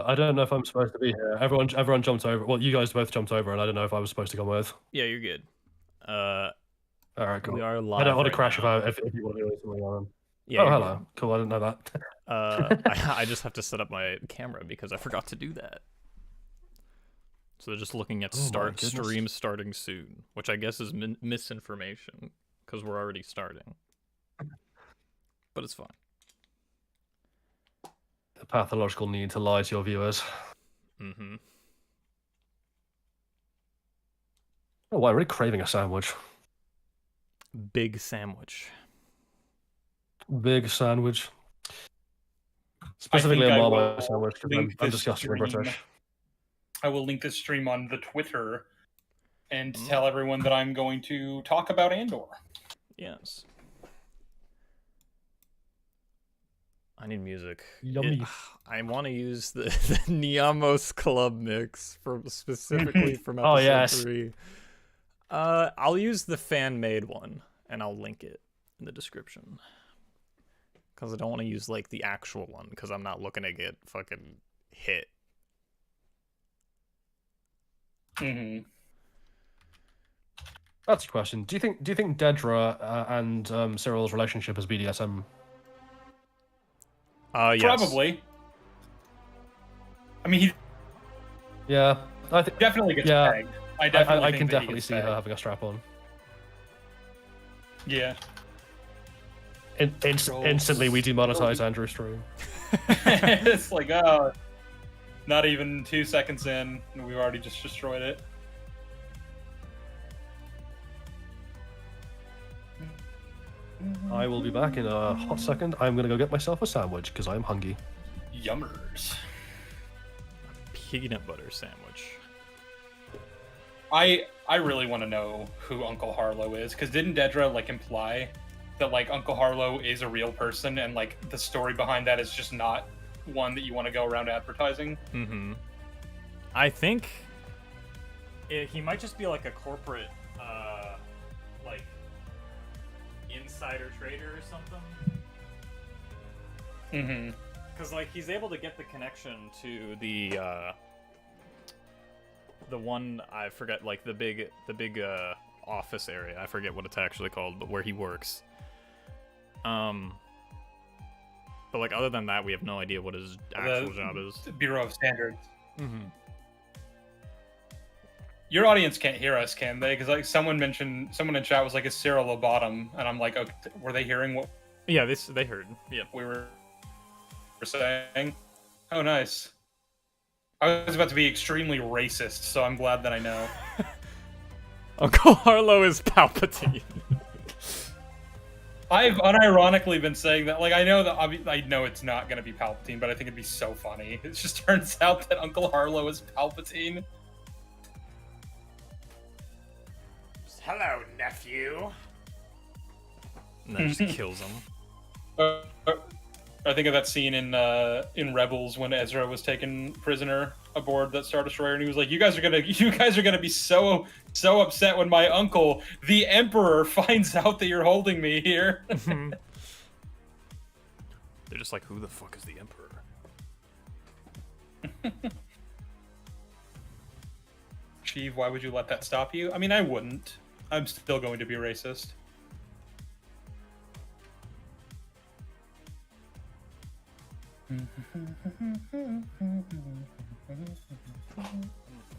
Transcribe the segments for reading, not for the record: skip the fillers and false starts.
I don't know if I'm supposed to be here. Everyone jumped over. Well, you guys both jumped over, and I don't know if I was supposed to come with. Yeah, you're good. All right, cool. We are live. I don't want to right crash now. if you want to do something on. Yeah, Oh, you're hello. good. Cool. I didn't know that. I just have to set up my camera because I forgot to do that. So they're just looking at stream starting soon, which I guess is misinformation because we're already starting. But it's fine. The pathological need to lie to your viewers. Mm-hmm. Oh, wow, I'm really craving a sandwich. Big sandwich. Big sandwich. Specifically a Marmite sandwich because I'm disgustingly British. I will link this stream on the Twitter and tell everyone that I'm going to talk about Andor. Yes. I need music. Yummy. I want to use the Niamos Club mix specifically from episode 3. I'll use the fan-made one, and I'll link it in the description. Because I don't want to use, like, the actual one, because I'm not looking to get fucking hit. Mm-hmm. That's a question. Do you think Dedra and Cyril's relationship is BDSM? Yes. Probably. I mean, he. Yeah, I think definitely gets pegged. I can definitely see her having a strap on. Yeah. Instantly, we demonetize Andrew's stream. It's like, oh, not even 2 seconds in, and we've already just destroyed it. I will be back in a hot second. I'm gonna go get myself a sandwich because I'm hungry. Yummers. Peanut butter sandwich. I really want to know who Uncle Harlow is, because didn't Dedra like imply that like Uncle Harlow is a real person, and like the story behind that is just not one that you want to go around advertising? Mm-hmm. I think he might just be like a corporate like insider trader or something. Mm-hmm. Because like he's able to get the connection to the one, I forget, like the big office area. I forget what it's actually called, but where he works. But like other than that, we have no idea what his actual job is. Bureau of Standards. Mm-hmm. Your audience can't hear us, can they? Because like someone in chat was like, "Is Cyril a bottom?" And I'm like, "Oh, were they hearing what?" Yeah, they heard. Yeah, we were saying. Oh, nice. I was about to be extremely racist, so I'm glad that I know. Uncle Harlow is Palpatine. I've unironically been saying that. Like, I know it's not going to be Palpatine, but I think it'd be so funny. It just turns out that Uncle Harlow is Palpatine. Hello, nephew. And then just kills him. I think of that scene in Rebels when Ezra was taken prisoner aboard that Star Destroyer, and he was like, "You guys are gonna be so upset when my uncle, the Emperor, finds out that you're holding me here." They're just like, "Who the fuck is the Emperor?" Sheev, why would you let that stop you? I mean, I wouldn't. I'm still going to be racist.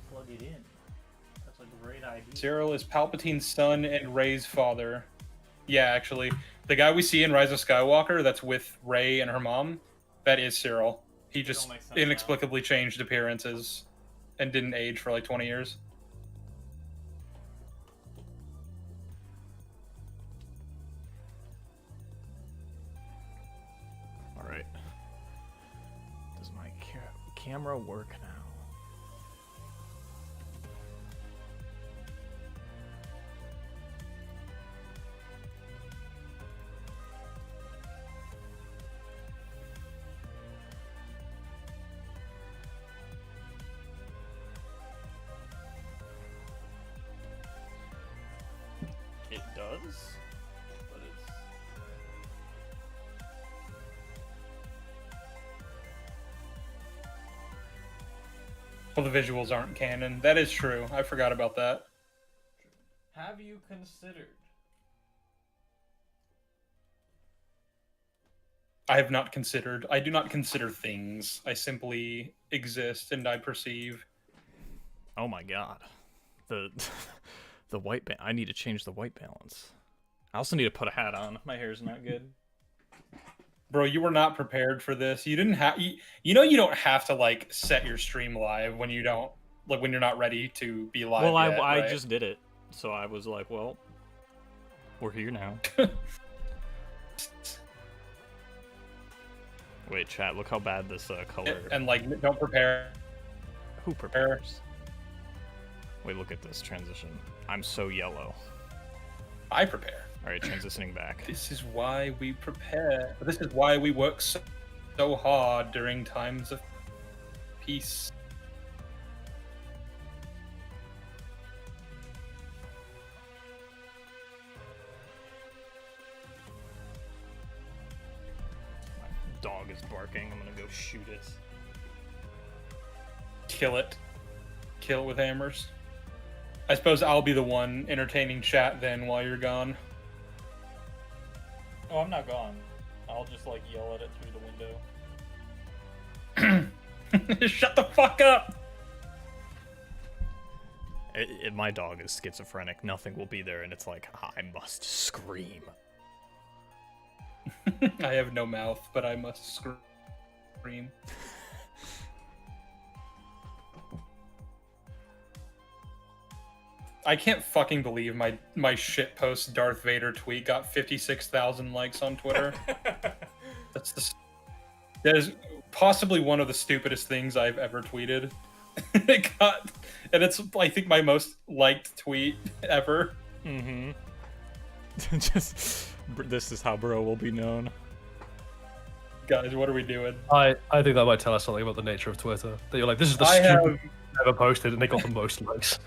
Plug it in. That's a great idea. Cyril is Palpatine's son and Rey's father. Yeah, actually, the guy we see in Rise of Skywalker that's with Rey and her mom, that is Cyril. He just inexplicably changed appearances and didn't age for like 20 years. Alright. Does my camera work now? It does, but it's... Well, the visuals aren't canon. That is true. I forgot about that. Have you considered? I have not considered. I do not consider things. I simply exist and I perceive. Oh my god. The the white I need to change the white balance. I also need to put a hat on. My hair's not good. Bro, you were not prepared for this. You didn't have you know you don't have to like set your stream live when you don't like when you're not ready to be live. Well, yet, I right? just did it. So I was like, well, we're here now. Wait, chat, look how bad this color. And like don't prepare. Who prepares? Wait, look at this transition. I'm so yellow. I prepare. All right, transitioning back. This is why we prepare. This is why we work so hard during times of peace. My dog is barking. I'm gonna go shoot it. Kill it. Kill it with hammers. I suppose I'll be the one entertaining chat then while you're gone. Oh, I'm not gone. I'll just like yell at it through the window. Shut the fuck up! My dog is schizophrenic. Nothing will be there, and it's like, I must scream. I have no mouth, but I must scream. I can't fucking believe my shitpost Darth Vader tweet got 56,000 likes on Twitter. That is possibly one of the stupidest things I've ever tweeted. And it's I think my most liked tweet ever. Mm-hmm. Just this is how bro will be known. Guys, what are we doing? I think that might tell us something about the nature of Twitter. That you're like, this is the I stupidest have- thing I've ever posted, and they got the most likes.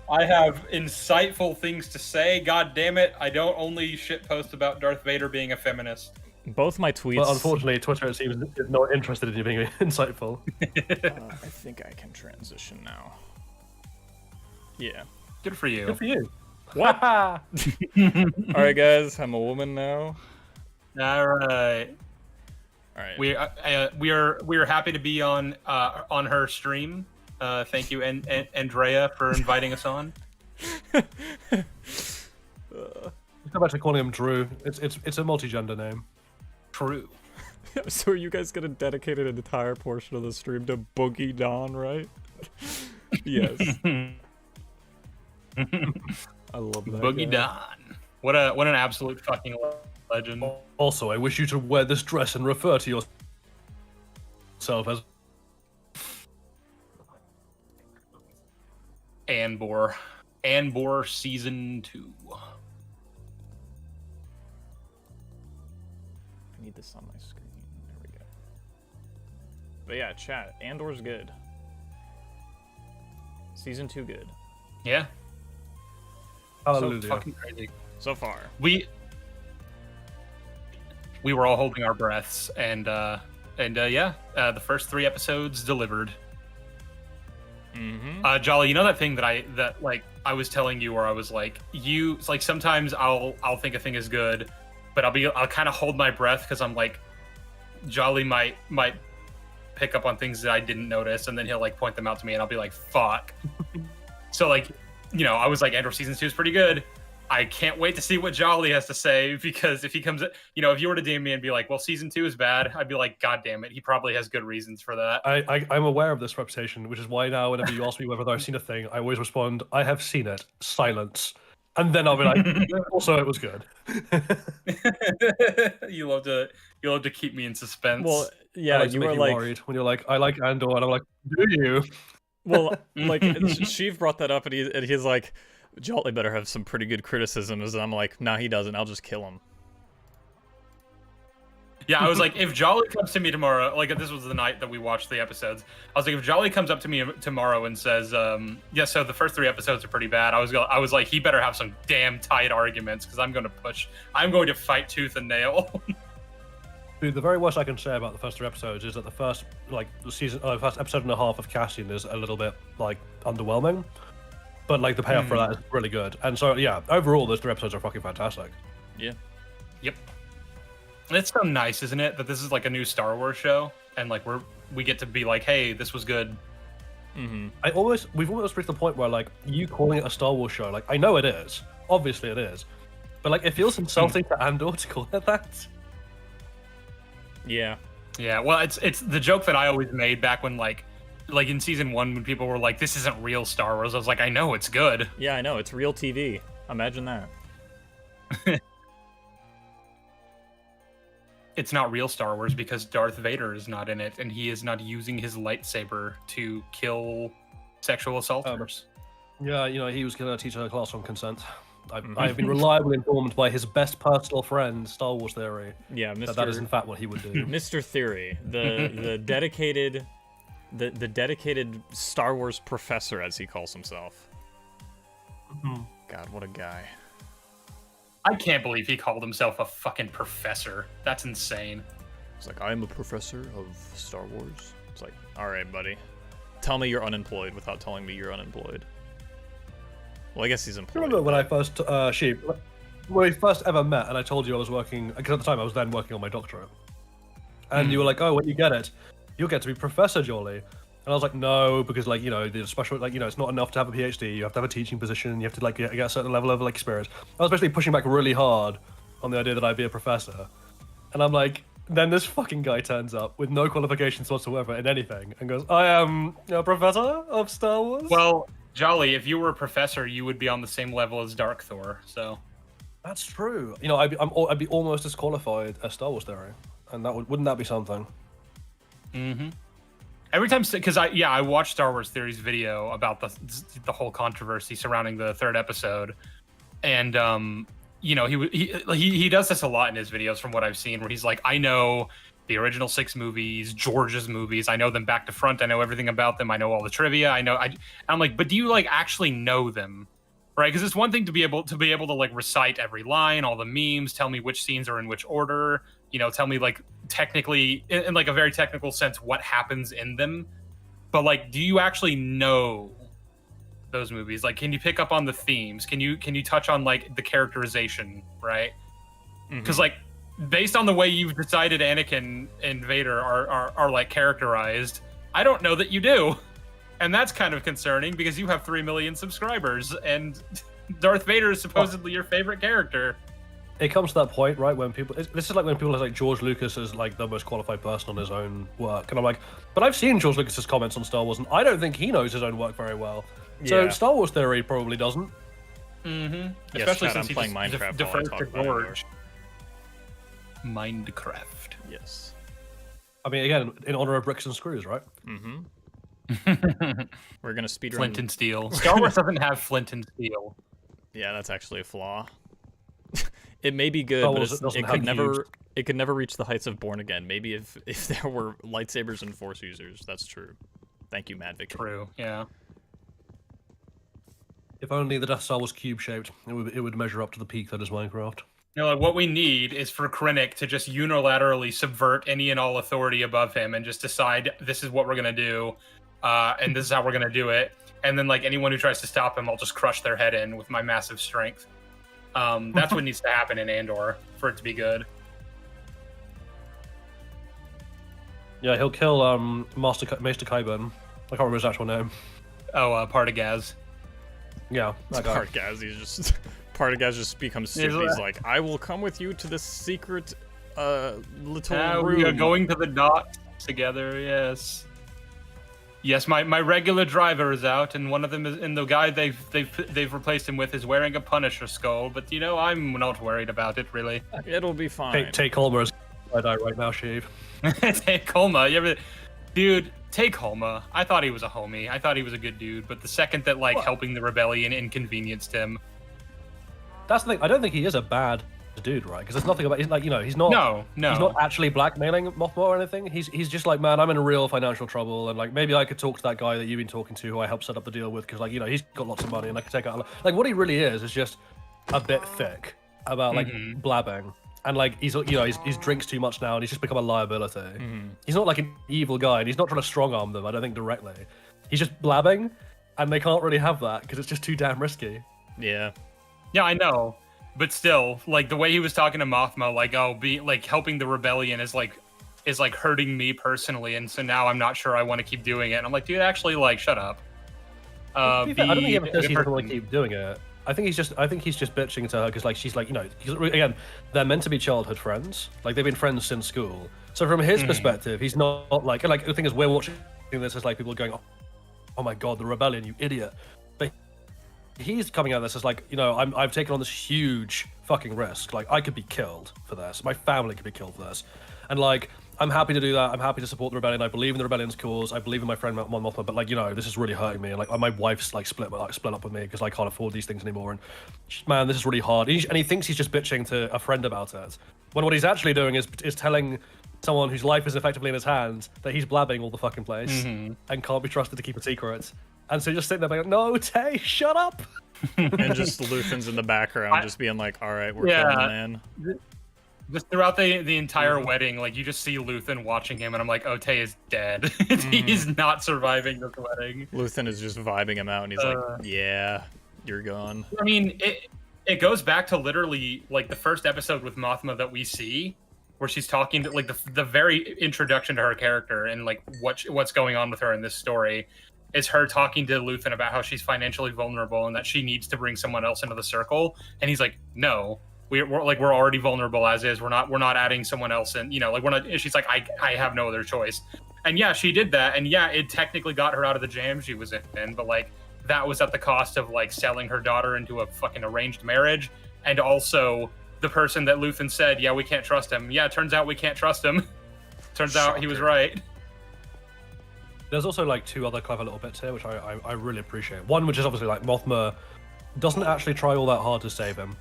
I have insightful things to say. God damn it! I don't only shitpost about Darth Vader being a feminist. Both my tweets. But unfortunately, Twitter, it seems, is not interested in you being insightful. I think I can transition now. Yeah. Good for you. Good for you. What? All right, guys. I'm a woman now. All right. All right. We are happy to be on her stream. Thank you, Andrea, for inviting us on. Let's go back to calling him Drew. It's a multi-gender name. True. So are you guys gonna dedicate an entire portion of the stream to Boogie Dawn, right? Yes. I love that. Boogie guy. Dawn. What an absolute fucking legend. Also, I wish you to wear this dress and refer to yourself as Andor season 2. I need this on my screen. There we go. But yeah, chat. Andor's good. Season 2 good. Yeah. hallelujah. So fucking crazy. So far. We were all holding our breaths, and the first 3 episodes delivered. Mm-hmm. Jolly, you know that thing that I was telling you, where I was like, it's like sometimes I'll think a thing is good, but I'll kind of hold my breath because I'm like, Jolly might pick up on things that I didn't notice, and then he'll like point them out to me, and I'll be like, fuck. So like, I was like, Andor season 2 is pretty good. I can't wait to see what Jolly has to say, because if he comes, if you were to DM me and be like, well, season 2 is bad, I'd be like, God damn it, he probably has good reasons for that. I'm aware of this reputation, which is why now whenever you ask me whether I've seen a thing, I always respond, I have seen it. Silence. And then I'll be like, also it was good. You love to keep me in suspense. Well, yeah, you were like worried when you're like, I like Andor, and I'm like, do you? Well, like Sheev brought that up, and he's like, Jolly better have some pretty good criticisms, and I'm like, nah, he doesn't. I'll just kill him. Yeah, I was like, if Jolly comes to me tomorrow, like this was the night that we watched the episodes. I was like, if Jolly comes up to me tomorrow and says, yeah, so the first 3 episodes are pretty bad. I was like, he better have some damn tight arguments, because I'm going to fight tooth and nail. Dude, the very worst I can say about the first 3 episodes is that the first first episode and a half of Cassian is a little bit like underwhelming, but like the payoff for that is really good. And so yeah, overall those 3 episodes are fucking fantastic. Yeah. Yep. It's so nice, isn't it, that this is like a new Star Wars show, and like we get to be like, hey, this was good. We've almost reached the point where like you calling it a Star Wars show, like I know it is, obviously it is, but like it feels insulting to Andor to call it that. Yeah. Yeah, well, it's the joke that I always made back when like in season 1 when people were like, this isn't real Star Wars. I was like, I know it's good. Yeah, I know, it's real TV. Imagine that. It's not real Star Wars because Darth Vader is not in it, and he is not using his lightsaber to kill sexual assaulters. Yeah, you know, he was going to teach her a class on consent. I've been reliably informed by his best personal friend, Star Wars Theory, yeah, that is in fact what he would do. Mr. Theory, the dedicated Star Wars professor, as he calls himself. God, what a guy. I can't believe he called himself a fucking professor. That's insane. It's like, I'm a professor of Star Wars. It's like, all right, buddy. Tell me you're unemployed without telling me you're unemployed. Well, I guess he's employed. Remember when I first, when we first ever met, and I told you I was working, because at the time I was then working on my doctorate. And you were like, oh, when you get it, you'll get to be Professor Jolly. And I was like, no, because like, you know, the special, like, you know, it's not enough to have a PhD. You have to have a teaching position. You have to like get a certain level of like experience. I was basically pushing back really hard on the idea that I'd be a professor. And I'm like, then this fucking guy turns up with no qualifications whatsoever in anything and goes, I am a professor of Star Wars. Well, Jolly, if you were a professor, you would be on the same level as Dark Thor, so. That's true. You know, I'd be almost as qualified as Star Wars Theory. And that wouldn't that be something? Every time, because I watched Star Wars Theory's video about the whole controversy surrounding the 3rd episode, and you know, he does this a lot in his videos from what I've seen, where he's like, I know the original 6 movies, George's movies, I know them back to front, I know everything about them, I know all the trivia, I'm like, but do you like actually know them, right? Because it's one thing to be able to like recite every line, all the memes, tell me which scenes are in which order, you know, tell me like technically in like a very technical sense what happens in them, but like, do you actually know those movies? Like, can you pick up on the themes? Can you touch on like the characterization, right? Because like, based on the way you've decided Anakin and Vader are like characterized, I don't know that you do, and that's kind of concerning because you have 3 million subscribers and Darth Vader is supposedly your favorite character. It comes to that point, right, when this is like when people are like George Lucas is like the most qualified person on his own work, and I'm like, but I've seen George Lucas's comments on Star Wars, and I don't think he knows his own work very well. So Star Wars Theory probably doesn't. Especially since I'm playing Minecraft while I talk about George. Minecraft. Yes. I mean, again, in honor of bricks and screws, right? We're gonna speedrun Flint and steel. Star Wars doesn't have flint and steel. Yeah, that's actually a flaw. It may be good, but it could never reach the heights of Born Again. Maybe if there were lightsabers and Force users, that's true. Thank you, Madvic. True, yeah. If only the Death Star was cube-shaped, it would measure up to the peak that is Minecraft. You know, like what we need is for Krennic to just unilaterally subvert any and all authority above him and just decide this is what we're gonna do, and this is how we're gonna do it. And then like anyone who tries to stop him, I'll just crush their head in with my massive strength. That's what needs to happen in Andor for it to be good. Yeah, he'll kill Maester Kyburn. I can't remember his actual name. Oh, Partagaz. Yeah, that guy. Partagaz just becomes stupid. He's like, I will come with you to the secret little room. We are going to the dock together, yes. Yes, my regular driver is out, and one of them is, and the guy they've replaced him with is wearing a Punisher skull. But you know, I'm not worried about it really. It'll be fine. Take Holmer's die right now, Sheev. Take Holma, dude. Take Holma. I thought he was a homie. I thought he was a good dude. But the second that like helping the rebellion inconvenienced him, that's the thing. I don't think he is a bad dude, right? Because there's nothing about. He's like, you know, he's not. No. He's not actually blackmailing Mothma or anything. He's just like, man, I'm in real financial trouble, and like maybe I could talk to that guy that you've been talking to, who I helped set up the deal with, because like, you know, he's got lots of money, and I could take out. Like what he really is just a bit thick about like blabbing, and like he's drinks too much now, and he's just become a liability. He's not like an evil guy, and he's not trying to strong arm them. I don't think directly. He's just blabbing, and they can't really have that because it's just too damn risky. Yeah. Yeah, I know, but still, like the way he was talking to Mothma, like helping the rebellion is like hurting me personally, and so now I'm not sure I want to keep doing it. And I'm like, dude, actually, like, shut up. I don't think he ever says he doesn't want to keep doing it. I think he's just bitching to her because like she's like, again, they're meant to be childhood friends. Like they've been friends since school. So from his perspective, he's not like the thing is we're watching this as like people going, oh my god, the rebellion, you idiot. But he's coming at this as like, I've taken on this huge fucking risk. Like I could be killed for this. My family could be killed for this, and like. I'm happy to do that. I'm happy to support the rebellion. I believe in the rebellion's cause. I believe in my friend Mon Mothma. But like, this is really hurting me. And like, my wife's like split up with me because I can't afford these things anymore. And man, this is really hard. And he thinks he's just bitching to a friend about it. When what he's actually doing is telling someone whose life is effectively in his hands that he's blabbing all the fucking place and can't be trusted to keep a secret. And so just sitting there being like, no, Tay, shut up. And just Luthen's in the background, just being like, all right, we're going, man. Just throughout the entire wedding, like you just see Luthen watching him, and I'm like, oh, Tay is dead. He's not surviving this wedding. Luthen is just vibing him out, and he's like, yeah, you're gone. I mean, it goes back to literally like the first episode with Mothma that we see, where she's talking to like the very introduction to her character and like what's going on with her in this story is her talking to Luthen about how she's financially vulnerable and that she needs to bring someone else into the circle, and he's like, no. We're already vulnerable as is. We're not adding someone else in. Like we're not. She's like, I have no other choice. And yeah, she did that. And yeah, it technically got her out of the jam she was in. But like that was at the cost of like selling her daughter into a fucking arranged marriage, and also the person that Luthen said, yeah, we can't trust him. Yeah, it turns out we can't trust him. Turns out he was right. There's also like two other clever little bits here, which I really appreciate. One, which is obviously like Mothma doesn't actually try all that hard to save him.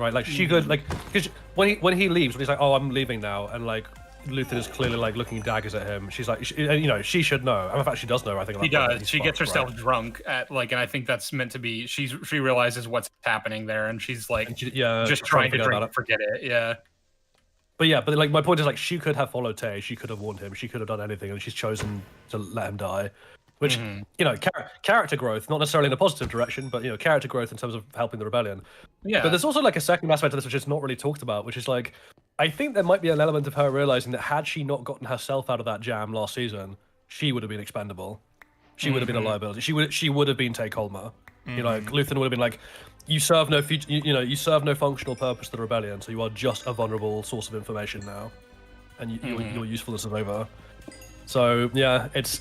Right, like she could, like, because when he leaves, when he's like, "Oh, I'm leaving now," and like Luthen is clearly like looking daggers at him. She's like, she should know. In fact, she does know. I think she does. She gets herself drunk at like, and I think that's meant to be. She realizes what's happening there, and she's like, just trying to drink, forget it. Yeah. But like my point is like she could have followed Tay. She could have warned him. She could have done anything, and she's chosen to let him die. Which, character growth, not necessarily in a positive direction, but, character growth in terms of helping the rebellion. Yeah. But there's also, like, a second aspect of this which is not really talked about, which is, like, I think there might be an element of her realizing that had she not gotten herself out of that jam last season, she would have been expendable. She would have been a liability. She would have been Tay Kolma. Luthen would have been like, you serve no you serve no functional purpose to the rebellion, so you are just a vulnerable source of information now. And your usefulness is over. So, yeah, it's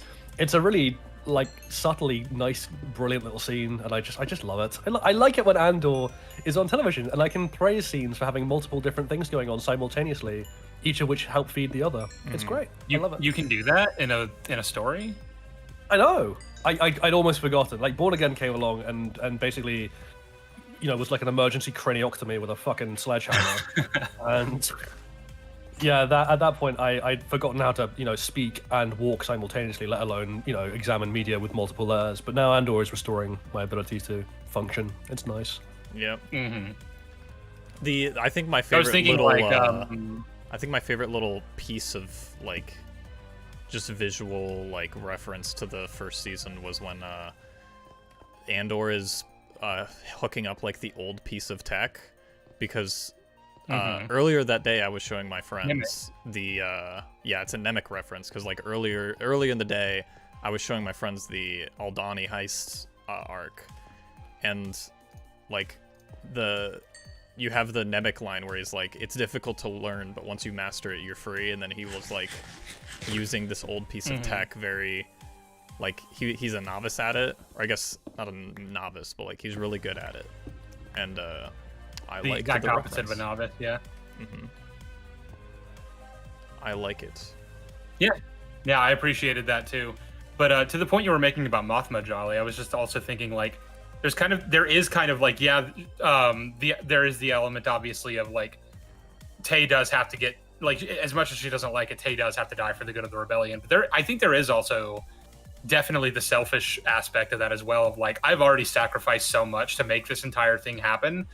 a really like subtly nice, brilliant little scene, and I just love it. I like it when Andor is on television, and I can praise scenes for having multiple different things going on simultaneously, each of which help feed the other. It's great. I love it. You can do that in a story. I know. I'd almost forgotten. Like Born Again came along and basically, was like an emergency craniectomy with a fucking sledgehammer, and. Yeah, at that point, I'd forgotten how to, speak and walk simultaneously, let alone, examine media with multiple layers. But now Andor is restoring my ability to function. It's nice. Yep. I think my favorite I think my favorite little piece of like just visual like reference to the first season was when Andor is hooking up like the old piece of tech, because earlier that day I was showing my friends the it's a Nemec reference, because like early in the day I was showing my friends the Aldhani heist arc, and like you have the Nemec line where he's like, it's difficult to learn, but once you master it, you're free. And then he was like using this old piece of tech very, like he's a novice at it, or I guess not a novice, but like he's really good at it. And I like the exact opposite of a novice, yeah. I like it. Yeah, I appreciated that too. But to the point you were making about Mothma, Jolly, I was just also thinking like, there is kind of like, there is the element obviously of like, Tay does have to get, like, as much as she doesn't like it, Tay does have to die for the good of the rebellion. But I think there is also definitely the selfish aspect of that as well, of like, I've already sacrificed so much to make this entire thing happen.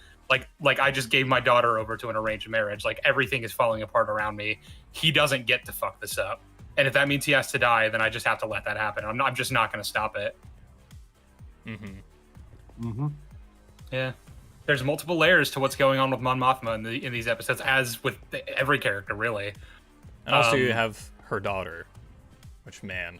Like I just gave my daughter over to an arranged marriage. Like everything is falling apart around me. He doesn't get to fuck this up. And if that means he has to die, then I just have to let that happen. I'm just not going to stop it. Yeah. There's multiple layers to what's going on with Mon Mothma in these episodes, as with every character, really. And also you have her daughter, which, man.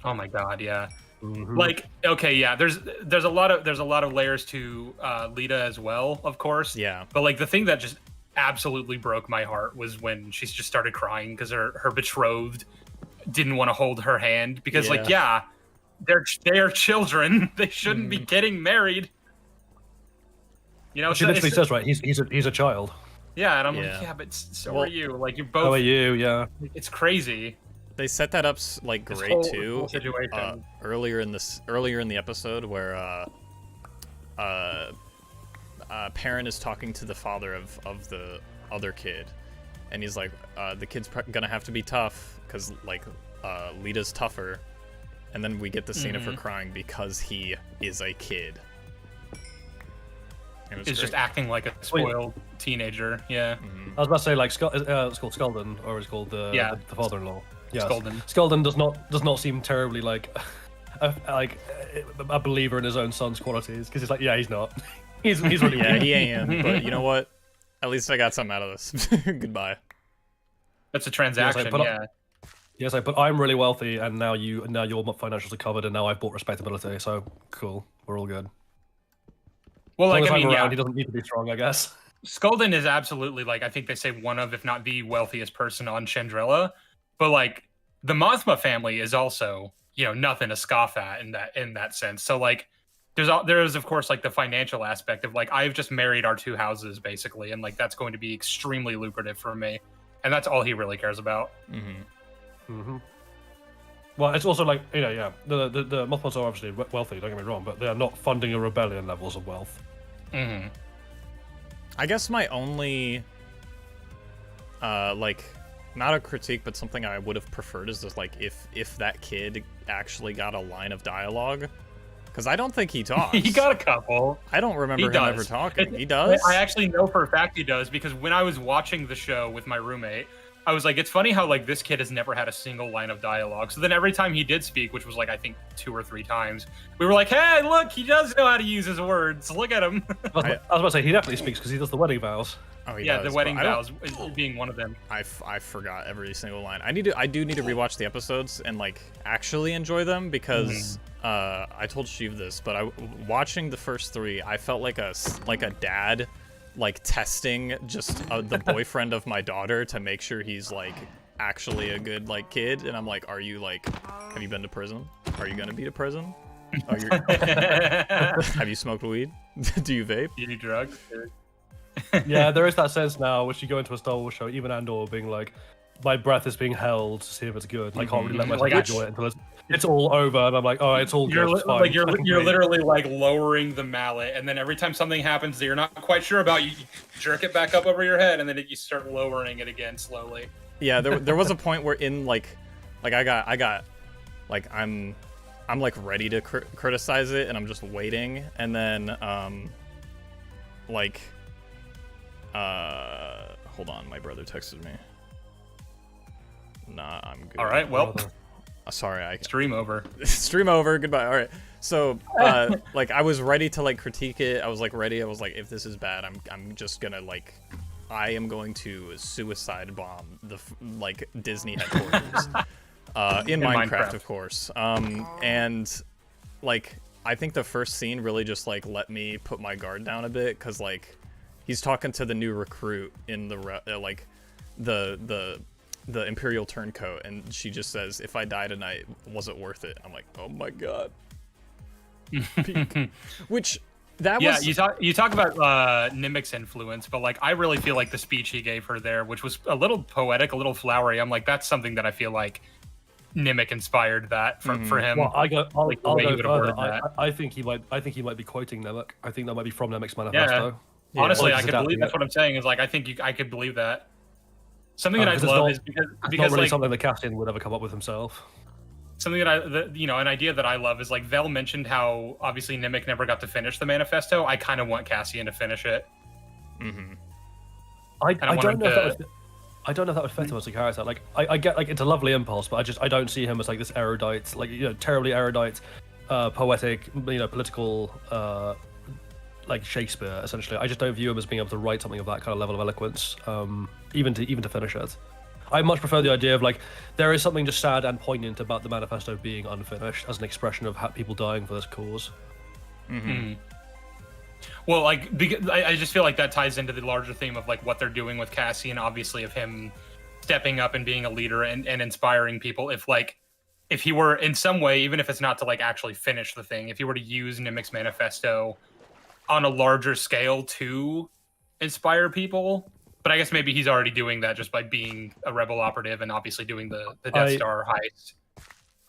Oh my god, yeah. Like, okay, yeah. There's a lot of layers to Lita as well, of course. Yeah. But like the thing that just absolutely broke my heart was when she just started crying because her betrothed didn't want to hold her hand because like they're children. They shouldn't be getting married. You know, she literally says, right, he's a child. Yeah, and I'm like, yeah, but so are you. Like, you're both. So are you, yeah. It's crazy. They set that up like great too. Whole situation. Earlier in the episode where Perrin is talking to the father of the other kid, and he's like, the kid's gonna have to be tough because like Lita's tougher, and then we get the scene of her crying because he is a kid. Is just acting like a spoiled teenager. Yeah. I was about to say like it's called Skulden, or it's called the father-in-law. Yeah. Skulden does not seem terribly like a believer in his own son's qualities, because he's like, yeah, he's not. he's really yeah, he ain't. But you know what? At least I got something out of this. Goodbye. That's a transaction. Yes, but I'm really wealthy, and now your financials are covered, and now I've bought respectability. So cool, we're all good. Well, like, I mean, he doesn't need to be strong, I guess. Skulden is absolutely, like, I think they say one of, if not the wealthiest person on Chandrilla. But, like, the Mothma family is also, you know, nothing to scoff at in that sense. So, like, there's of course, like, the financial aspect of, like, I've just married our 2 houses, basically, and, like, that's going to be extremely lucrative for me. And that's all he really cares about. Well, it's also like, you know, yeah, the Mothmas are obviously wealthy, don't get me wrong, but they are not funding a rebellion levels of wealth. I guess my only, like, not a critique, but something I would have preferred is just, like, if that kid actually got a line of dialogue. Because I don't think he talks. He got a couple. I don't remember him ever talking. He does? I actually know for a fact he does, because when I was watching the show with my roommate, I was like, it's funny how, like, this kid has never had a single line of dialogue. So then every time he did speak, which was, like, I think 2 or 3 times, we were like, hey, look, he does know how to use his words. Look at him. I was about to say, he definitely speaks because he does the wedding vows. Oh, he does, the wedding vows is being one of them. I forgot every single line. I do need to rewatch the episodes and, like, actually enjoy them, because I told Sheev this, but watching the first 3, I felt like a dad, like, testing just the boyfriend of my daughter to make sure he's, like, actually a good, like, kid. And I'm like, are you, like, have you been to prison? Are you gonna be to prison? Have you smoked weed? Do you vape? Do you do drugs? Yeah, there is that sense now, which you go into a Star Wars show, even Andor being like, my breath is being held to see if it's good. Like, can't really let myself enjoy it until it's all over, and I'm like, oh, it's all good. Like, you're literally, like, lowering the mallet, and then every time something happens that you're not quite sure about, you jerk it back up over your head, and then you start lowering it again slowly. Yeah, there was a point where in like I got like I'm like ready to criticize it, and I'm just waiting, and then hold on, my brother texted me. Nah, I'm good. All right, well, sorry, stream over. Stream over. Goodbye. All right. So, like, I was ready to, like, critique it. I was like ready. I was like, if this is bad, I'm just gonna, like, I am going to suicide bomb the like Disney headquarters in Minecraft, of course. And like, I think the first scene really just, like, let me put my guard down a bit, because, like, he's talking to the new recruit in the like the Imperial Turncoat, and she just says, if I die tonight, was it worth it? I'm like, oh my god. Which, that was... Yeah, you talk about Nimic's influence, but, like, I really feel like the speech he gave her there, which was a little poetic, a little flowery, I'm like, that's something that I feel like Nimic inspired that for him. Well, I'll go further. I think he might be quoting Nimic. I think that might be from Nimic's manifesto. Yeah. Honestly, I could believe that's what I'm saying. Is like, I could believe that. Something that I love is because not really, like, something that Cassian would ever come up with himself. Something that an idea that I love is, like, Vel mentioned how obviously Nimic never got to finish the manifesto. I kind of want Cassian to finish it. Mm-hmm. I don't know if that would. I don't know if that would fit him as a character. Like, I get like it's a lovely impulse, but I don't see him as like this erudite, like terribly erudite, poetic, political, like Shakespeare essentially. I just don't view him as being able to write something of that kind of level of eloquence, even to finish it. I much prefer the idea of like there is something just sad and poignant about the manifesto being unfinished as an expression of people dying for this cause. Mm-hmm. Well, like I just feel like that ties into the larger theme of like what they're doing with Cassian, obviously of him stepping up and being a leader and inspiring people. If he were in some way, even if it's not to like actually finish the thing, if he were to use Nimic's manifesto on a larger scale to inspire people. But I guess maybe he's already doing that just by being a rebel operative and obviously doing the Death Star heist.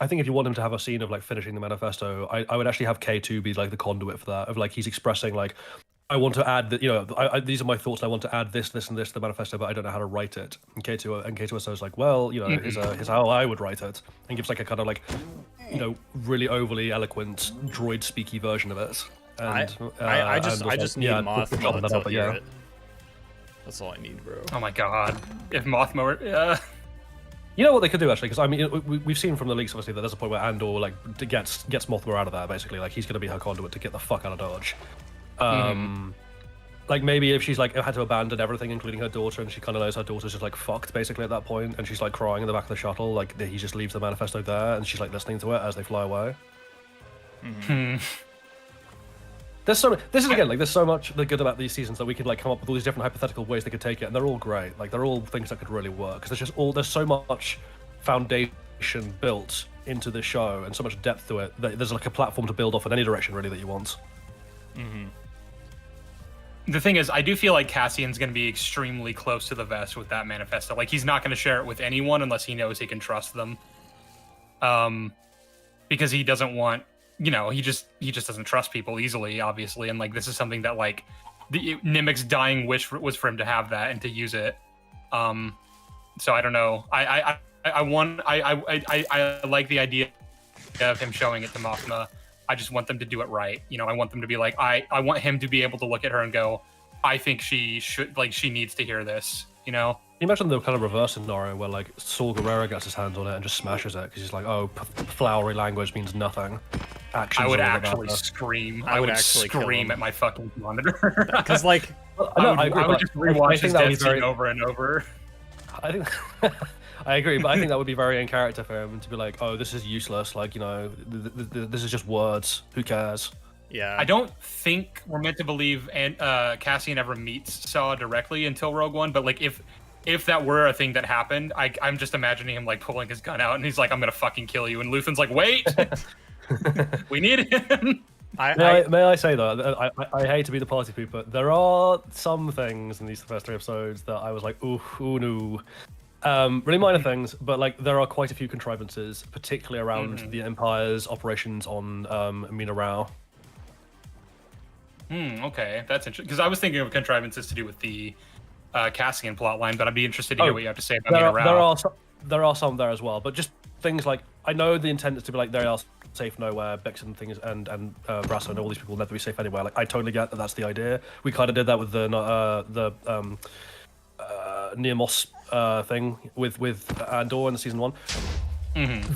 I think if you want him to have a scene of like finishing the manifesto, I would actually have K2 be like the conduit for that. Of like he's expressing like, I want to add that these are my thoughts. And I want to add this, and this to the manifesto, but I don't know how to write it. And K2SO is like, well, here's how I would write it, and gives like a kind of like, really overly eloquent droid speaky version of it. And I just need Mothma to hear it. That's all I need, bro. Oh my god. If Mothma were... You know what they could do, actually? Because, I mean, we've seen from the leaks, obviously, that there's a point where Andor, like, gets Mothma out of there, basically. Like, he's going to be her conduit to get the fuck out of Dodge. Like, maybe if she's, like, had to abandon everything, including her daughter, and she kind of knows her daughter's just, like, fucked, basically, at that point, and she's, like, crying in the back of the shuttle, like, he just leaves the manifesto there, and she's, like, listening to it as they fly away. There's so much good about these seasons that we could like come up with all these different hypothetical ways they could take it, and they're all great. Like they're all things that could really work because there's so much foundation built into the show and so much depth to it that there's like a platform to build off in any direction really that you want. The thing is, I do feel like Cassian's going to be extremely close to the vest with that manifesto. Like he's not going to share it with anyone unless he knows he can trust them. Because he doesn't want. He just doesn't trust people easily, obviously, and like this is something that like the Nimic's dying wish was for him to have that and to use it. So I don't know. I like the idea of him showing it to Mothma. I just want them to do it right. I want them to be like I want him to be able to look at her and go, I think she should she needs to hear this. Can you imagine the kind of reverse scenario where like Saul Guerrero gets his hands on it and just smashes it because he's like, oh, flowery language means nothing. I would actually scream. I would scream at my fucking monitor. Because like, I would just rewatch his death scene over and over. I think I agree, but I think that would be very in character for him to be like, oh, this is useless. Like, this is just words. Who cares? Yeah. I don't think we're meant to believe Cassian ever meets Saw directly until Rogue One, but like if that were a thing that happened, I'm just imagining him like pulling his gun out and he's like, I'm gonna fucking kill you, and Luthen's like, wait, we need him. May I say though, I hate to be the party pooper, but there are some things in these first 3 episodes that I was like, ooh no. Really minor things, but like there are quite a few contrivances, particularly around the Empire's operations on Mina Rao. Okay, that's interesting. Because I was thinking of contrivances to do with the Cassian plotline, but I'd be interested to hear what you have to say about Mina Rao. There are some there as well, but just things like, I know the intent is to be like they are safe nowhere, Bix and things, and Brasso and all these people will never be safe anywhere. Like I totally get that that's the idea. We kind of did that with the Neomos thing with Andor in season 1.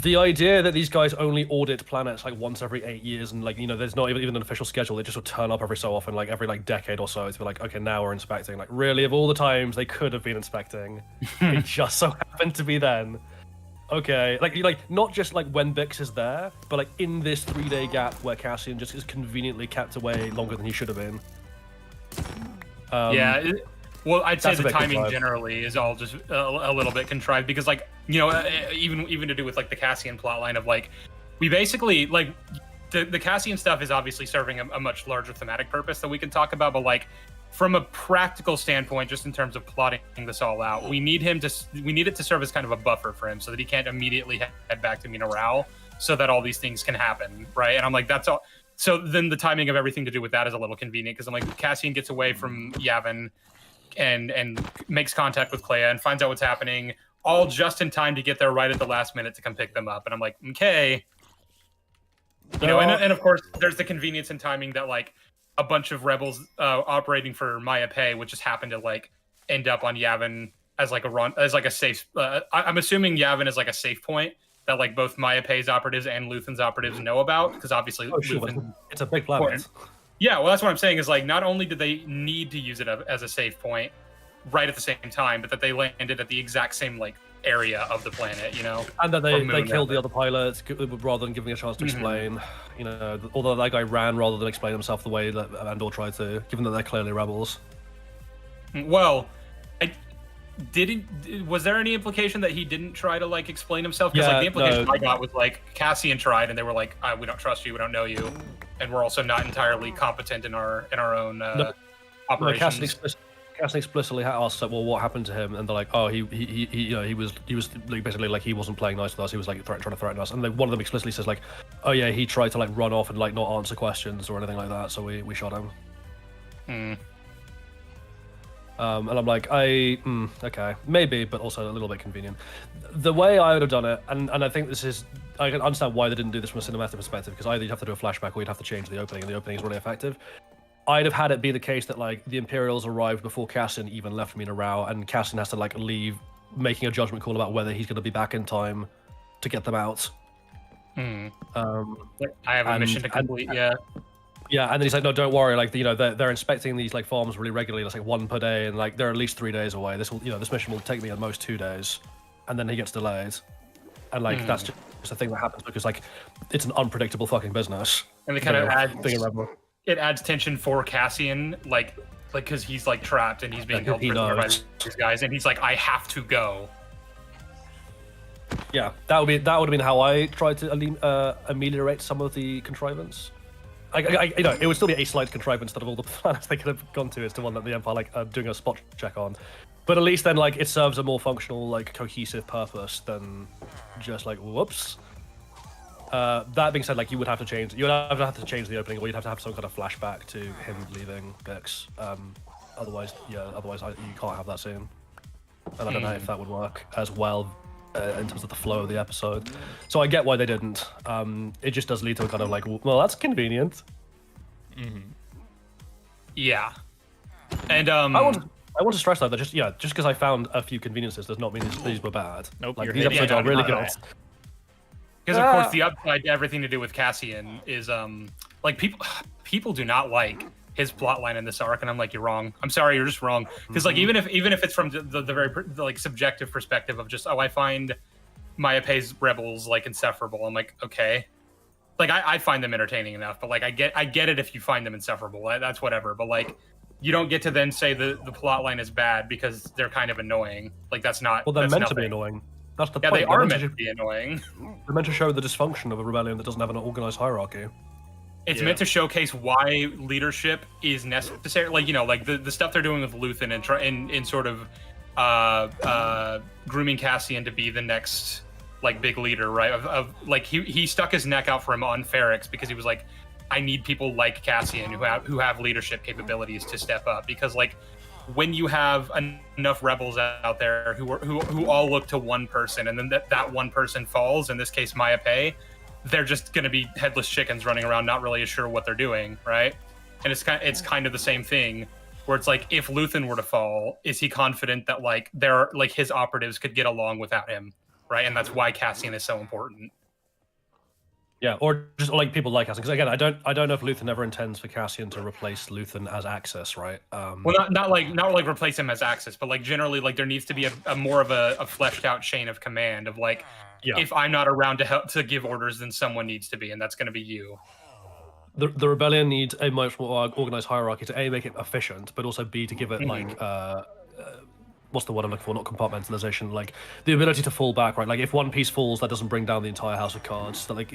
The idea that these guys only audit planets like once every 8 years, and like there's not even an official schedule. They just will turn up every so often, like every like decade or so, to be like, okay, now we're inspecting. Like really, of all the times they could have been inspecting, it just so happened to be then. Okay, like not just like when Bix is there, but like in this 3-day gap where Cassian just is conveniently kept away longer than he should have been. Well, I'd say the timing generally is all just a little bit contrived because, like, even to do with like the Cassian plotline of like, we basically like the Cassian stuff is obviously serving a much larger thematic purpose that we can talk about, but like from a practical standpoint, just in terms of plotting this all out, we need it to serve as kind of a buffer for him so that he can't immediately head back to Mina Rao, so that all these things can happen, right? And I'm like, that's all. So then the timing of everything to do with that is a little convenient because I'm like, Cassian gets away from Yavin and makes contact with Clea and finds out what's happening, all just in time to get there right at the last minute to come pick them up. And I'm like, okay. And of course, there's the convenience and timing that, like, a bunch of rebels operating for Maya Pei, which just happened to like end up on Yavin as like a safe. I'm assuming Yavin is like a safe point that like both Maya Pei's operatives and Luthen's operatives know about, because obviously Luthen, it's a big planet. Yeah, well, that's what I'm saying is like not only did they need to use it as a safe point right at the same time, but that they landed at the exact same like area of the planet, you know, and that they killed the other pilots rather than giving a chance to explain. You know, although that guy ran rather than explain himself the way that Andor tried to, given that they're clearly rebels. Well, was there any implication that he didn't try to like explain himself? Because like the implication I got was like Cassian tried, and they were like, "We don't trust you, we don't know you, and we're also not entirely competent in our own operations." Cassian explicitly asked, like, "Well, what happened to him?" And they're like, "Oh, he was like, basically like he wasn't playing nice with us. He was like trying to threaten us." And like, one of them explicitly says like, "Oh yeah, he tried to like run off and like not answer questions or anything like that, so we shot him." And I'm like, okay, maybe, but also a little bit convenient. The way I would have done it, and I think I can understand why they didn't do this from a cinematic perspective, because either you'd have to do a flashback or you'd have to change the opening, and the opening is really effective. I'd have had it be the case that like the Imperials arrived before Cassian even left Mina Rao, and Cassian has to like leave, making a judgment call about whether he's going to be back in time to get them out. I have a mission to complete. Yeah, and then he's like, no, don't worry. Like, they're inspecting these like farms really regularly. It's like one per day, and like they're at least 3 days away. This mission will take me at most 2 days, and then he gets delayed, and like that's just a thing that happens because like it's an unpredictable fucking business. And they kind of adds tension for Cassian, like because he's like trapped and he's being held prisoner by these guys, and he's like, I have to go. Yeah, that would have been how I tried to ameliorate some of the contrivance. It would still be a slight contrivance that of all the planets they could have gone to is the one that the Empire doing a spot check on, but at least then like it serves a more functional like cohesive purpose than just like whoops. That being said, like you would have to change the opening, or you'd have to have some kind of flashback to him leaving Bix. Otherwise you can't have that scene, and I don't know if that would work as well. In terms of the flow of the episode, so I get why they didn't. It just does lead to a kind of like, well, that's convenient. Yeah, and I want to stress though that just because I found a few conveniences does not mean these were bad. Nope, like these episodes are really good. Because of course the upside to everything to do with Cassian is like people do not like his plotline in this arc, and I'm like, you're wrong. I'm sorry, you're just wrong. Because like even if it's from the very like subjective perspective of just I find Maya Pei's rebels like insufferable. I'm like, okay, like I find them entertaining enough, but like I get it if you find them insufferable. That's whatever. But like you don't get to then say the plotline is bad because they're kind of annoying. Like that's not. Well, they're meant to be annoying. That's the point. They are meant to be annoying. They're meant to show the dysfunction of a rebellion that doesn't have an organized hierarchy. It's meant to showcase why leadership is necessary. Like, like the stuff they're doing with Luthen and in sort of grooming Cassian to be the next like big leader, right? Of like he stuck his neck out for him on Ferrix because he was like, I need people like Cassian who have leadership capabilities to step up, because like when you have enough rebels out there who all look to one person, and then that one person falls, in this case Maya Pei, they're just going to be headless chickens running around, not really sure what they're doing, right? And it's kind of the same thing, where it's like, if Luthen were to fall, is he confident that like his operatives could get along without him, right? And that's why Cassian is so important. Yeah, or just like people like Cassian, because again, I don't know if Luthen ever intends for Cassian to replace Luthen as Axis, right? Well, not like replace him as Axis, but like generally, like there needs to be a more of a fleshed out chain of command of like, if I'm not around to help to give orders, then someone needs to be, and that's going to be you. The rebellion needs a much more organized hierarchy to A, make it efficient, but also B, to give it like what's the word I'm looking for? Not compartmentalization, like the ability to fall back, right? Like if one piece falls, that doesn't bring down the entire house of cards. That like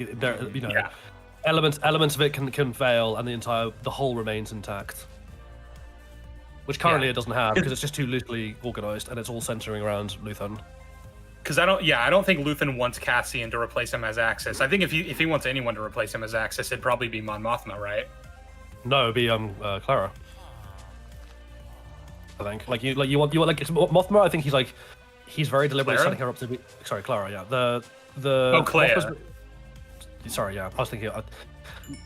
elements of it can fail, and the whole remains intact. Which currently it doesn't have, because it's just too loosely organized, and it's all centering around Luthen. Because I don't think Luthen wants Cassian to replace him as Axis. I think if he wants anyone to replace him as Axis, it'd probably be Mon Mothma, right? No, it'd be Clara. I think you want like it's Mothma. I think he's very deliberately setting her up to be. Sorry, Clara. Yeah, the Clea. Sorry, yeah, I was thinking.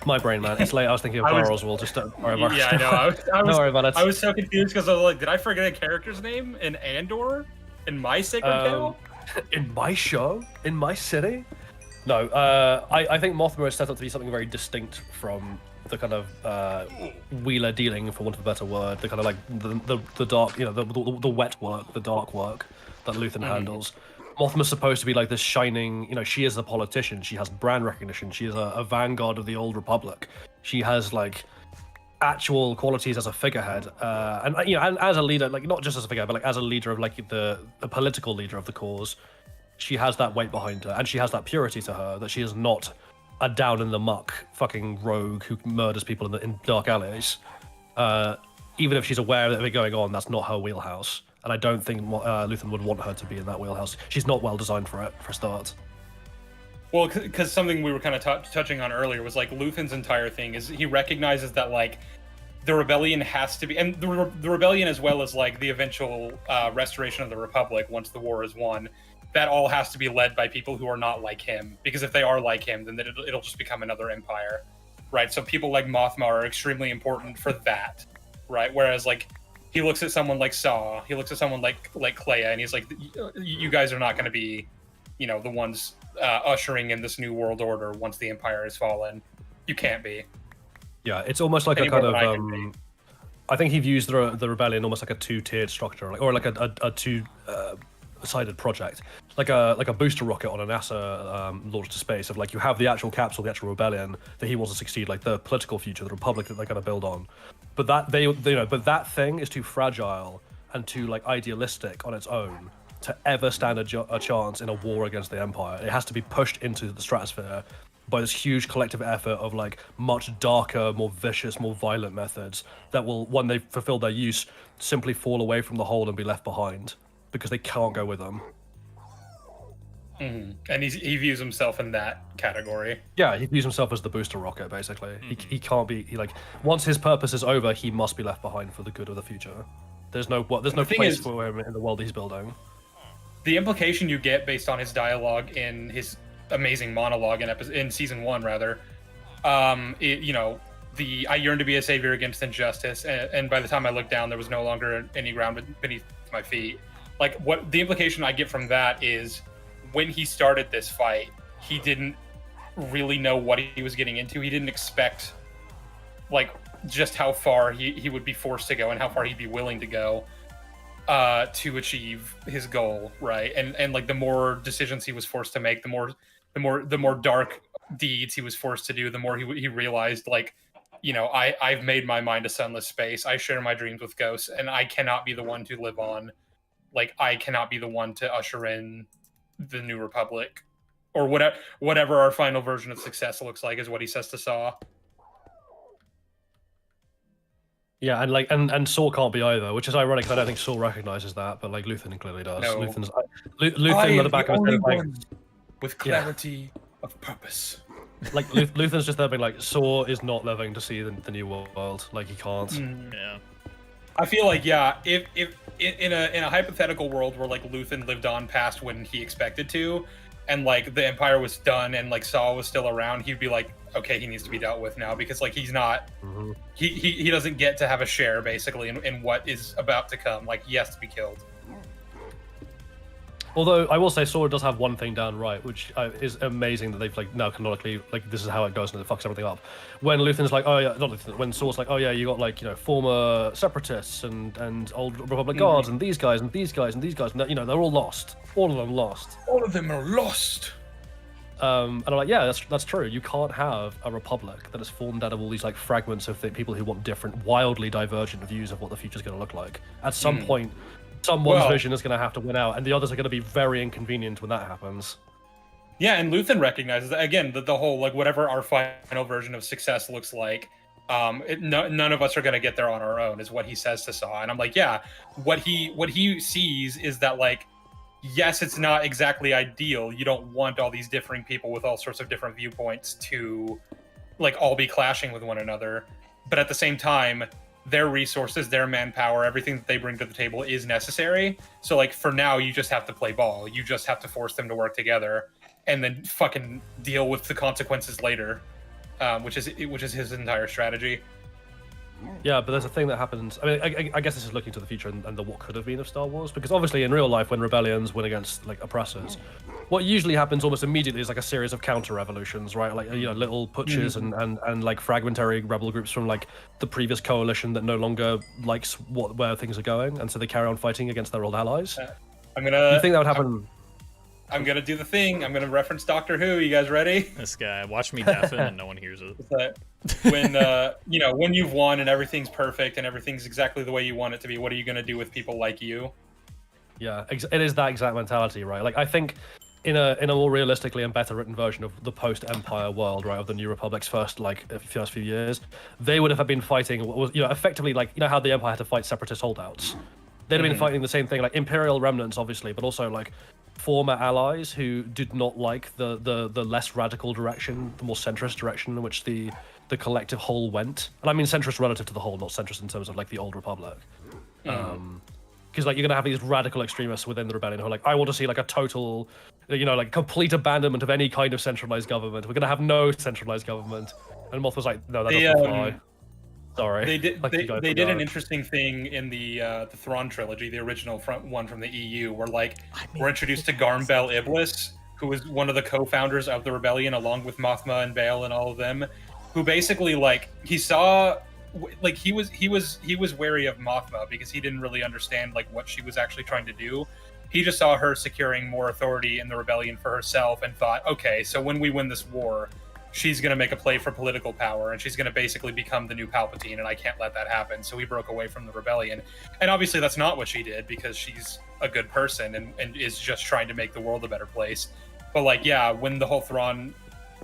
My brain, man. It's late. I was thinking of I was- Clara Oswald. Just don't worry about it. Yeah, I know. I was, Don't worry about it. I was so confused because I was like, did I forget a character's name in Andor? In my Sacred Cow? In my show? In my city? No, I think Mothma is set up to be something very distinct from the kind of wheeler dealing, for want of a better word, the kind of like the dark, you know, the wet work, the dark work that Luthen handles. Mothma's supposed to be like this shining, you know, she is a politician, she has brand recognition, she is a vanguard of the old republic. She has like actual qualities as a figurehead, and you know, and as a leader, like not just as a figurehead, but like as a leader of like the political leader of the cause. She has that weight behind her, and she has that purity to her that she is not a down in the muck fucking rogue who murders people in dark alleys. Even if she's aware of it going on, that's not her wheelhouse. And I don't think Luthen would want her to be in that wheelhouse. She's not well designed for it, for a start. Well, because something we were kind of touching on earlier was like Luthen's entire thing is he recognizes that like the rebellion has to be, and the rebellion as well as like the eventual restoration of the Republic once the war is won, that all has to be led by people who are not like him. Because if they are like him, then it'll just become another empire, right? So people like Mothma are extremely important for that, right? Whereas like he looks at someone like Saw, he looks at someone like Clea, and he's like, you guys are not going to be, you know, the ones ushering in this new world order once the empire has fallen. You can't be. Yeah, it's almost like a kind of I think he views the rebellion almost like a two-tiered structure, or like a two-sided project, like a booster rocket on a NASA launch to space. Of like, you have the actual capsule, the actual rebellion that he wants to succeed, like the political future, the republic that they're going to build on. But that but that thing is too fragile and too like idealistic on its own to ever stand a chance in a war against the Empire. It has to be pushed into the stratosphere by this huge collective effort of like much darker, more vicious, more violent methods that will, when they fulfill their use, simply fall away from the whole and be left behind because they can't go with them. And he views himself in that category. Yeah, he views himself as the booster rocket, basically. He can't be, once his purpose is over, he must be left behind for the good of the future. There's no place for him in the world he's building. The implication you get based on his dialogue in his amazing monologue in season 1, rather, you know, I yearn to be a savior against injustice, and by the time I looked down, there was no longer any ground beneath my feet. Like, what the implication I get from that is, when he started this fight, he didn't really know what he was getting into. He didn't expect, like, just how far he would be forced to go and how far he'd be willing to go to achieve his goal, right? And like the more decisions he was forced to make, the more dark deeds he was forced to do, the more he realized, like, you know, I've made my mind a sunless space. I share my dreams with ghosts, and I cannot be the one to live on. Like, I cannot be the one to usher in the new republic, or whatever our final version of success looks like, is what he says to Saw. Yeah, and like, and Saw can't be either, which is ironic because I don't think Saw recognizes that, but like Luthen clearly does. No. Luthen at the back of his head, like, with clarity of purpose. Like Luthen's just there being like, Saw is not living to see the new world. Like, he can't. Yeah. I feel like, yeah, if in a hypothetical world where like Luthen lived on past when he expected to, and like the Empire was done and like Saw was still around, he'd be like, okay, he needs to be dealt with now, because like he's not, he doesn't get to have a share basically in what is about to come. Like, he has to be killed. Although I will say, Saw does have one thing down right, which is amazing that they've like now canonically, like, this is how it goes and it fucks everything up. When Luthen's like, oh yeah, not Luthen, when Saw's like, oh yeah, you got like, you know, former separatists and old Republic guards and these guys and these guys and these guys, and you know, they're all lost. All of them lost. All of them are lost. And I'm like, yeah, that's true. You can't have a republic that is formed out of all these like fragments of people who want different, wildly divergent views of what the future's going to look like. At some point, someone's vision is going to have to win out, and the others are going to be very inconvenient when that happens. Yeah, and Luthen recognizes that, again, the whole, like, whatever our final version of success looks like, none of us are going to get there on our own, is what he says to Saw. And I'm like, yeah, what he sees is that, like, yes, it's not exactly ideal. You don't want all these differing people with all sorts of different viewpoints to, like, all be clashing with one another. But at the same time, their resources, their manpower, everything that they bring to the table is necessary. So like for now, you just have to play ball. You just have to force them to work together, and then fucking deal with the consequences later, which is his entire strategy. Yeah, but there's a thing that happens. I mean, I guess this is looking to the future and the what could have been of Star Wars, because obviously in real life, when rebellions win against like oppressors, what usually happens almost immediately is like a series of counter revolutions, right? Like, you know, little putsches and like fragmentary rebel groups from like the previous coalition that no longer likes where things are going, and so they carry on fighting against their old allies. You think that would happen? I'm gonna do the thing. I'm gonna reference Doctor Who. You guys ready? This guy, watch me deafen and no one hears it. When you know, when you've won and everything's perfect and everything's exactly the way you want it to be, what are you gonna do with people like you? Yeah, it is that exact mentality, right? Like I think in a more realistically and better written version of the post-Empire world, right, of the New Republic's first few years, they would have been fighting what was, you know, effectively like, you know how the Empire had to fight separatist holdouts. They'd have been fighting the same thing, like Imperial remnants, obviously, but also like former allies who did not like the less radical direction, the more centrist direction in which the collective whole went. And I mean centrist relative to the whole, not centrist in terms of like the old Republic. Because like you're gonna have these radical extremists within the rebellion who are like, I want to see like a total, you know, like complete abandonment of any kind of centralized government. We're gonna have no centralized government. And Moth was like, no, that doesn't fly. Sorry. They did. Like, they did an interesting thing in the Thrawn trilogy, the original one from the EU, where like we're introduced to Garm Bel Iblis, who was one of the co-founders of the rebellion, along with Mothma and Bail and all of them, who basically like he saw, like he was wary of Mothma because he didn't really understand like what she was actually trying to do. He just saw her securing more authority in the rebellion for herself and thought, okay, so when we win this war, she's going to make a play for political power, and she's going to basically become the new Palpatine, and I can't let that happen. So he broke away from the rebellion. And obviously that's not what she did, because she's a good person and is just trying to make the world a better place. But like, yeah, when the whole Thrawn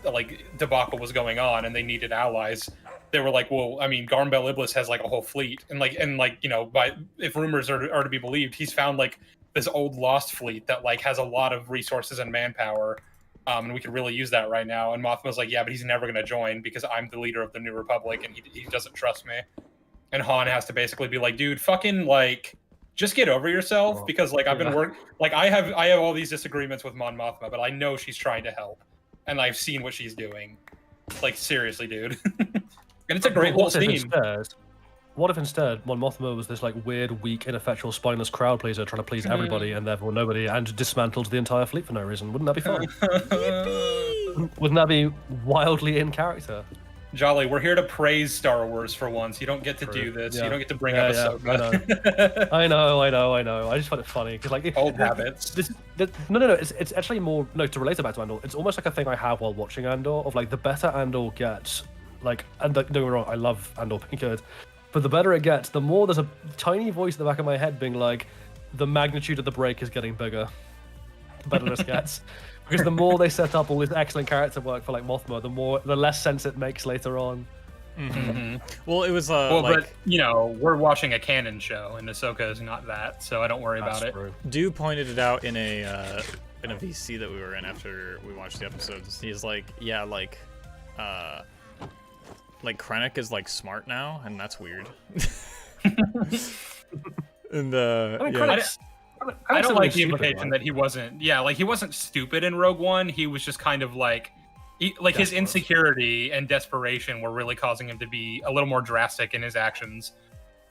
like debacle was going on and they needed allies, they were like, well, I mean, Garm Bel Iblis has like a whole fleet, and like you know, if rumors are to be believed, he's found like this old lost fleet that like has a lot of resources and manpower. And we could really use that right now. And Mothma's like, yeah, but he's never going to join because I'm the leader of the New Republic and he doesn't trust me. And Han has to basically be like, dude, fucking like, just get over yourself, because like I've been like I have all these disagreements with Mon Mothma, but I know she's trying to help, and I've seen what she's doing. Like seriously, dude. And it's a great little scene. What if instead Mon Mothma was this like weird, weak, ineffectual, spineless crowd pleaser trying to please everybody and therefore nobody, and dismantled the entire fleet for no reason? Wouldn't that be fun? Wouldn't that be wildly in character? Jolly, we're here to praise Star Wars for once. You don't get to do this. Yeah. You don't get to bring up Ahsoka. I know. I just find it funny because like old habits. No. It's actually more to relate it back to Andor. It's almost like a thing I have while watching Andor. Of like the better Andor gets, like, and don't get me wrong, I love Andor being good. But the better it gets, the more there's a tiny voice in the back of my head being like, the magnitude of the break is getting bigger. The better this gets. Because the more they set up all this excellent character work for like Mothma, the less sense it makes later on. Well, it was but you know, we're watching a canon show, and Ahsoka is not that, so I don't worry about it. Dew pointed it out in a VC that we were in after we watched the episodes. He's like, yeah, like Krennic is like smart now, and that's weird. And I don't like the implication that he wasn't. Yeah, like he wasn't stupid in Rogue One. He was just kind of like, his insecurity and desperation were really causing him to be a little more drastic in his actions,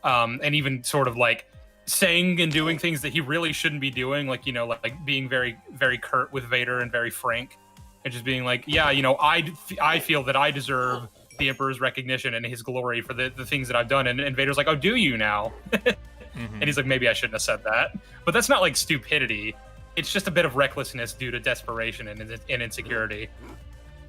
and even sort of like saying and doing things that he really shouldn't be doing. Like, you know, like being very, very curt with Vader and very frank, and just being like, yeah, you know, I feel that I deserve the Emperor's recognition and his glory for the things that I've done. And Vader's like, oh, do you now? And he's like, maybe I shouldn't have said that. But that's not like stupidity. It's just a bit of recklessness due to desperation and insecurity.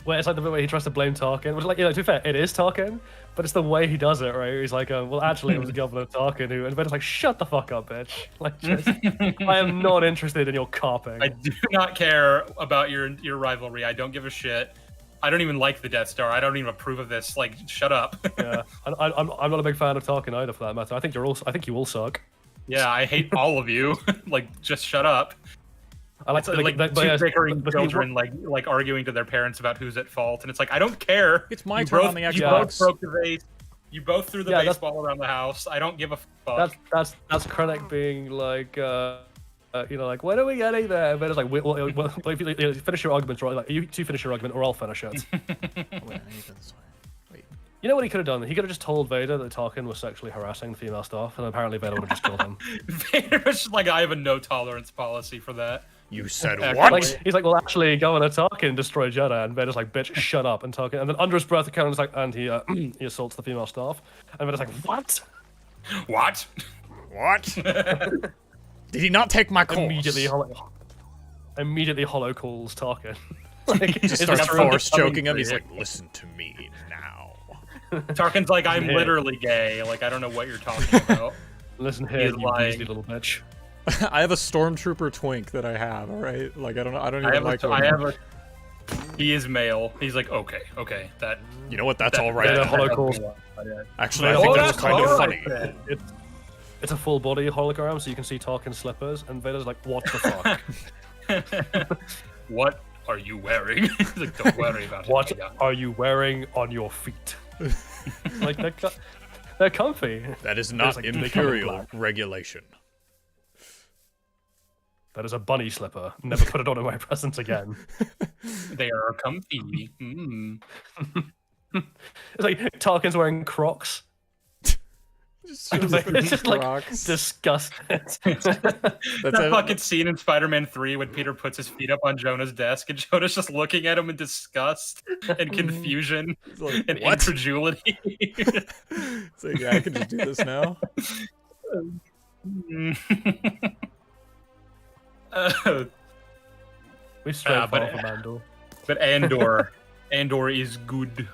Where it's like the way he tries to blame Tarkin, which, like, you know, to be fair, it is Tarkin, but it's the way he does it, right? He's like, well, actually, it was Governor Tarkin who, and Vader's like, shut the fuck up, bitch. Like, just, I am not interested in your carping. I do not care about your rivalry. I don't give a shit. I don't even like the Death Star. I don't even approve of this. Like, shut up. Yeah, I'm not a big fan of Tarkin either, for that matter. I think you all suck. Yeah, I hate all of you. Like, just shut up. I like two bickering children like arguing to their parents about who's at fault, and it's like, I don't care. It's my turn on the Xbox. You both broke the vase. You both threw the baseball around the house. I don't give a fuck. That's Krennic being like, like, when are we getting there? But it's like, well, if you finish your argument, right? Like, you two finish your argument, or I'll finish it. Wait. You know what he could have done? He could have just told Vader that Tarkin was sexually harassing the female staff, and apparently Vader would have just killed him. Vader was just like, I have a no tolerance policy for that. You said what? Like, he's like, well, actually, Governor Tarkin destroyed Jeddah, and Vader's like, bitch, shut up, and Tarkin, and then under his breath, the Cannon's like, and he assaults the female staff, and Vader's like, what? What? Did he not take my course? Immediately hollow calls Tarkin. Like, just starts force choking him. He's like, listen to me now. Tarkin's like, I'm literally gay. Like, I don't know what you're talking about. Listen here, you beastly little bitch. I have a stormtrooper twink that I have. All right, like I don't even like him. He is male. He's like, okay, that. You know what? That's all right. Actually, I think that was kind of funny. It's a full body hologram, so you can see Tarkin's slippers, and Vader's like, what the fuck? What are you wearing? Like, don't worry about it. What are you wearing on your feet? Like, they're comfy. That is not imperial regulation. That is a bunny slipper. Never put it on in my presence again. They are comfy. Mm. It's like Tarkin's wearing Crocs. It's just like disgusting. That fucking scene in Spider-Man 3 when Peter puts his feet up on Jonah's desk and Jonah's just looking at him in disgust and confusion and incredulity. It's like, yeah, I can just do this now. We strayed far from Andor. But Andor is good.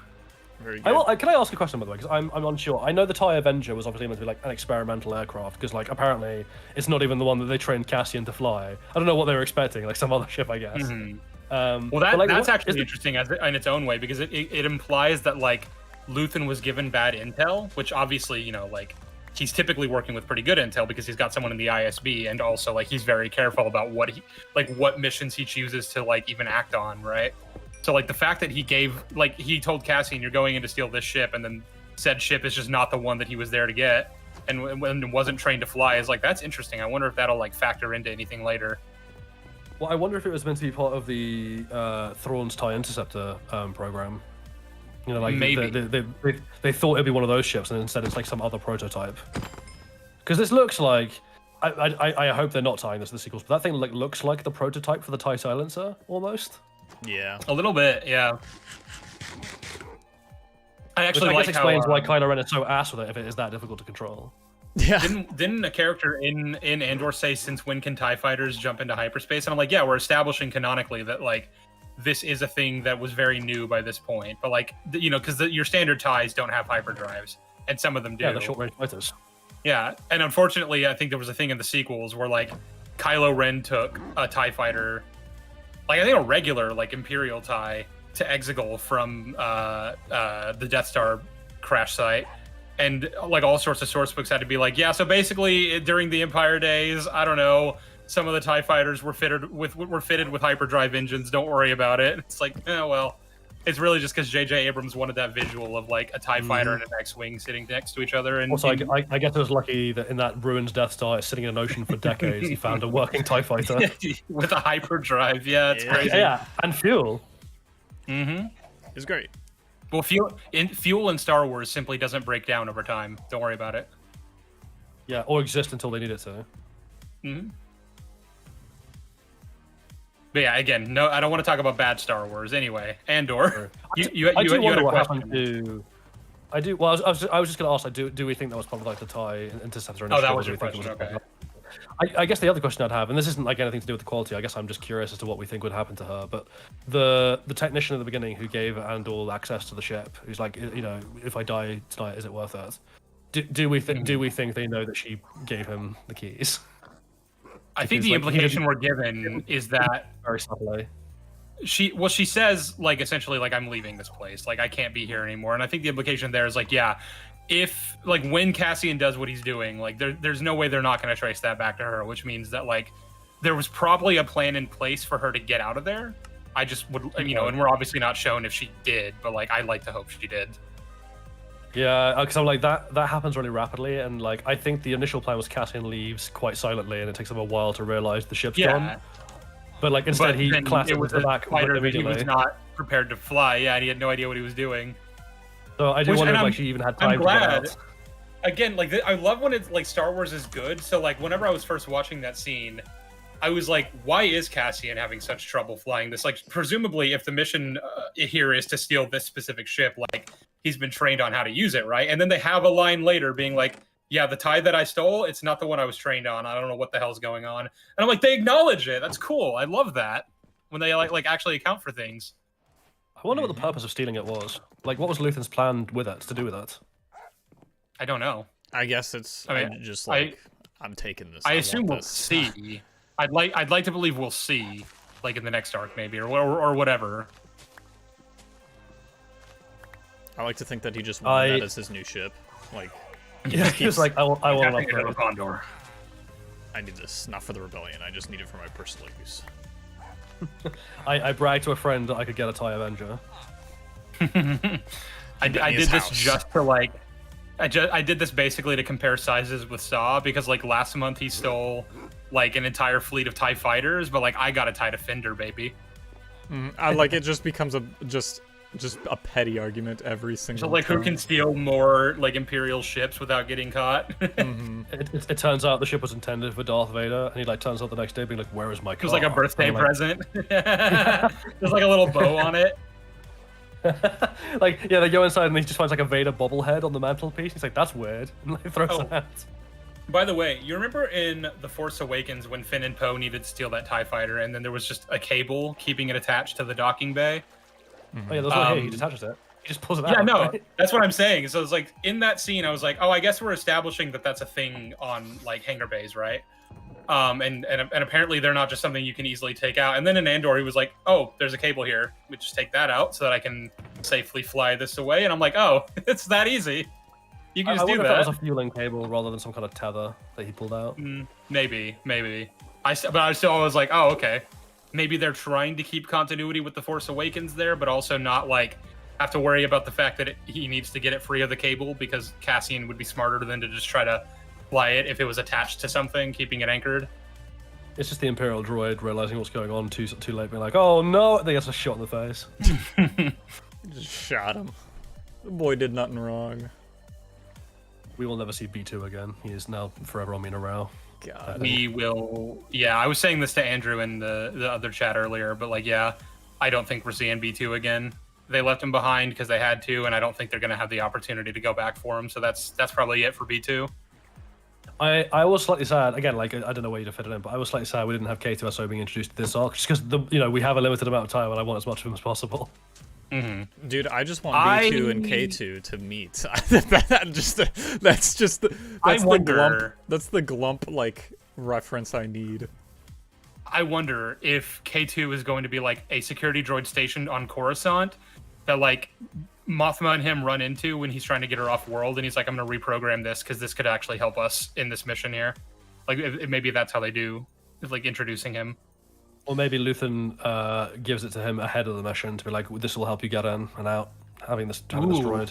Very good. Can I ask a question, by the way? Because I'm unsure. I know the TIE Avenger was obviously meant to be like an experimental aircraft, because like apparently it's not even the one that they trained Cassian to fly. I don't know what they were expecting, like some other ship, I guess. Mm-hmm. Well, that's actually interesting in its own way, because it implies that like Luthen was given bad intel, which obviously, you know, like he's typically working with pretty good intel because he's got someone in the ISB, and also like he's very careful about what missions he chooses to like even act on, right? So like the fact that he told Cassian, you're going in to steal this ship, and then said ship is just not the one that he was there to get, and wasn't trained to fly, is like, that's interesting. I wonder if that'll like factor into anything later. Well, I wonder if it was meant to be part of the Thrawn's TIE Interceptor program. You know, like maybe they thought it'd be one of those ships, and instead it's like some other prototype. Because this looks like, I hope they're not tying this to the sequels, but that thing like looks like the prototype for the TIE Silencer almost. Yeah, a little bit, yeah. I actually Which I guess explains how, why Kylo Ren is so ass with it if it is that difficult to control. Yeah. Didn't a character in Andor say, since when can TIE fighters jump into hyperspace? And I'm like, yeah, we're establishing canonically that like this is a thing that was very new by this point. But like, you know, because your standard TIEs don't have hyperdrives, and some of them do. Yeah, the short range fighters. Yeah, and unfortunately, I think there was a thing in the sequels where like Kylo Ren took a TIE fighter, like I think a regular like Imperial TIE, to Exegol from the Death Star crash site, and like all sorts of source books had to be like, yeah, so basically during the Empire days, I don't know, some of the TIE fighters were fitted with hyperdrive engines. Don't worry about it. It's like, well, it's really just because J.J. Abrams wanted that visual of like a TIE fighter and an X-wing sitting next to each other. And also, I guess I was lucky that in that ruined Death Star, sitting in an ocean for decades, he found a working TIE fighter with a hyperdrive. Yeah, it's crazy. Yeah, and fuel. Mm-hmm. It's great. Well, fuel in Star Wars simply doesn't break down over time. Don't worry about it. Yeah, or exist until they need it to. Mm-hmm. But yeah, again, no, I don't want to talk about bad Star Wars. Anyway, Andor, you had a question. I do. Well, I was just going to ask. Do we think that was part of like the TIE Interceptor? Oh, that was your question. Okay. I guess the other question I'd have, and this isn't like anything to do with the quality. I guess I'm just curious as to what we think would happen to her. But the technician at the beginning who gave Andor access to the ship, who's like, you know, if I die tonight, is it worth it? Do we think they know that she gave him the keys? I think the implication we're given is that very subtly. She says like essentially like, I'm leaving this place, like I can't be here anymore. And I think the implication there is like, yeah, if like when Cassian does what he's doing, like there's no way they're not going to trace that back to her, which means that like there was probably a plan in place for her to get out of there. I just would, you know, and we're obviously not shown if she did, but like I'd like to hope she did. Yeah, because I'm like that happens really rapidly, and like I think the initial plan was Cassian leaves quite silently, and it takes him a while to realize the ship's gone. But like instead he claps it was into the back fighter that he immediately. was not prepared to fly. Yeah, and he had no idea what he was doing. So I do wonder if like she even had time to get out. Again, like I love when it's like Star Wars is good. So like whenever I was first watching that scene, I was like, why is Cassian having such trouble flying this? Like, presumably, if the mission here is to steal this specific ship, like, he's been trained on how to use it, right? And then they have a line later being like, yeah, the tie that I stole, it's not the one I was trained on. I don't know what the hell's going on. And I'm like, they acknowledge it. That's cool. I love that. When they, like actually account for things. I wonder what the purpose of stealing it was. Like, what was Luthen's plan with it, to do with it? I don't know. I guess it's just like, I'm taking this. I assume we'll see. I'd like to believe we'll see, like in the next arc maybe, or whatever. I like to think that he just wanted that as his new ship. Like, yeah, he's like, I want an upgrade. Andor. I need this, not for the rebellion. I just need it for my personal use. I bragged to a friend that I could get a TIE Avenger. I did this just to like. I did this basically to compare sizes with Saw, because like last month he stole like an entire fleet of TIE fighters, but like I got a TIE Defender, baby. I like it just becomes just a petty argument every single So like time. Who can steal more like Imperial ships without getting caught? It turns out the ship was intended for Darth Vader, and he like turns up the next day being like, where is my car? It was like a birthday present. There's like a little bow on it. Like, yeah, they go inside and he just finds like a Vader bobblehead on the mantelpiece. He's like, that's weird. And like throws it out. By the way, you remember in The Force Awakens when Finn and Poe needed to steal that TIE fighter, and then there was just a cable keeping it attached to the docking bay? Oh yeah, that's what he detaches it. He just pulls it out. Yeah, no, that's what I'm saying. So it's like, in that scene, I was like, oh, I guess we're establishing that that's a thing on like hangar bays, right? And apparently they're not just something you can easily take out. And then in Andor, he was like, oh, there's a cable here. We just take that out so that I can safely fly this away. And I'm like, oh, it's that easy. You can just do that. If that was a fueling cable rather than some kind of tether that he pulled out. Maybe. But I still was like, oh, okay. Maybe they're trying to keep continuity with The Force Awakens there, but also not like have to worry about the fact that he needs to get it free of the cable, because Cassian would be smarter than to just try to fly it if it was attached to something, keeping it anchored. It's just the Imperial droid realizing what's going on too late, being like, oh no, they gets a shot in the face. Just shot him. The boy did nothing wrong. We will never see B2 again. He is now forever on Mina Rao. God. We will. Yeah, I was saying this to Andrew in the other chat earlier, but like, yeah, I don't think we're seeing B2 again. They left him behind because they had to, and I don't think they're going to have the opportunity to go back for him. So that's probably it for B2. I was slightly sad, again, like, I don't know where you'd fit it in, but I was slightly sad we didn't have K2SO being introduced to this arc, just because, we have a limited amount of time and I want as much of him as possible. Dude, I just want B2 and K2 to meet. That's the glump, like, reference I need. I wonder if K2 is going to be like a security droid stationed on Coruscant that like Mothma and him run into when he's trying to get her off world, and he's like, I'm going to reprogram this because this could actually help us in this mission here. Like, maybe that's how they do, like, introducing him. Or maybe Luthen gives it to him ahead of the mission to be like, this will help you get in and out, having this droid.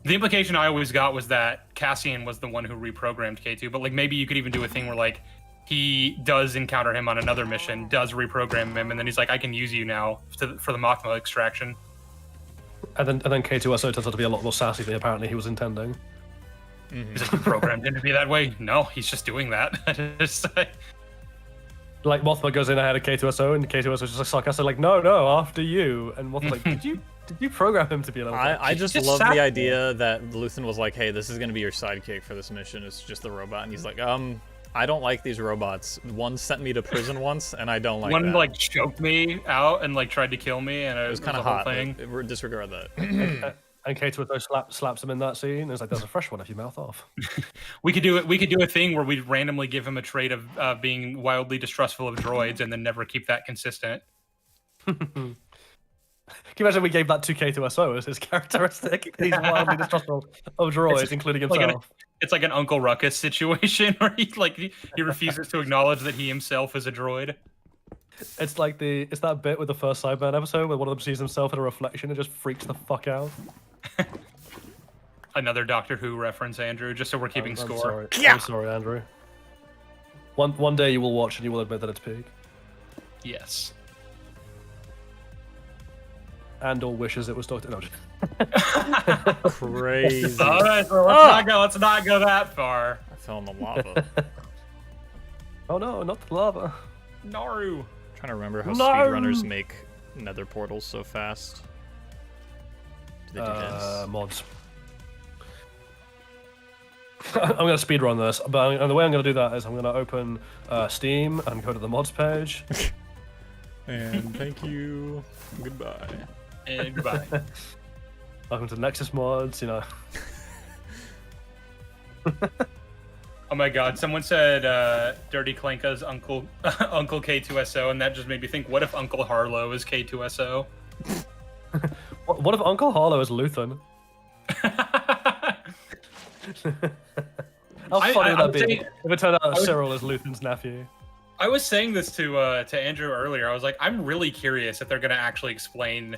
The implication I always got was that Cassian was the one who reprogrammed K2, but like maybe you could even do a thing where like he does encounter him on another mission, does reprogram him, and then he's like, I can use you now for the Mothma extraction. And then K2SO turns out to be a lot more sassy than apparently he was intending. He's like, you programmed him to be that way? No, he's just doing that. Like, Mothma goes in ahead of K2SO, and K2SO is just like sarcastic, like, no, after you. And Mothma's like, did you program him to be a little I just love the idea that Luthen was like, hey, this is going to be your sidekick for this mission. It's just the robot. And he's like, I don't like these robots. One sent me to prison once, and I don't like One, that. like, choked me out and, like, tried to kill me, and it was kind of hot. Thing. Disregard that. And K2SO slaps him in that scene. It's like, there's a fresh one if you mouth off. We could do a thing where we randomly give him a trait of being wildly distrustful of droids, and then never keep that consistent. Can you imagine we gave that to K2SO as his characteristic? He's wildly distrustful of droids, including himself. It's like an Uncle Ruckus situation where he refuses to acknowledge that he himself is a droid. It's like it's that bit with the first Sideburn episode where one of them sees himself in a reflection and just freaks the fuck out. another Doctor Who reference, Andrew, just so we're keeping score. Sorry. Yeah. I'm sorry, Andrew. One day you will watch and you will admit that it's peak. Yes. Andor wishes it was Doctor. No, Crazy. All right, so let's not go that far. I fell in the lava. oh no, not the lava. Naru. Trying to remember how No! speedrunners make nether portals so fast. Do they do this? Mods. I'm going to speedrun this, but the way I'm going to do that is I'm going to open Steam and go to the mods page. And thank you. Goodbye. And goodbye. Welcome to Nexus Mods, you know. Oh my god, someone said Dirty Klanka's Uncle Uncle K2SO, and that just made me think, what if Uncle Harlow is K2SO? What if Uncle Harlow is Luthen? How funny would that be if it turned out Cyril is Luthen's nephew? I was saying this to Andrew earlier. I was like, I'm really curious if they're gonna actually explain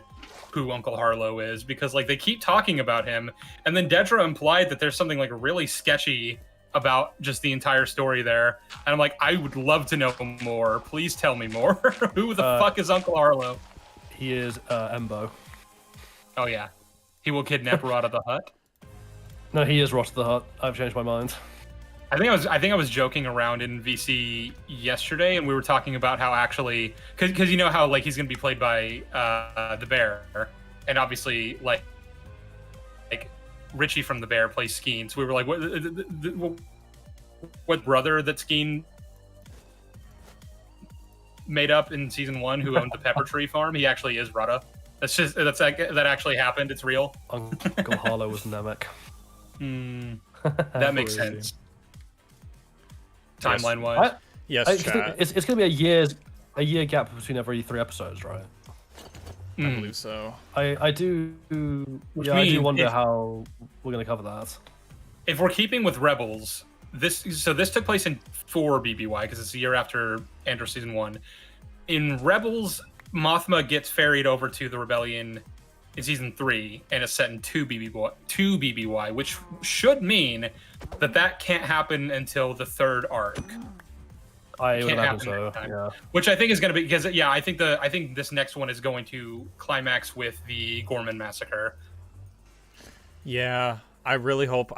who Uncle Harlow is, because like they keep talking about him, and then Dedra implied that there's something like really sketchy about just the entire story there, and I'm like, I would love to know more. Please tell me more. Who the fuck is Uncle Harlow? He is Embo. Oh yeah, he will kidnap Rod of the Hutt. No, he is Rot of the Hutt. I've changed my mind. I think I was joking around in VC yesterday, and we were talking about how actually, because you know how like he's gonna be played by the Bear, and obviously like Richie from the Bear plays Skeen. So we were like, what brother that Skeen made up in season 1 who owned the pepper tree farm? He actually is Rudda. That actually happened. It's real. Uncle Harlow was Namek. That makes sense. Timeline wise. Yes, chat. It's going to be a year gap between every 3 episodes, right? I believe so. I do. Which I do means wonder how we're going to cover that. If we're keeping with Rebels, this took place in 4 BBY because it's a year after Andor season 1. In Rebels, Mothma gets ferried over to the Rebellion in season 3 and is set in 2 BBY, which should mean that can't happen until the 3rd arc. I would imagine so. Yeah. Which I think is going to be because I think this next one is going to climax with the Gorman massacre. Yeah, I really hope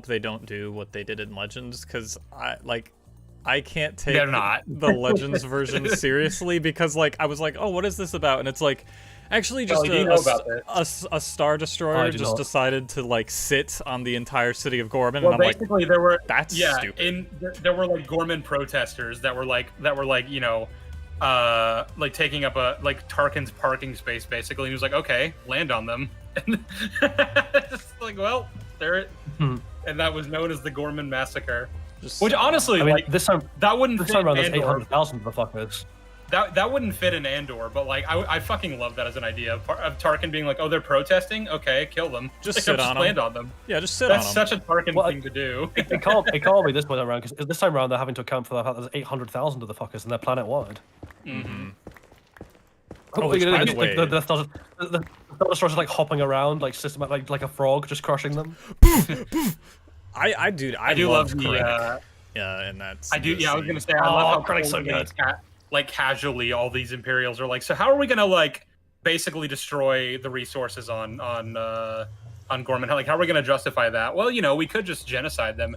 they don't do what they did in Legends, because I can't take the Legends version seriously, because like I was like, oh, what is this about? And it's like actually just a Star Destroyer just decided to like sit on the entire city of Gorman. Well, and I'm basically like, there were stupid. There were like Gorman protesters that were like you know like taking up Tarkin's parking space basically, and he was like, okay, land on them. And just like, well, there and that was known as the Gorman massacre. Which honestly, I mean, like this time wouldn't fit around, there's Andor. 800,000 motherfuckers. That wouldn't fit in Andor, but like I fucking love that as an idea of Tarkin being like, oh, they're protesting, okay, kill them, just land on them. Yeah, just sit on them. That's such a Tarkin thing to do. It can't be this time around, because this time around they're having to account for the fact that there's 800,000 of the fuckers and they're planet wide. Mm-hmm. Oh, by the way, the Star Destroyers like hopping around like systematic, like a frog, just crushing them. I do love the yeah, and that's I do. Yeah, I was gonna say I love how Krennic's so good. Like casually, all these Imperials are like, so how are we gonna like basically destroy the resources on Gorman? Like, how are we gonna justify that? Well, you know, we could just genocide them.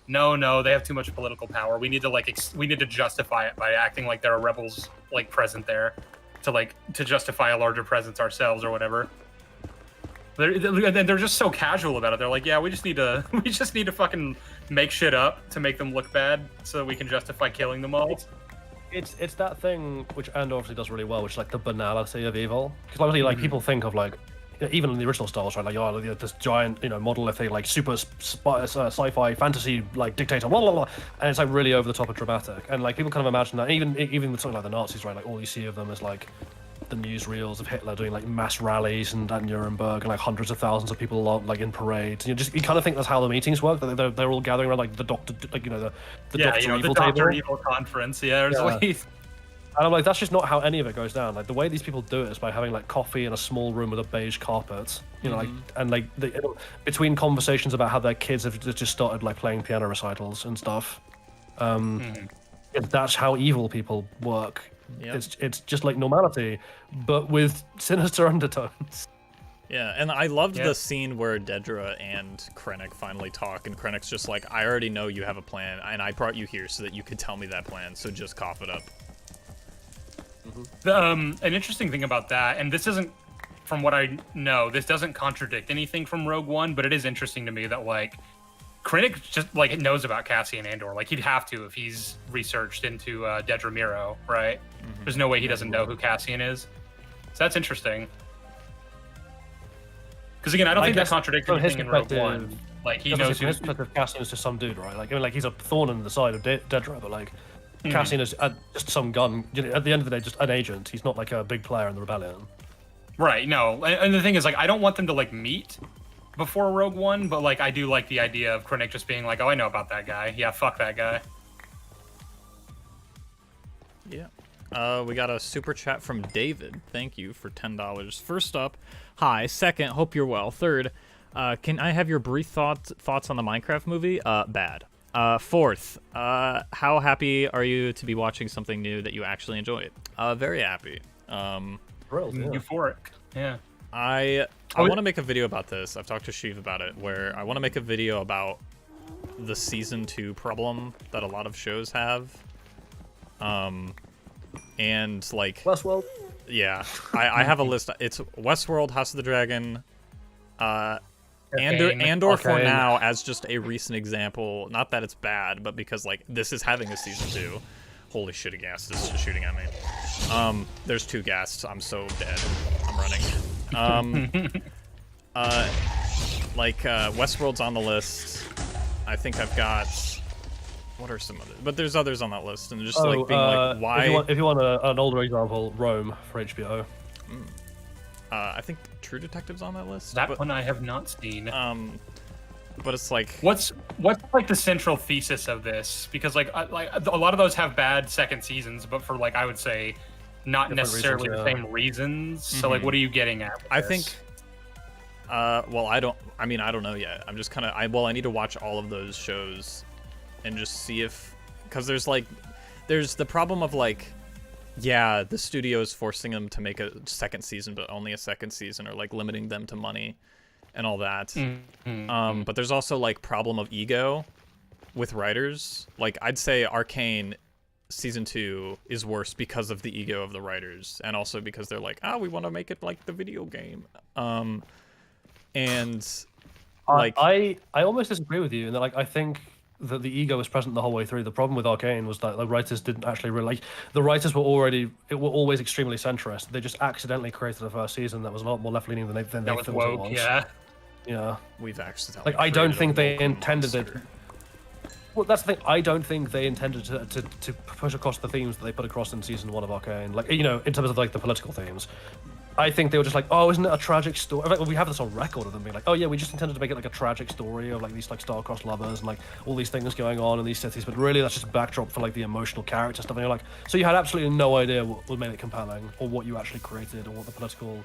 No, they have too much political power. We need to justify it by acting like there are rebels like present there, to justify a larger presence ourselves or whatever. They're just so casual about it. They're like, yeah, we just need to fucking make shit up to make them look bad so we can justify killing them all. It's that thing which Andor obviously does really well, which is like the banality of evil. Because obviously, like people think of like, even in the original Star Wars, right? Like, oh, this giant, monolithic, like super sci-fi fantasy like dictator, blah blah blah, and it's like really over the top and dramatic. And like people kind of imagine that, even with something like the Nazis, right? Like all you see of them is like the newsreels of Hitler doing like mass rallies and at Nuremberg, and like hundreds of thousands of people like in parades. And you kind of think that's how the meetings work. That they're all gathering around like the Doctor, like the Doctor Evil Doctor table. Evil conference. Yeah, there's like And I'm like, that's just not how any of it goes down. Like the way these people do it is by having like coffee in a small room with a beige carpet, you know, like and like between conversations about how their kids have just started like playing piano recitals and stuff. That's how evil people work. Yep. It's just like normality, but with sinister undertones. Yeah, and I loved the scene where Dedra and Krennic finally talk, and Krennic's just like, I already know you have a plan, and I brought you here so that you could tell me that plan, so just cough it up. An interesting thing about that, and this isn't, from what I know, this doesn't contradict anything from Rogue One, but it is interesting to me that, like, Krennic just, like, knows about Cassian Andor. Like, he'd have to if he's researched into Dedra Meero, right? There's no way he doesn't know who Cassian is. So that's interesting. Because, again, I don't think that contradicts anything in Rogue One. Like, he knows who... His perspective, Cassian is just some dude, right? Like, I mean, like, he's a thorn in the side of Dedra, but, like, Cassian is just some gun. You know, at the end of the day, just an agent. He's not, like, a big player in the rebellion. Right, no. And the thing is, like, I don't want them to, like, meet before Rogue One, but, like, I do like the idea of Krennic just being like, oh, I know about that guy. Yeah, fuck that guy. Yeah. We got a super chat from David. Thank you for $10. First up, hi. Second, hope you're well. Third, can I have your brief thoughts on the Minecraft movie? Bad. Fourth, how happy are you to be watching something new that you actually enjoyed? Very happy. Thrilled, yeah. Euphoric. Yeah. I want to make a video about this. I've talked to Sheev about it, where I want to make a video about the season 2 problem that a lot of shows have. And like Westworld. Yeah, I have a list. It's Westworld, House of the Dragon, Andor for now as just a recent example. Not that it's bad, but because like this is having a season 2. Holy shit, a ghast is shooting at me. There's 2 ghasts. I'm so dead. I'm running. Westworld's on the list. I think I've got. What are some others? But there's others on that list, and just like being like, why? If you want an older example, Rome for HBO. I think True Detective's on that list. That one I have not seen. But it's like, what's like the central thesis of this? Because like a lot of those have bad second seasons, but for like I would say, not different necessarily reasons, the same reasons. So like, what are you getting at? I think. Well, I don't know yet. I'm just kind of. I need to watch all of those shows, and just see if, because there's the problem of like, yeah, the studio is forcing them to make a second season, but only a second season, or like limiting them to money, and all that. But there's also like problem of ego with writers. Like I'd say Arcane season 2 is worse because of the ego of the writers, and also because they're like, we want to make it like the video game. And like I almost disagree with you in that, like, I think that the ego was present the whole way through. The problem with Arcane was that the writers didn't actually really, like, the writers were always extremely centrist. They just accidentally created a first season that was a lot more left leaning than they thought it was. Yeah. We've accidentally. Like, I don't think they intended it. Well, that's the thing. I don't think they intended to push across the themes that they put across in season 1 of Arcane. Like, you know, in terms of like the political themes. I think they were just like, oh, isn't it a tragic story? Like, well, we have this on record of them being like, oh yeah, we just intended to make it like a tragic story of like these like star-crossed lovers and like all these things going on in these cities, but really that's just a backdrop for like the emotional character stuff. And you're like, so you had absolutely no idea what would make it compelling, or what you actually created, or what the political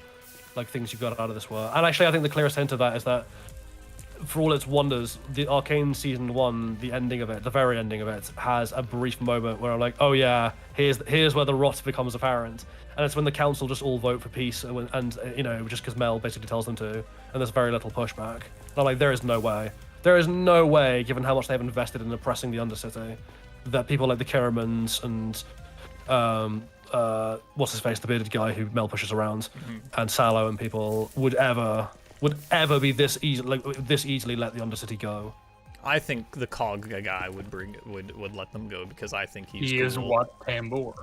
like things you got out of this were. And actually, I think the clearest hint of that is that, for all its wonders, the Arcane season 1, the ending of it, the very ending of it, has a brief moment where I'm like, oh yeah, here's where the rot becomes apparent. And it's when the council just all vote for peace, and you know, just because Mel basically tells them to, and there's very little pushback. And I'm like, there is no way, given how much they've invested in oppressing the Undercity, that people like the Kiramans and what's his face, the bearded guy who Mel pushes around, and Sallow and people would ever be this easily let the Undercity go. I think the Cog guy would let them go, because I think he is what Tambor.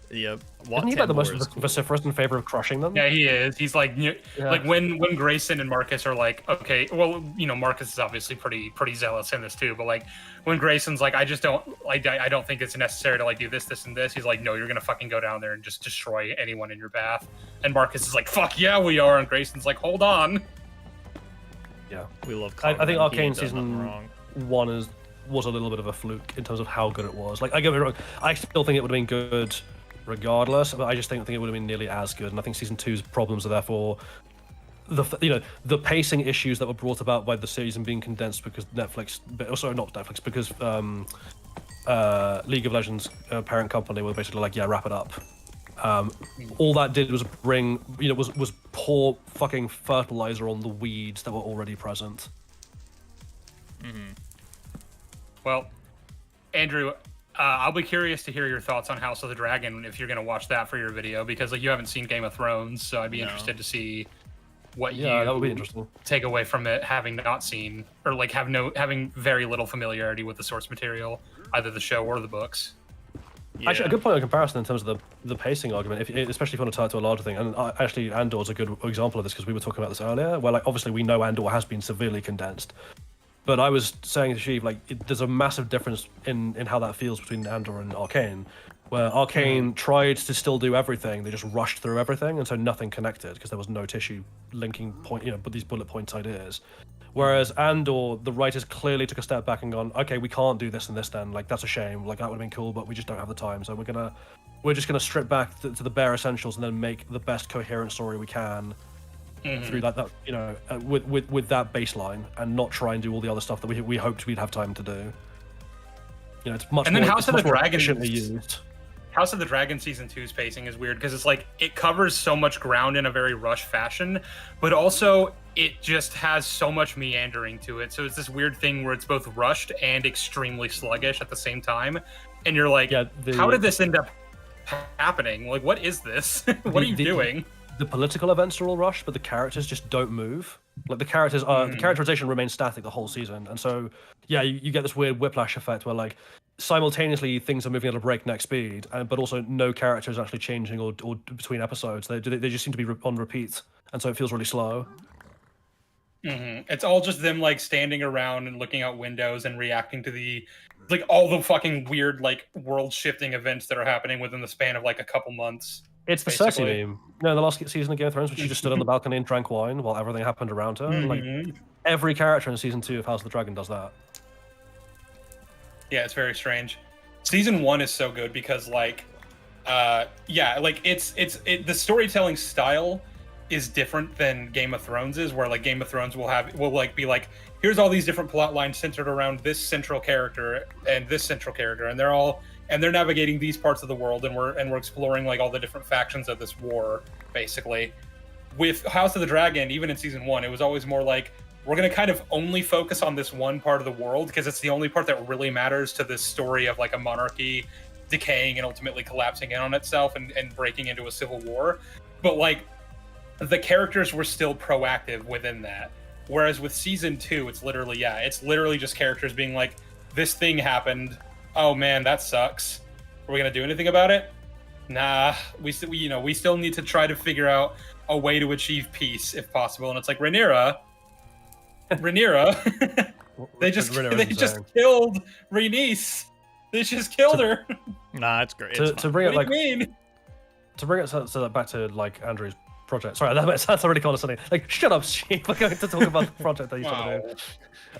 Yep. Isn't he like the most vociferous in favor of crushing them? Yeah, he is. He's like, like when Grayson and Marcus are like, okay, well, you know, Marcus is obviously pretty zealous in this too, but like when Grayson's like, I don't think it's necessary to like do this, and this. He's like, no, you're gonna fucking go down there and just destroy anyone in your path. And Marcus is like, fuck yeah, we are. And Grayson's like, hold on. Yeah, we love. I think Arcane season 1 was a little bit of a fluke in terms of how good it was. Like, I get it wrong, I still think it would have been good regardless. But I just don't think it would have been nearly as good. And I think season 2's problems are therefore the pacing issues that were brought about by the series and being condensed because Netflix, but also not Netflix, because League of Legends parent company were basically like, yeah, wrap it up. All that did was bring, was pour fucking fertilizer on the weeds that were already present. Well, Andrew, I'll be curious to hear your thoughts on House of the Dragon if you're going to watch that for your video, because like you haven't seen Game of Thrones, so I'd be interested to see what that would be interesting. Take away from it, having not seen, or like having very little familiarity with the source material, either the show or the books. Yeah. Actually, a good point of comparison in terms of the pacing argument, especially if you want to tie it to a larger thing. And actually, Andor's a good example of this because we were talking about this earlier. Where like obviously we know Andor has been severely condensed, but I was saying to Sheev there's a massive difference in how that feels between Andor and Arcane. Where Arcane tried to still do everything, they just rushed through everything, and so nothing connected because there was no tissue linking point, but these bullet point ideas. Whereas Andor, the writers clearly took a step back and gone, okay, we can't do this and this then. Like that's a shame. Like that would have been cool, but we just don't have the time. So we're just gonna strip back to the bare essentials and then make the best coherent story we can through that with that baseline, and not try and do all the other stuff that we hoped we'd have time to do. It's much. And then more, House of the Dragon used. House of the Dragon Season 2's pacing is weird because it's like it covers so much ground in a very rushed fashion, but also it just has so much meandering to it. So it's this weird thing where it's both rushed and extremely sluggish at the same time. And you're like, how did this end up happening? Like, what is this? What are you doing? The political events are all rushed, but the characters just don't move. Like the characters the characterization remains static the whole season. And so, yeah, you get this weird whiplash effect where like, simultaneously things are moving at a breakneck speed, but also no character is actually changing or between episodes. They just seem to be on repeat, and so it feels really slow. It's all just them like standing around and looking out windows and reacting to all the fucking weird like world shifting events that are happening within the span of like a couple months. It's the Cersei meme. No, the last season of Game of Thrones, when she just stood on the balcony and drank wine while everything happened around her. Like every character in season 2 of House of the Dragon does that. Yeah, it's very strange. Season 1 is so good because the storytelling style is different than Game of Thrones is, where like Game of Thrones will be like, here's all these different plot lines centered around this central character and this central character, and they're navigating these parts of the world, and we're exploring like all the different factions of this war, basically. With House of the Dragon, even in season 1, it was always more like, we're going to kind of only focus on this one part of the world because it's the only part that really matters to this story of like a monarchy decaying and ultimately collapsing in on itself and breaking into a civil war. But like the characters were still proactive within that. Whereas with season 2, it's literally just characters being like, this thing happened. Oh man, that sucks. Are we going to do anything about it? Nah, we still need to try to figure out a way to achieve peace if possible. And it's like, Rhaenyra, they just killed Rhaenys. They just killed her. Nah, it's great. To bring it back to like Andrew's project. Sorry, that's already condescending. Like, shut up, Sheep. We're going to talk about the project that you trying to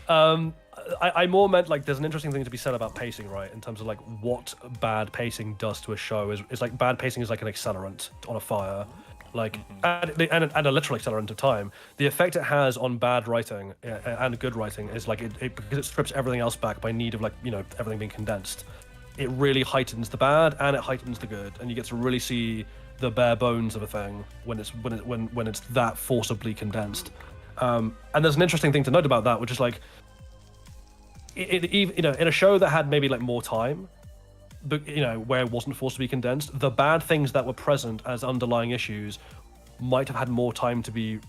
do. I more meant like there's an interesting thing to be said about pacing, right? In terms of like what bad pacing does to a show is like bad pacing is like an accelerant on a fire. Like and a literal accelerant of time. The effect it has on bad writing and good writing is like it because it strips everything else back by need of like everything being condensed. It really heightens the bad and it heightens the good, and you get to really see the bare bones of a thing when it's that forcibly condensed. And there's an interesting thing to note about that, which is like in a show that had maybe like more time, but where it wasn't forced to be condensed, the bad things that were present as underlying issues might have had more time to be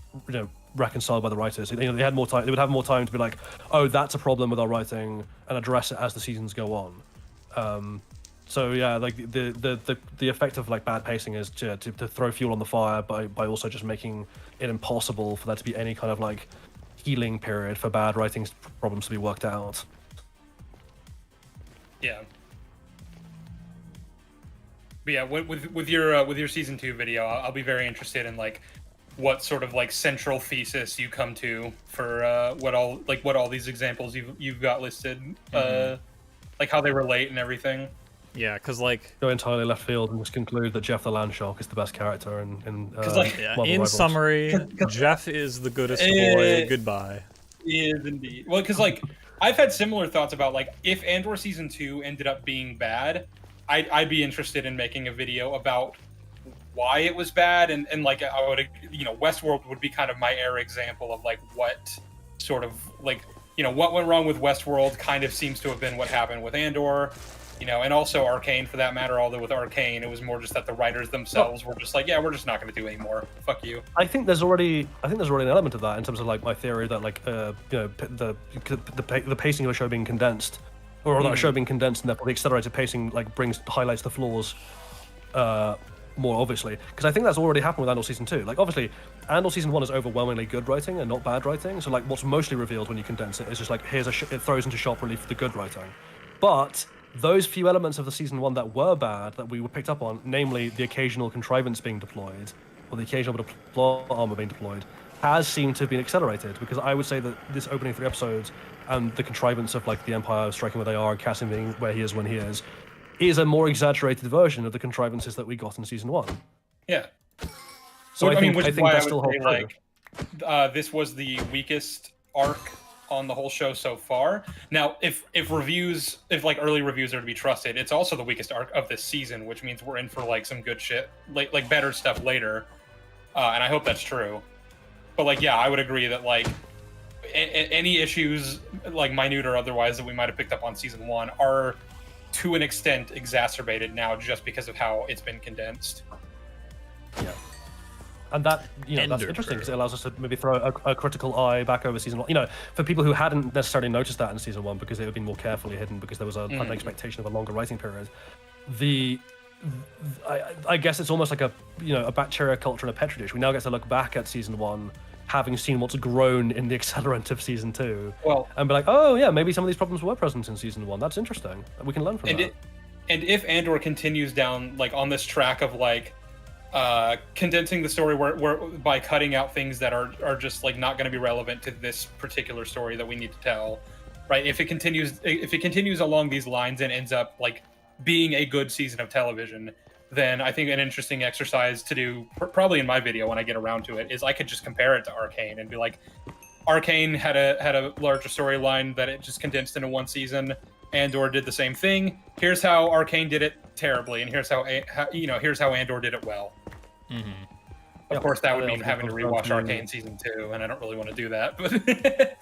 reconciled by the writers. They had more time. They would have more time to be like, oh, that's a problem with our writing, and address it as the seasons go on. So yeah, like the effect of like bad pacing is to throw fuel on the fire by also just making it impossible for there to be any kind of like healing period for bad writing problems to be worked out. Yeah. But yeah, with your season 2 video, I'll be very interested in like what sort of like central thesis you come to for what all these examples you've got listed, like how they relate and everything. Yeah, because like go entirely left field and just conclude that Jeff the Landshark is the best character in Marvel in Rivals. summary, Jeff is the goodest boy. Goodbye. He is indeed. Well, because like I've had similar thoughts about like if Andor season 2 ended up being bad, I'd be interested in making a video about why it was bad, and like I would, Westworld would be kind of my air example of like what sort of like what went wrong with Westworld kind of seems to have been what happened with Andor. And also Arcane for that matter, although with Arcane, it was more just that the writers themselves were just like, yeah, we're just not going to do anymore. Fuck you. I think there's already an element of that in terms of like my theory that like the pacing of a show being condensed, or that a show being condensed, and therefore the accelerated pacing like highlights the flaws more obviously, because I think that's already happened with Andor season 2. Like obviously, Andor season 1 is overwhelmingly good writing and not bad writing. So like what's mostly revealed when you condense it is just like it throws into sharp relief the good writing, but those few elements of the season 1 that were bad that we were picked up on, namely the occasional contrivance being deployed or the occasional bit of plot armor being deployed, has seemed to have been accelerated, because I would say that this opening 3 episodes and the contrivance of like the Empire striking where they are and Cassian being where he is when he is a more exaggerated version of the contrivances that we got in season 1. Yeah. So I think I that's still would say, true. like, this was the weakest arc on the whole show so far. Now, if like early reviews are to be trusted, it's also the weakest arc of this season, which means we're in for like some good shit, like better stuff later. And I hope that's true. But like, yeah, I would agree that like any issues, like minute or otherwise, that we might have picked up on season 1 are to an extent exacerbated now just because of how it's been condensed. Yeah. And that, that's interesting because it allows us to maybe throw a critical eye back over season 1. For people who hadn't necessarily noticed that in season 1 because it had been more carefully hidden because there was an expectation of a longer writing period. I guess it's almost like a bacteria culture in a petri dish. We now get to look back at season 1, having seen what's grown in the accelerant of season 2, and be like, oh yeah, maybe some of these problems were present in season 1. That's interesting. We can learn from that. And if Andor continues down like on this track of like condensing the story where by cutting out things that are just like not going to be relevant to this particular story that we need to tell, right? If it continues along these lines and ends up like being a good season of television, then I think an interesting exercise to do, probably in my video when I get around to it, is I could just compare it to Arcane and be like, Arcane had a larger storyline that it just condensed into one season. Andor did the same thing. Here's how Arcane did it terribly, and here's how Andor did it well. Mm-hmm. Of course, that would mean having to rewatch Arcane season 2, and I don't really want to do that. But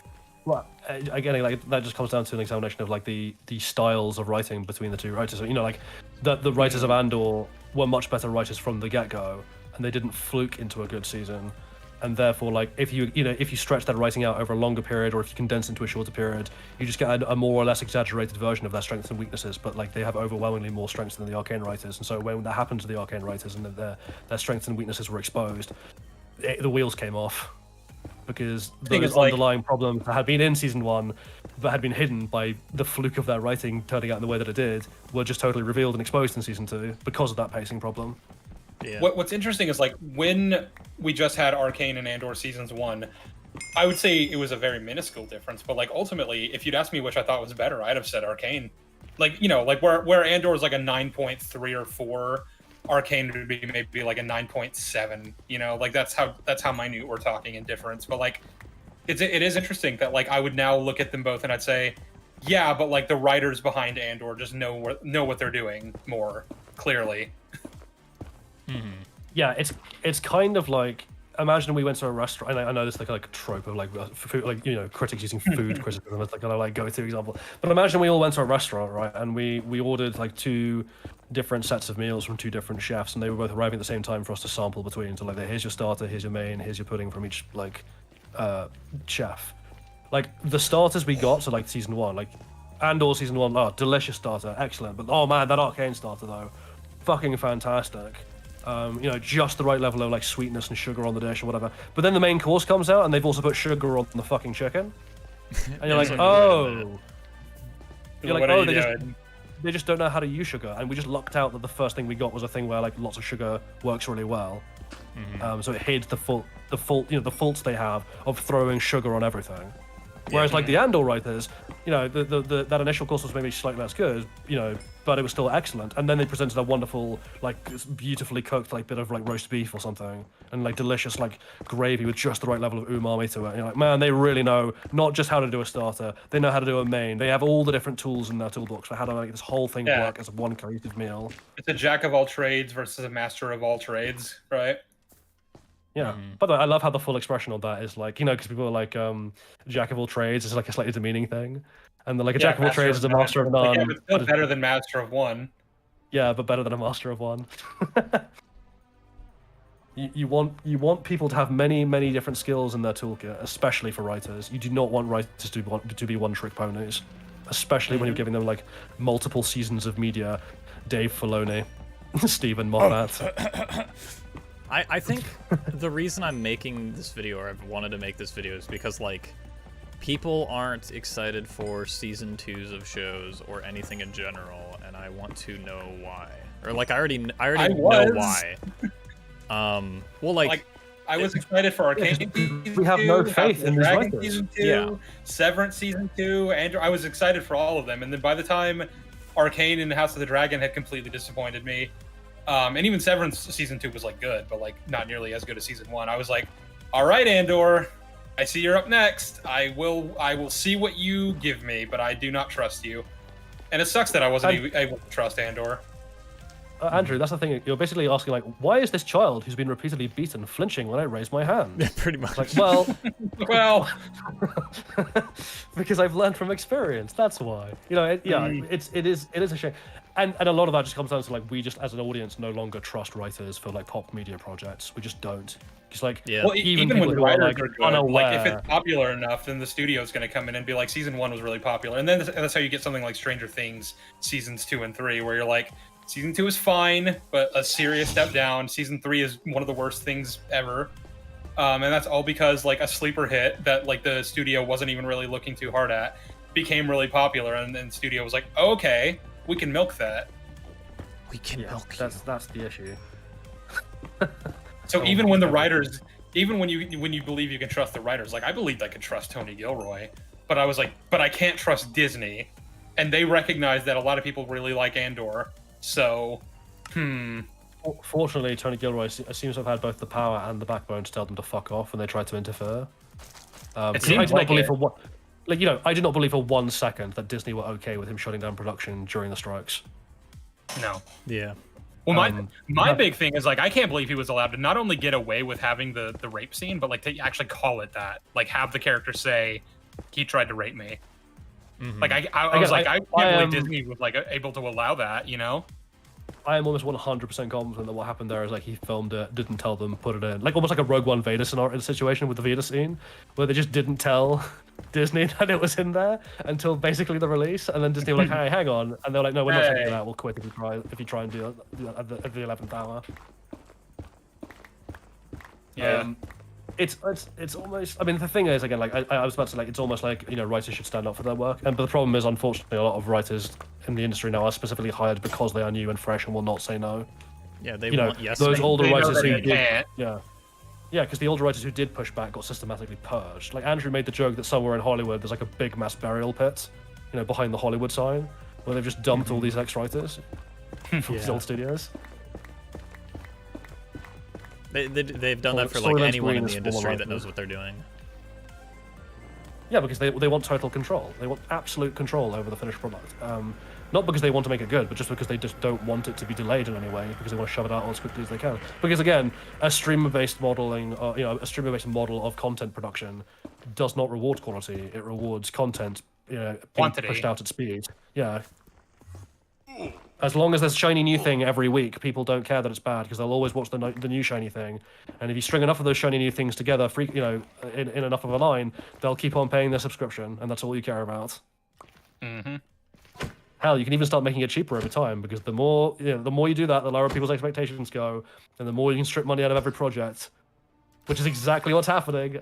well, again, like that just comes down to an examination of like the styles of writing between the two writers. Like the writers of Andor were much better writers from the get-go, and they didn't fluke into a good season. And therefore, like if you stretch that writing out over a longer period, or if you condense into a shorter period, you just get a more or less exaggerated version of their strengths and weaknesses. But like they have overwhelmingly more strengths than the Arcane writers, and so when that happened to the Arcane writers and their strengths and weaknesses were exposed, the wheels came off, because those underlying problems that had been in season 1 but had been hidden by the fluke of their writing turning out in the way that it did were just totally revealed and exposed in season 2 because of that pacing problem. Yeah. What's interesting is like when we just had Arcane and Andor seasons 1, I would say it was a very minuscule difference, but like ultimately, if you'd asked me which I thought was better, I'd have said Arcane. Like like where Andor is like a 9.3 or 4, Arcane would be maybe like a 9.7. Like that's how minute we're talking in difference. But like it is interesting that like I would now look at them both and I'd say, yeah, but like the writers behind Andor just know what they're doing more clearly. Mm-hmm. Yeah, it's kind of like, imagine we went to a restaurant. I know this is like a trope of like food, like critics using food criticism as like kind of like go-to example. But imagine we all went to a restaurant, right? And we ordered like 2 different sets of meals from 2 different chefs, and they were both arriving at the same time for us to sample between. So like, here's your starter, here's your main, here's your pudding from each like chef. Like the starters we got, so like season 1, like Andor season 1, oh, delicious starter, excellent. But oh man, that Arcane starter though, fucking fantastic. Just the right level of like sweetness and sugar on the dish or whatever. But then the main course comes out and they've also put sugar on the fucking chicken. And you're like, oh. You're like, oh, they just don't know how to use sugar. And we just lucked out that the first thing we got was a thing where like lots of sugar works really well. Mm-hmm. So it hid the faults they have of throwing sugar on everything. Whereas like the Andor writers, that initial course was maybe slightly less good, but it was still excellent. And then they presented a wonderful, like beautifully cooked like bit of like roast beef or something, and like delicious like gravy with just the right level of umami to it. And you're like, man, they really know not just how to do a starter, they know how to do a main. They have all the different tools in their toolbox for how to make this whole thing work as one cohesive meal. It's a jack of all trades versus a master of all trades, right? Yeah, but I love how the full expression of that is like, you know, because people are like, jack of all trades is like a slightly demeaning thing, and they're like a jack of all trades is a master of none. Yeah, but still better than master of one. Yeah, but better than a master of one. you want people to have many different skills in their toolkit, especially for writers. You do not want writers to be one-trick ponies, especially when you're giving them like multiple seasons of media. Dave Filoni, Stephen Moffat. I think the reason I'm making this video, or I've wanted to make this video, is because like people aren't excited for season 2s of shows or anything in general, and I want to know why. Or like I already know why. Well, like I was excited for Arcane season 2. We have no faith in these writers. Season 2, Severance season 2, Andor. I was excited for all of them, and then by the time Arcane and House of the Dragon had completely disappointed me. And even Severance season 2 was like good, but like not nearly as good as season 1. I was like, all right, Andor, I see you're up next. I will see what you give me, but I do not trust you. And it sucks that I wasn't able to trust Andor. Andrew, that's the thing. You're basically asking like, why is this child who's been repeatedly beaten flinching when I raise my hand? Yeah, pretty much. Like, well, well, because I've learned from experience. That's why. You know, it is a shame. And a lot of that just comes down to like we just as an audience no longer trust writers for like pop media projects. We just don't. It's like well, even when the writers are good, like if it's popular enough, then the studio's going to come in and be like, season 1 was really popular, and then that's how you get something like Stranger Things seasons 2 and 3, where you're like, season 2 is fine, but a serious step down. Season 3 is one of the worst things ever, and that's all because like a sleeper hit that like the studio wasn't even really looking too hard at became really popular, and then the studio was like, oh, okay. We can milk that. We can milk that's the issue. So even when the writers, even when you believe you can trust the writers, like I believed I could trust Tony Gilroy, but I was like, but I can't trust Disney, and they recognize that a lot of people really like Andor. So, Fortunately, Tony Gilroy seems to have had both the power and the backbone to tell them to fuck off when they tried to interfere. It seems like it. Like, you know, I did not believe for 1 second that Disney were okay with him shutting down production during the strikes. No. Yeah. Well, my big thing is, like, I can't believe he was allowed to not only get away with having the rape scene, but, like, to actually call it that. Like, have the character say, he tried to rape me. Mm-hmm. Like, I was like, I can't believe Disney was, like, able to allow that, you know? I am almost 100% confident that what happened there is like he filmed it, didn't tell them, put it in. Like almost like a Rogue One Vader scenario situation with the Vader scene, where they just didn't tell Disney that it was in there until basically the release, and then Disney were like, hey, hang on, and they're like, no, we're not taking it out, we'll quit if you try and do it at the 11th hour. Yeah. It's almost. I mean, the thing is, again, like I was about to say, like it's almost like, you know, writers should stand up for their work. But the problem is, unfortunately, a lot of writers in the industry now are specifically hired because they are new and fresh and will not say no. Yeah, they want yes. Those older writers who did, because the older writers who did push back got systematically purged. Like Andrew made the joke that somewhere in Hollywood there's like a big mass burial pit, you know, behind the Hollywood sign, where they've just dumped all these ex-writers from these old studios. They've done that for like anyone in the industry that knows what they're doing. Yeah, because they want total control. They want absolute control over the finished product. Not because they want to make it good, but just because they just don't want it to be delayed in any way, because they want to shove it out as quickly as they can. Because again, a streamer-based modeling, a streamer-based model of content production does not reward quality. It rewards content, being pushed out at speed. Yeah. As long as there's a shiny new thing every week, people don't care that it's bad because they'll always watch the new shiny thing. And if you string enough of those shiny new things together, in enough of a line, they'll keep on paying their subscription, and that's all you care about. Mm-hmm. Hell, you can even start making it cheaper over time because the more you do that, the lower people's expectations go, and the more you can strip money out of every project, which is exactly what's happening.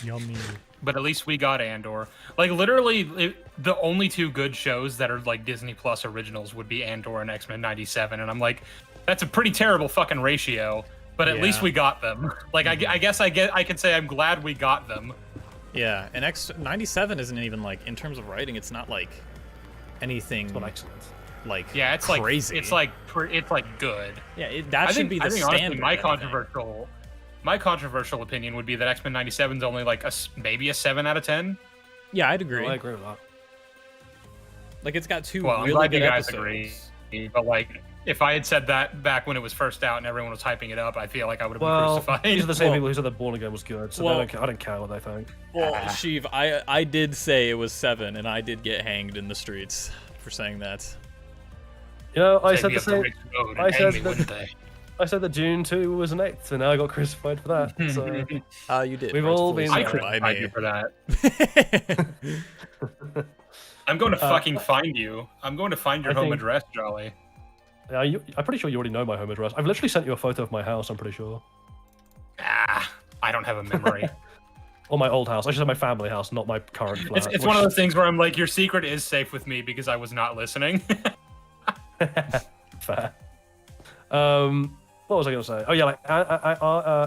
Yummy. But at least we got Andor. Like, literally, the only 2 good shows that are, like, Disney Plus originals would be Andor and X-Men 97. And I'm like, that's a pretty terrible fucking ratio. But at least we got them. Like, I guess I can say I'm glad we got them. Yeah, and X97 isn't even, like, in terms of writing, it's not, like, anything It's not excellent. like it's crazy. It's like good. Yeah, that should be the standard. Honestly, my controversial opinion would be that X-Men 97 is only like maybe a 7 out of 10. Yeah, I'd agree. No, I agree with that. Like, it's got 2 Well, really I'm glad good you guys episodes. agree. But like, if I had said that back when it was first out and everyone was hyping it up, I feel like I would have been crucified. These are the same people who said that Born Again was good, so I don't care what they think. Well, Sheev, I did say it was 7, and I did get hanged in the streets for saying that. You know, I said the same. I said that June 2 was an 8, so now I got crucified for that. So you did. We've all been. I crucified you for that. I'm going to fucking find you. I'm going to find your home address, Jolly. Yeah, I'm pretty sure you already know my home address. I've literally sent you a photo of my house, I'm pretty sure. I don't have a memory. Or my old house. I should say my family house, not my current flat. It's one of those things where I'm like, your secret is safe with me because I was not listening. Fair. What was I going to say? Oh yeah, like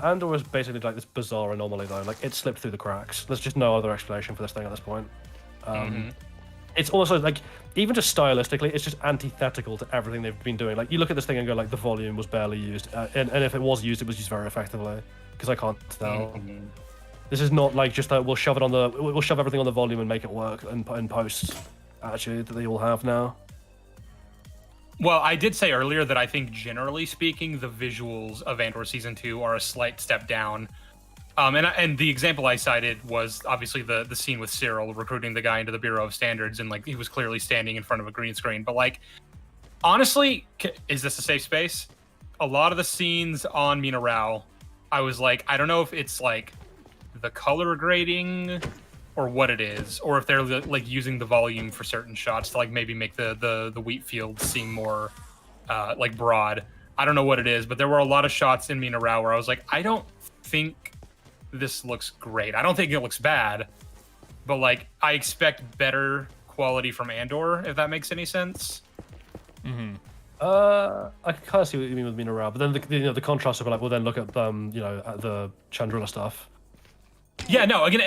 Andor was basically like this bizarre anomaly though. Like it slipped through the cracks. There's just no other explanation for this thing at this point. It's also like, even just stylistically, it's just antithetical to everything they've been doing. Like you look at this thing and go like, the volume was barely used, and if it was used very effectively. Because I can't tell. This is not like just that we'll shove everything on the volume and make it work in post attitude that they all have now. Well, I did say earlier that I think, generally speaking, the visuals of Andor Season 2 are a slight step down. And the example I cited was obviously the scene with Cyril recruiting the guy into the Bureau of Standards, and like he was clearly standing in front of a green screen. But like, honestly, is this a safe space? A lot of the scenes on Mina Rao, I was like, I don't know if it's like the color grading or what it is, or if they're like using the volume for certain shots to like maybe make the wheat field seem more like broad. I don't know what it is, but there were a lot of shots in Mina Rao where I was like, I don't think this looks great. I don't think it looks bad, but like I expect better quality from Andor, if that makes any sense. I can kind of see what you mean with Mina Rao, but then the contrast of like, we'll then look at at the Chandrila stuff. Yeah, no, again,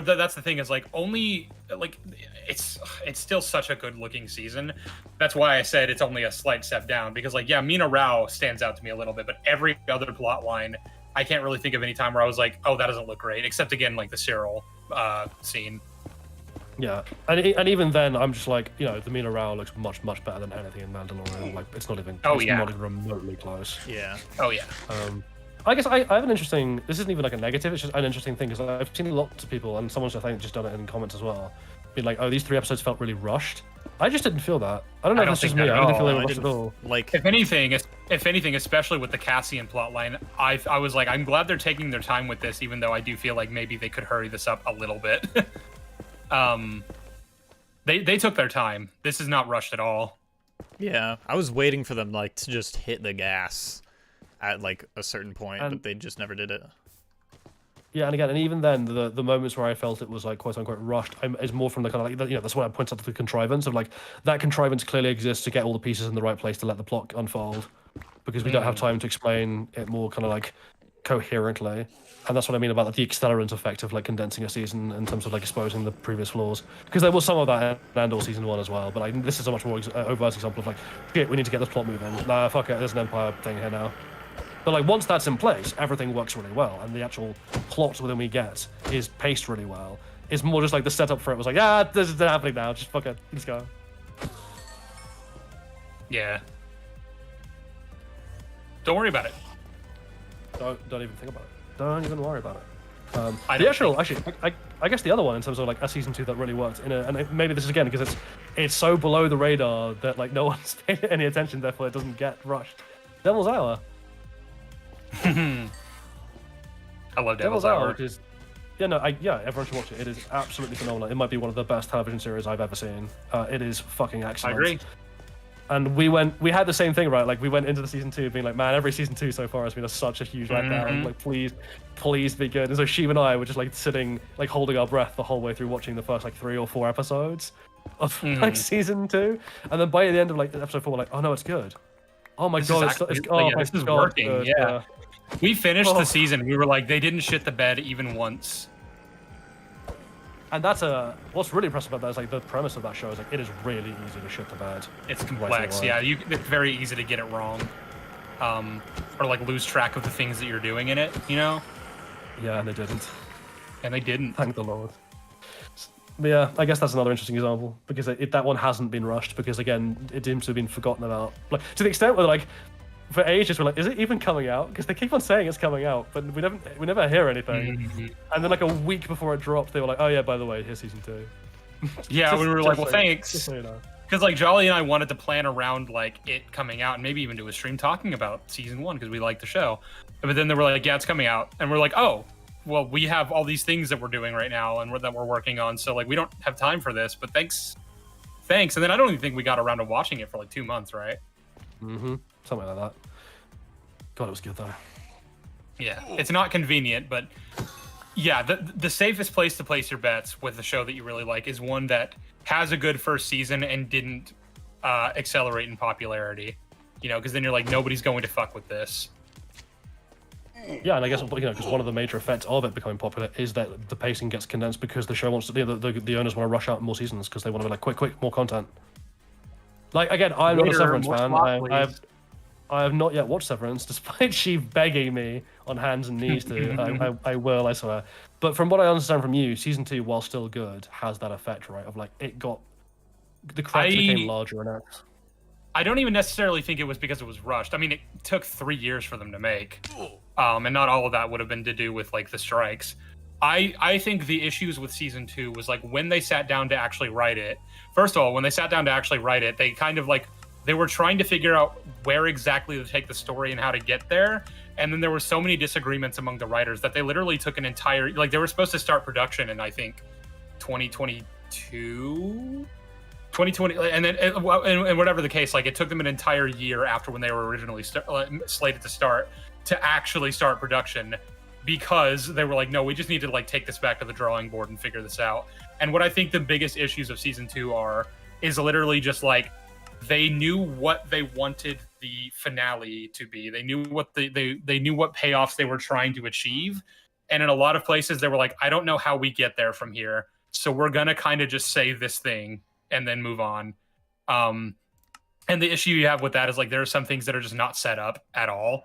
that's the thing is like only like it's still such a good looking season. That's why I said it's only a slight step down, because like, yeah, Mina Rao stands out to me a little bit, but every other plot line, I can't really think of any time where I was like, oh, that doesn't look great, except again like the Cyril scene. Yeah, and even then, I'm just like, the Mina Rao looks much better than anything in Mandalorian. Like, it's not even not even remotely close. Yeah. Oh yeah. I guess I have an interesting. This isn't even like a negative. It's just an interesting thing, because I've seen lots of people, and someone's I think just done it in comments as well, being like, "Oh, these 3 episodes felt really rushed." I just didn't feel that. I don't know if it's just me. I didn't feel they were rushed at all. Like, if anything, especially with the Cassian plotline, I was like, I'm glad they're taking their time with this, even though I do feel like maybe they could hurry this up a little bit. They took their time. This is not rushed at all. Yeah, I was waiting for them like to just hit the gas at like a certain point, but they just never did it. Yeah, and again, and even then, the moments where I felt it was like quote unquote rushed, is more from the kind of like, that's what I point out to the contrivance of like, that contrivance clearly exists to get all the pieces in the right place to let the plot unfold, because we don't have time to explain it more kind of like coherently. And that's what I mean about the accelerant effect of like condensing a season in terms of like exposing the previous flaws, because there was some of that in Andor season 1 as well, but like, this is a much more overt example of like, shit, we need to get this plot moving. Nah, fuck it, there's an Empire thing here now. But like, once that's in place, everything works really well, and the actual plot within we get is paced really well. It's more just like the setup for it was like, this is happening now, just fuck it, let's go. Yeah. Don't worry about it. Don't even think about it. Don't even worry about it. I guess the other one in terms of like a season 2 that really worked and maybe this is again because it's so below the radar that like no one's paid any attention, therefore it doesn't get rushed. Devil's Hour. I love Devil's Hour. Everyone should watch it. It is absolutely phenomenal. It might be one of the best television series I've ever seen. It is fucking excellent. I agree. And we had the same thing, right? Like, we went into the season 2 being like, man, every season 2 so far has been such a huge letdown. Like, please be good. And so Sheev and I were just like sitting, like holding our breath the whole way through watching the first like 3 or 4 episodes of like season 2. And then by the end of like episode 4, we're like, oh no, it's good. Oh my god, this is working. Good. Yeah. We finished the season. We were like, they didn't shit the bed even once. And that's what's really impressive about that is like the premise of that show is like it is really easy to shit the bed. It's complex, yeah. It's very easy to get it wrong, or like lose track of the things that you're doing in it. You know? Yeah, and they didn't. And they didn't. Thank the Lord. But yeah, I guess that's another interesting example because that one hasn't been rushed because again, it seems to have been forgotten about. Like to the extent where like for ages we're like, is it even coming out? Because they keep on saying it's coming out, but we never hear anything. Mm-hmm. And then like a week before it dropped, they were like, oh yeah, by the way, here's season 2. Yeah, we were like, well, thanks. Because like Jolly and I wanted to plan around like it coming out and maybe even do a stream talking about season 1 because we like the show. But then they were like, yeah, it's coming out, and we're like, oh, well, we have all these things that we're doing right now and that we're working on, so like we don't have time for this. But thanks. And then I don't even think we got around to watching it for like 2 months, right? Mm-hmm. Something like that. God, it was good though. Yeah, it's not convenient, but yeah, the safest place to place your bets with a show that you really like is one that has a good first season and didn't accelerate in popularity. You know, because then you're like, nobody's going to fuck with this. Yeah, and I guess because one of the major effects of it becoming popular is that the pacing gets condensed because the show wants to. The owners want to rush out more seasons because they want to be like, quick, more content. Like again, I'm not a Severance fan. I have not yet watched Severance, despite she begging me on hands and knees to. I will, I swear. But from what I understand from you, season 2, while still good, has that effect, right? Of like the cracks became larger and acts. I don't even necessarily think it was because it was rushed. I mean, it took 3 years for them to make, and not all of that would have been to do with like the strikes. I think the issues with season 2 was like when they sat down to actually write it. First of all, when they sat down to actually write it, they kind of like they were trying to figure out where exactly to take the story and how to get there. And then there were so many disagreements among the writers that they literally took an entire like they were supposed to start production in I think 2022. 2020, and then and whatever the case, like it took them an entire year after when they were originally slated to start to actually start production because they were like, no, we just need to like take this back to the drawing board and figure this out. And what I think the biggest issues of season 2 is literally just like they knew what they wanted the finale to be. They knew what they knew what payoffs they were trying to achieve, and in a lot of places they were like, I don't know how we get there from here, so we're gonna kind of just say this thing and then move on. And the issue you have with that is like there are some things that are just not set up at all.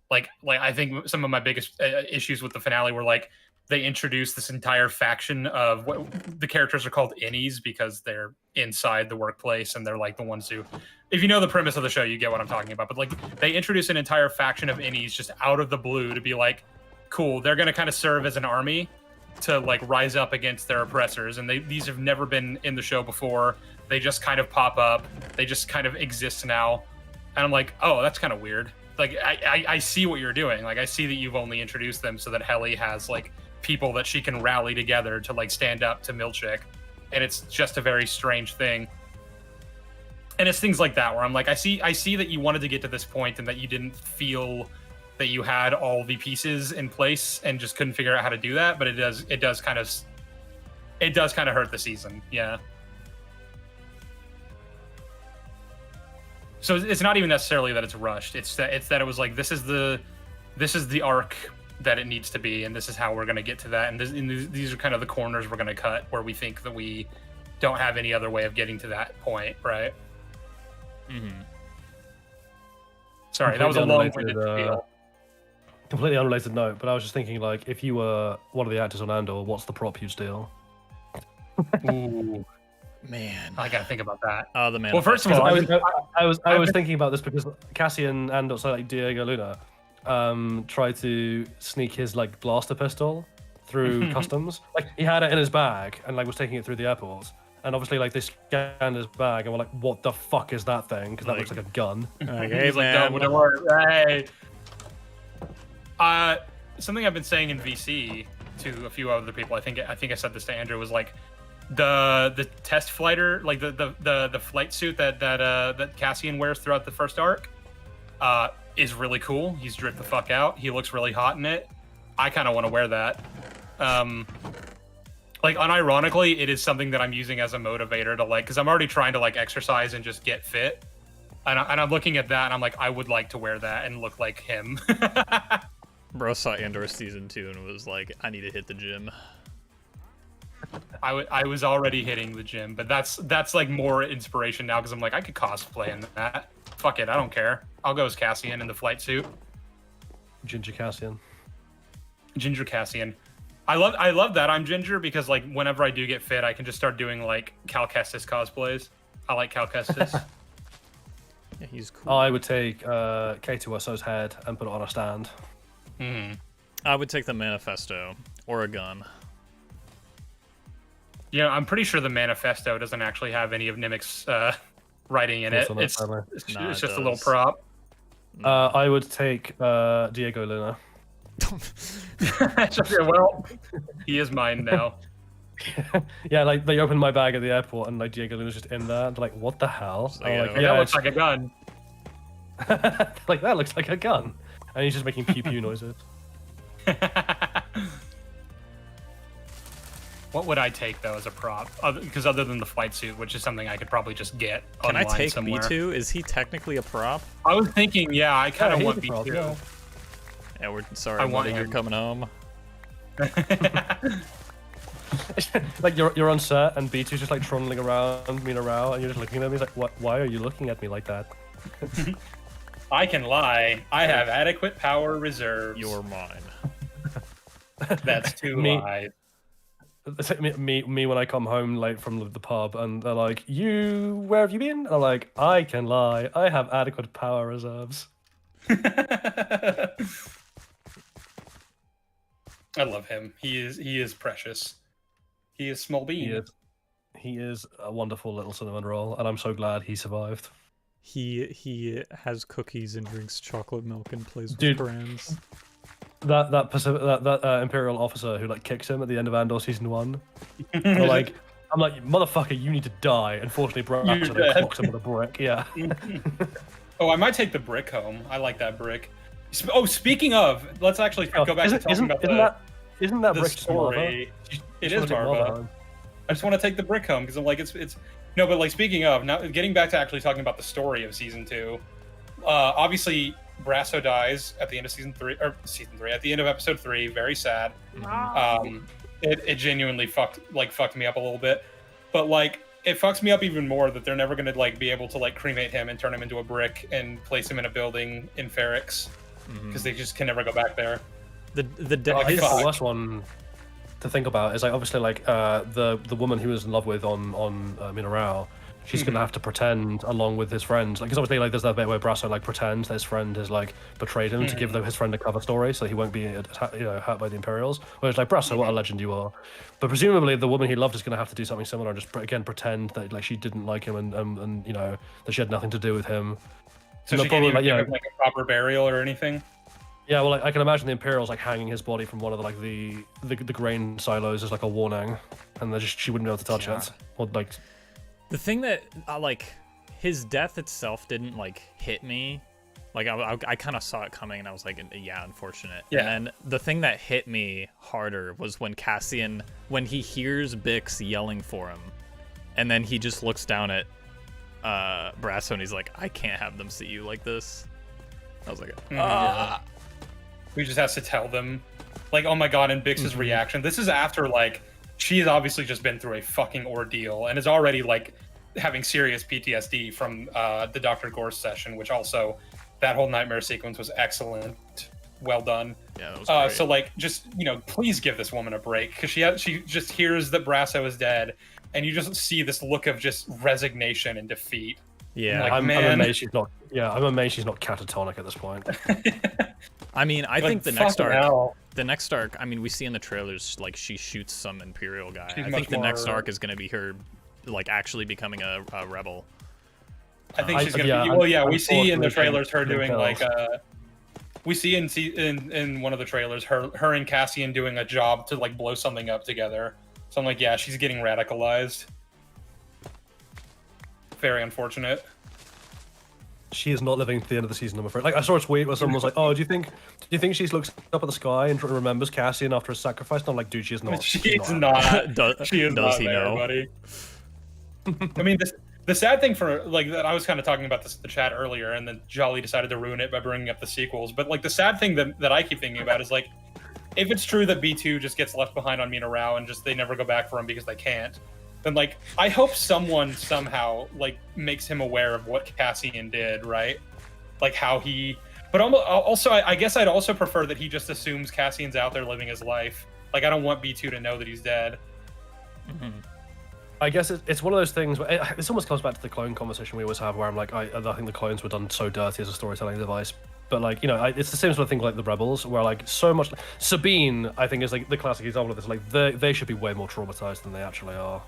Like I think some of my biggest issues with the finale were like they introduced this entire faction of what the characters are called innies because they're inside the workplace and they're like the ones who, if you know the premise of the show, you get what I'm talking about. But like they introduced an entire faction of innies just out of the blue to be like, cool, they're gonna kind of serve as an army to like rise up against their oppressors, and these have never been in the show before. They just kind of pop up, they just kind of exist now, and I'm like, oh, that's kind of weird. Like I see what you're doing. Like I see that you've only introduced them so that Helly has like people that she can rally together to like stand up to Milchick, and it's just a very strange thing. And it's things like that where I'm like, I see that you wanted to get to this point and that you didn't feel that you had all the pieces in place and just couldn't figure out how to do that, but it does kind of hurt the season. Yeah. So it's not even necessarily that it's rushed. It's that it was like this is the arc that it needs to be, and this is how we're going to get to that, and these are kind of the corners we're going to cut where we think that we don't have any other way of getting to that point, right? Mm-hmm. Sorry, that was a long-winded deal. Completely unrelated note, but I was just thinking, like, if you were one of the actors on Andor, what's the prop you'd steal? Ooh, man, I gotta think about that. The man. Well, first of all, I was thinking about this because Cassian Andor, so like Diego Luna, tried to sneak his like blaster pistol through customs. Like he had it in his bag and like was taking it through the airport. And obviously, like they scanned his bag and were like, "What the fuck is that thing?" Because that looks like a gun. Hey, he's like, "No, wouldn't work." Hey. Something I've been saying in VC to a few other people, I think I said this to Andrew, was like the test flighter, like the flight suit that Cassian wears throughout the first arc, is really cool. He's dripped the fuck out. He looks really hot in it. I kind of want to wear that. Like unironically, it is something that I'm using as a motivator to like, because I'm already trying to like exercise and just get fit, and I'm looking at that and I'm like, I would like to wear that and look like him. Bro saw Andor season 2 and was like, I need to hit the gym. I was already hitting the gym, but that's like more inspiration now because I'm like I could cosplay in that. Fuck it, I don't care. I'll go as Cassian in the flight suit. Ginger Cassian. Ginger Cassian. I love that I'm Ginger because like whenever I do get fit, I can just start doing like Cal Kestis cosplays. I like Cal Kestis. Yeah, he's cool. I would take K2SO's head and put it on a stand. I would take the Manifesto or a gun. Yeah, I'm pretty sure the Manifesto doesn't actually have any of Nimic's writing in it. It's just a little prop. I would take Diego Luna. Well, he is mine now. Yeah, like they opened my bag at the airport and like Diego Luna's just in there. And like, what the hell? Like, that looks like a gun. Like that looks like a gun, and he's just making pew pew noises. What would I take though as a prop? Because other than the flight suit, which is something I could probably just get Can I online take somewhere. B2? Is he technically a prop? I was thinking, yeah, I kind of want he's a B2. prop, yeah. Yeah, we're sorry, I want buddy, you're him. coming home. Like you're on set and B2's just like trundling around Minarao and you're just looking at him. He's like, "What? Why are you looking at me like that?" I can lie. I have adequate power reserves. You're mine. That's two Me- lies. It's like me when I come home late from the pub and they're like, where have you been? I'm like, I can lie. I have adequate power reserves. I love him. He is precious. He is small bean. He is a wonderful little cinnamon roll, and I'm so glad he survived. He has cookies and drinks chocolate milk and plays with Dude. brands. That Imperial officer who like kicks him at the end of Andor season 1. I'm like, motherfucker, you need to die. Unfortunately, Braxton clocks him with a brick. Yeah. Oh, I might take the brick home. I like that brick. Oh, speaking of, let's actually go back to talking about isn't that the brick story. It is Marva. Marva. I just want to take the brick home because I'm like, it's no, but like speaking of, now getting back to actually talking about the story of season 2. Obviously, Brasso dies at the end of season 3, at the end of episode 3. Very sad. It genuinely fucked me up a little bit, but like it fucks me up even more that they're never gonna like be able to like cremate him and turn him into a brick and place him in a building in Ferrix because they just can never go back there. I guess the worst one to think about is like obviously like the woman he was in love with on Minarao. She's gonna have to pretend along with his friends, like because obviously like there's that bit where Brasso like pretends that his friend has like betrayed him to give his friend a cover story so he won't be hurt by the Imperials. Whereas like Brasso, what a legend you are. But presumably the woman he loved is gonna have to do something similar and just again pretend that like she didn't like him and you know that she had nothing to do with him. So she can't even give him like a proper burial or anything. Yeah, well, like, I can imagine the Imperials like hanging his body from one of the like the grain silos as like a warning, and she wouldn't be able to touch it. Or like the thing that like his death itself didn't like hit me. Like I kind of saw it coming, and I was like, yeah, unfortunate. Yeah. And then the thing that hit me harder was when Cassian, when he hears Bix yelling for him, and then he just looks down at Brasso and he's like, I can't have them see you like this. I was like, We just has to tell them, like, oh my god, and Bix's reaction. This is after, like, she has obviously just been through a fucking ordeal and is already, like, having serious PTSD from the Dr. Gorse session, which also, that whole nightmare sequence was excellent. Well done. Yeah, that was great. So, like, just, you know, please give this woman a break, because she just hears that Brasso is dead, and you just see this look of just resignation and defeat. Yeah, like, I'm amazed she's not. Yeah, I'm amazed she's not catatonic at this point. I mean, I think the next arc, I mean, we see in the trailers, like, she shoots some Imperial guy. I think the next arc is going to be her, like, actually becoming a rebel. I think she's going to be... Well, yeah, we see in the trailers her doing, like, we see in one of the trailers her and Cassian doing a job to, like, blow something up together. So I'm like, yeah, she's getting radicalized. Very unfortunate. She is not living to the end of the season, I'm afraid. Like I saw a tweet where someone was like, "Oh, do you think she looks up at the sky and remembers Cassian after his sacrifice?" And I'm like, "Dude, she is not." She's not. She is does not he there, know? buddy. I mean, the sad thing for like that, I was kind of talking about this in the chat earlier, and then Jolly decided to ruin it by bringing up the sequels. But like the sad thing that I keep thinking about is like if it's true that B2 just gets left behind on Mina Rao and just they never go back for him because they can't, then like I hope someone somehow like makes him aware of what Cassian did, right? Like how he. But also, I guess I'd also prefer that he just assumes Cassian's out there living his life. Like I don't want B2 to know that he's dead. Mm-hmm. I guess it's one of those things where this almost comes back to the clone conversation we always have, where I'm like, I think the clones were done so dirty as a storytelling device. But like, you know, it's the same sort of thing like the Rebels, where like so much. Sabine, I think, is like the classic example of this. Like they should be way more traumatized than they actually are.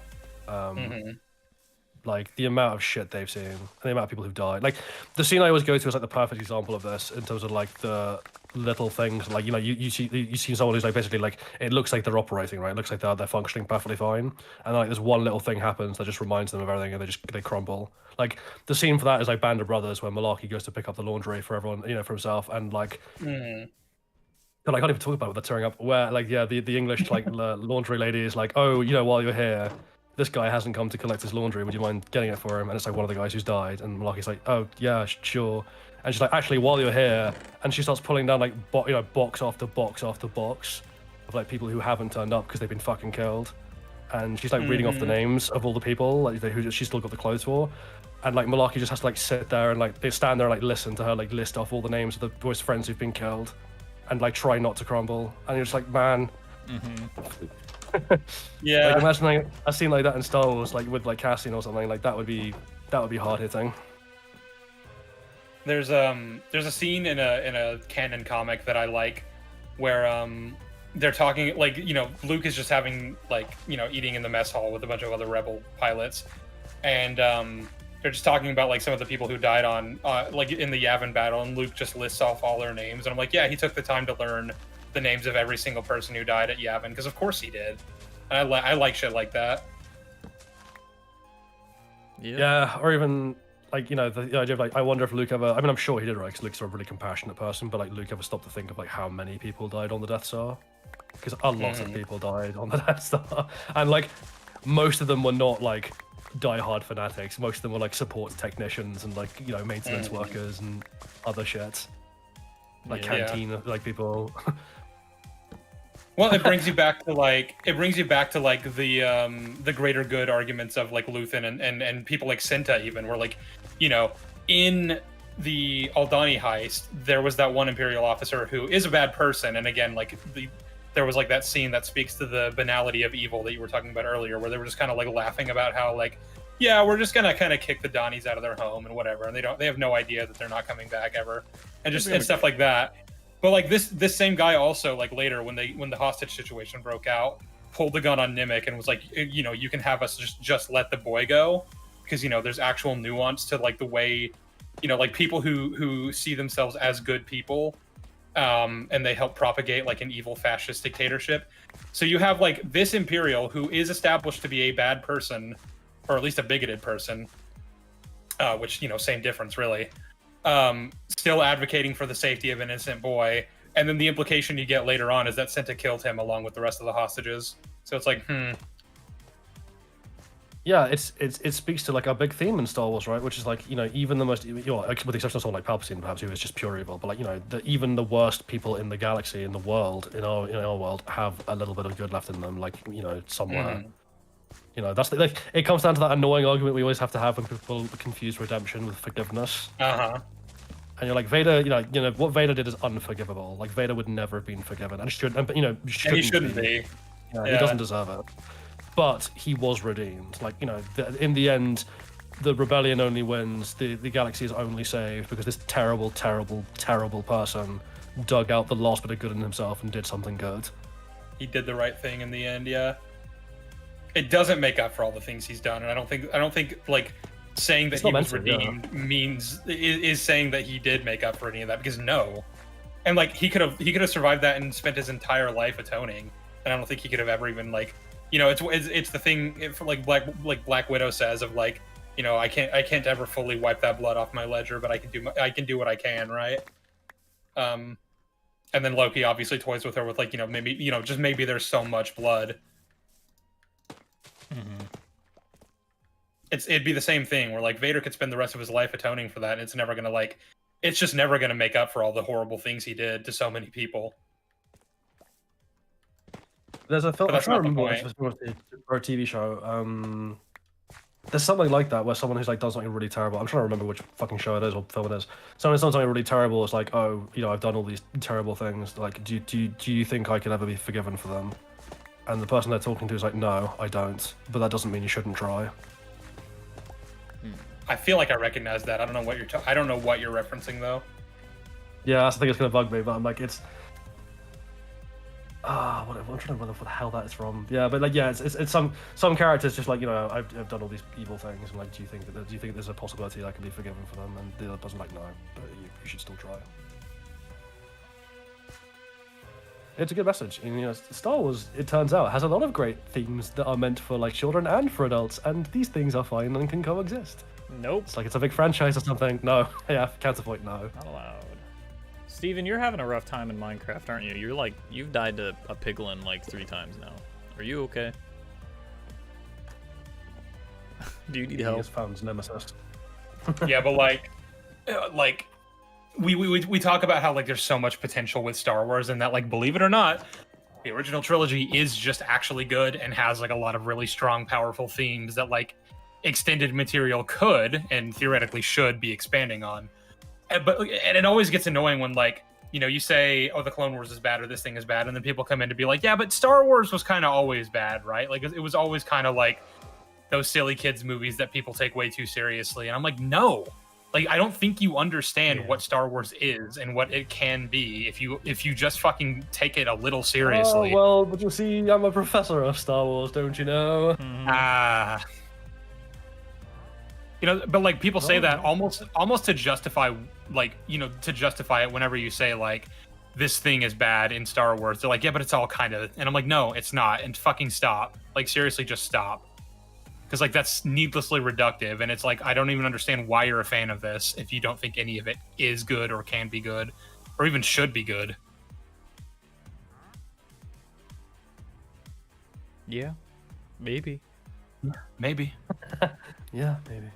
Like the amount of shit they've seen, and the amount of people who've died. Like the scene I always go to is like the perfect example of this in terms of like the little things. Like you know, you see someone who's like basically like it looks like they're operating, right? It looks like they're functioning perfectly fine, and like this one little thing happens that just reminds them of everything, and they crumble. Like the scene for that is like Band of Brothers, where Malarkey goes to pick up the laundry for everyone, you know, for himself, and like. But I can't even talk about it without tearing up. Where like yeah, the English like laundry lady is like, oh, you know, while you're here, this guy hasn't come to collect his laundry. Would you mind getting it for him? And it's like one of the guys who's died. And Malarkey's like, oh yeah, sure. And she's like, actually, while you're here, and she starts pulling down like box after box after box of like people who haven't turned up because they've been fucking killed. And she's like reading off the names of all the people like who she's still got the clothes for. And like Malarkey just has to like sit there and like they stand there and like listen to her like list off all the names of the boys' friends who've been killed, and like try not to crumble. And you're just like, man. Yeah. Like imagine like a scene like that in Star Wars, like with like Cassian or something. Like that would be hard hitting. There's a scene in a canon comic that I like, where they're talking like you know Luke is just having like you know eating in the mess hall with a bunch of other rebel pilots, and they're just talking about like some of the people who died on like in the Yavin battle, and Luke just lists off all their names, and I'm like, yeah, he took the time to learn the names of every single person who died at Yavin, because of course he did. And I like shit like that. Yeah, or even like you know the idea of like I wonder if Luke ever. I mean, I'm sure he did, right? Because Luke's a really compassionate person, but like Luke ever stopped to think of like how many people died on the Death Star? Because a lot of people died on the Death Star, and like most of them were not like die-hard fanatics. Most of them were like support technicians and like you know maintenance workers and other shit, like canteen like people. Well, it brings you back to like the greater good arguments of like Luthen and people like Cinta even, where like you know in the Aldani heist there was that one Imperial officer who is a bad person, and again like there was like that scene that speaks to the banality of evil that you were talking about earlier, where they were just kind of like laughing about how like yeah, we're just gonna kind of kick the Donnies out of their home and whatever, and they have no idea that they're not coming back ever, and just and stuff like that. But like this same guy also like later when the hostage situation broke out, pulled the gun on Nimic and was like, you know, you can have us just let the boy go, because you know there's actual nuance to like the way, you know, like people who see themselves as good people, and they help propagate like an evil fascist dictatorship. So you have like this Imperial who is established to be a bad person, or at least a bigoted person, which you know same difference really. Still advocating for the safety of an innocent boy, and then the implication you get later on is that Cinta killed him along with the rest of the hostages. So it's like, Yeah, it speaks to like a big theme in Star Wars, right? Which is like you know even the most, you know, with the exception of someone like Palpatine, perhaps, who is just pure evil, but like you know even the worst people in the galaxy, in the world, in our world, have a little bit of good left in them, like you know somewhere. You know that's like it comes down to that annoying argument we always have to have when people confuse redemption with forgiveness. And you're like Vader, you know what Vader did is unforgivable. Like Vader would never have been forgiven, and shouldn't, you know, he shouldn't be. Yeah, he doesn't deserve it. But he was redeemed. Like you know, in the end, the rebellion only wins. The galaxy is only saved because this terrible, terrible, terrible person dug out the last bit of good in himself and did something good. He did the right thing in the end. Yeah. It doesn't make up for all the things he's done, and I don't think like saying that he was redeemed is saying that he did make up for any of that, because no. And like he could have survived that and spent his entire life atoning, and I don't think he could have ever even like, you know, it's the thing like Black Widow says of like, you know, I can't ever fully wipe that blood off my ledger, but I can do what I can, right? And then Loki obviously toys with her with like, you know, maybe, you know, just maybe there's so much blood. It'd be the same thing where like Vader could spend the rest of his life atoning for that, and it's never gonna like, it's just never gonna make up for all the horrible things he did to so many people. There's a film. But I'm that's trying to not the remember what it's for a TV show. There's something like that where someone who's like does something really terrible. I'm trying to remember which fucking show it is or film it is. Someone who's done something really terrible. It's like, oh, you know, I've done all these terrible things. Like, do you think I can ever be forgiven for them? And the person they're talking to is like, no, I don't. But that doesn't mean you shouldn't try. I feel like I recognize that. I don't know what I don't know what you're referencing though. Yeah, that's the thing that's gonna bug me. But I'm like, it's whatever. I'm trying to remember what the hell that is from. Yeah, but like, yeah, it's some characters just like, you know, I've done all these evil things, and like, do you think there's a possibility that I can be forgiven for them? And the other person's like, no, but you should still try. It's a good message. And, you know, Star Wars, it turns out, has a lot of great themes that are meant for like children and for adults, and these things are fine and can coexist. Nope. It's like it's a big franchise or something. No, yeah, counterpoint. No. Not allowed. Steven, you're having a rough time in Minecraft, aren't you? You're like, you've died to a piglin like 3 times now. Are you okay? Do you need help? He has found his nemesis. Yeah, but like we talk about how like there's so much potential with Star Wars, and that like, believe it or not, the original trilogy is just actually good and has like a lot of really strong, powerful themes that like extended material could and theoretically should be expanding on. And it always gets annoying when like, you know, you say, oh, the Clone Wars is bad or this thing is bad, and then people come in to be like, yeah, but Star Wars was kind of always bad, right? Like it was always kind of like those silly kids movies that people take way too seriously. And I'm like, no. Like, I don't think you understand what Star Wars is and what it can be if you just fucking take it a little seriously. Oh, well, but you see, I'm a professor of Star Wars, don't you know? You know, but like people say that almost to justify, like, you know, to justify it whenever you say like this thing is bad in Star Wars. They're like, yeah, but it's all kind of, and I'm like, no, it's not, and fucking stop. Like, seriously, just stop. Because like that's needlessly reductive, and it's like, I don't even understand why you're a fan of this if you don't think any of it is good or can be good or even should be good. Yeah, maybe. Maybe. Yeah, maybe.